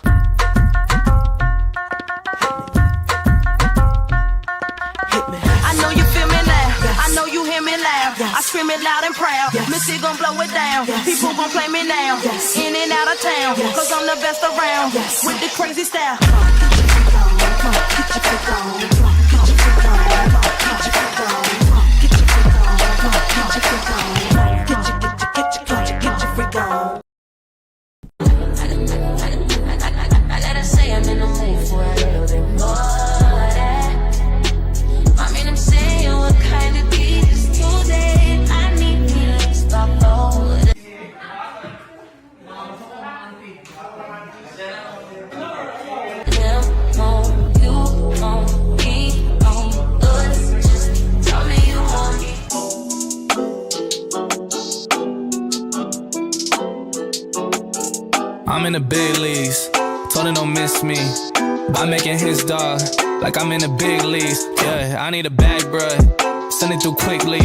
know you feel me now. I know you hear me loud. I scream it loud and proud. Missy gon' blow it down. People gon' play me now. In and out of town. Cause I'm the best around. With the crazy style. I gotta say I'm in the mood for a little bit more of that. I mean, I'm saying what kind of beat is today? I need me to stop all of that. Them on you, on me, on us. Just tell me you want me. I'm in the big leagues, told him don't miss me. By making his dog, like I'm in the big leagues. Yeah, I need a bag, bruh, send it through quickly.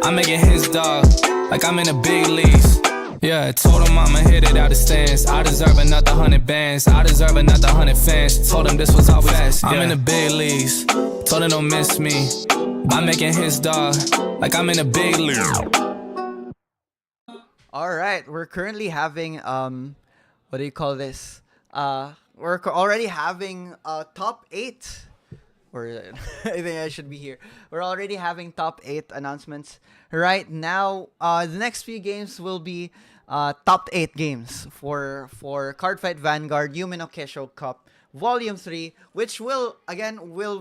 I'm making his dog, like I'm in the big leagues. Yeah, told him I'ma hit it out of stands. I deserve another 100 bands. I deserve another 100 fans. Told him this was always fast. I'm in the big leagues, told him don't miss me. By making his dog, like I'm in the big league. All right, we're currently having what do you call this? Already having top 8. Or I think I should be here. We're already having top 8 announcements right now. The next few games will be top 8 games for Cardfight Vanguard Yumenokessho Cup Volume 3, which will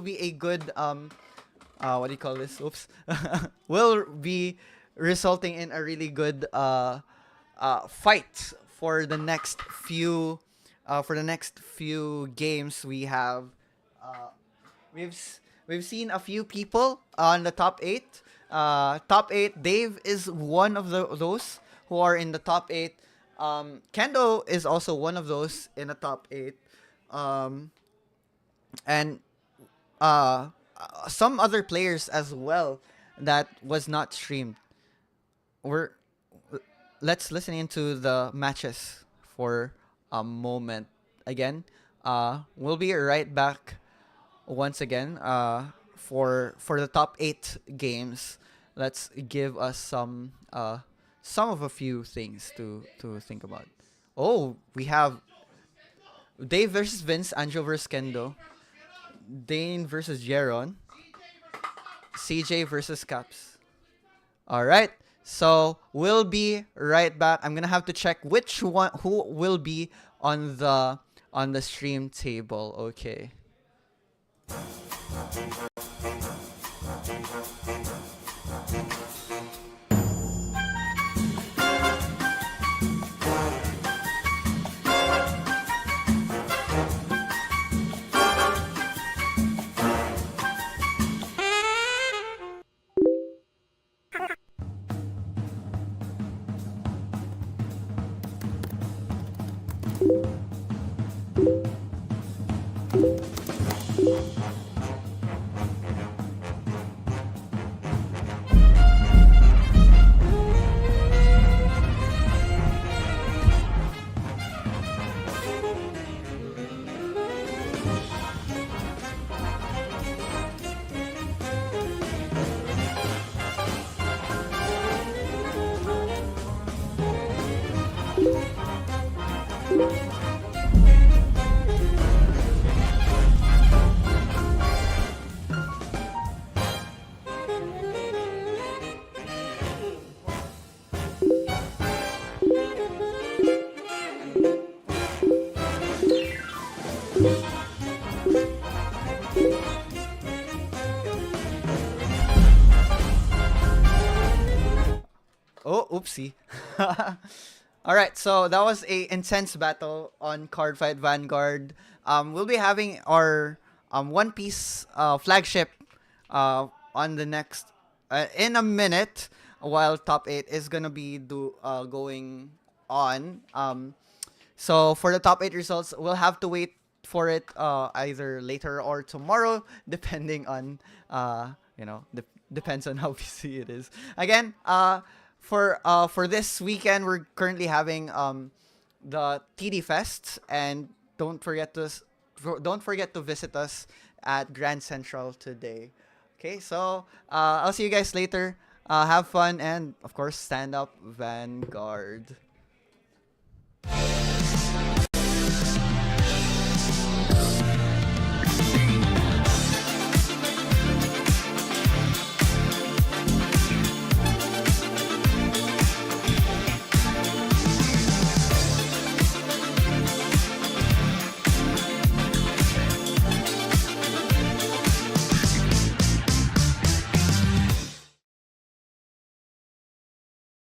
be a good what do you call this? Oops. will be resulting in a really good fight for the next few games. We have we've seen a few people on the top 8. Top 8. Dave is one of those who are in the top 8. Kendo is also one of those in the top 8. And some other players as well that was not streamed. Let's listen into the matches for a moment again. We'll be right back once again for the top 8 games. Let's give us some of a few things to think about. Oh, we have Dave versus Vince, Anjo versus Kendo, Dane versus Jeron, CJ versus Caps. All right. So we'll be right back. I'm gonna have to check who will be on the stream table. Okay. Oopsie. All right, so that was a intense battle on Card Fight Vanguard. We'll be having our One Piece flagship on the next in a minute, while top 8 is gonna be going on. So for the top 8 results, we'll have to wait for it either later or tomorrow, depending on depends on how busy it is. Again, for this weekend, we're currently having the TD Fest, and don't forget to visit us at Grand Central today. Okay, so I'll see you guys later. Have fun, and of course, stand up, Vanguard.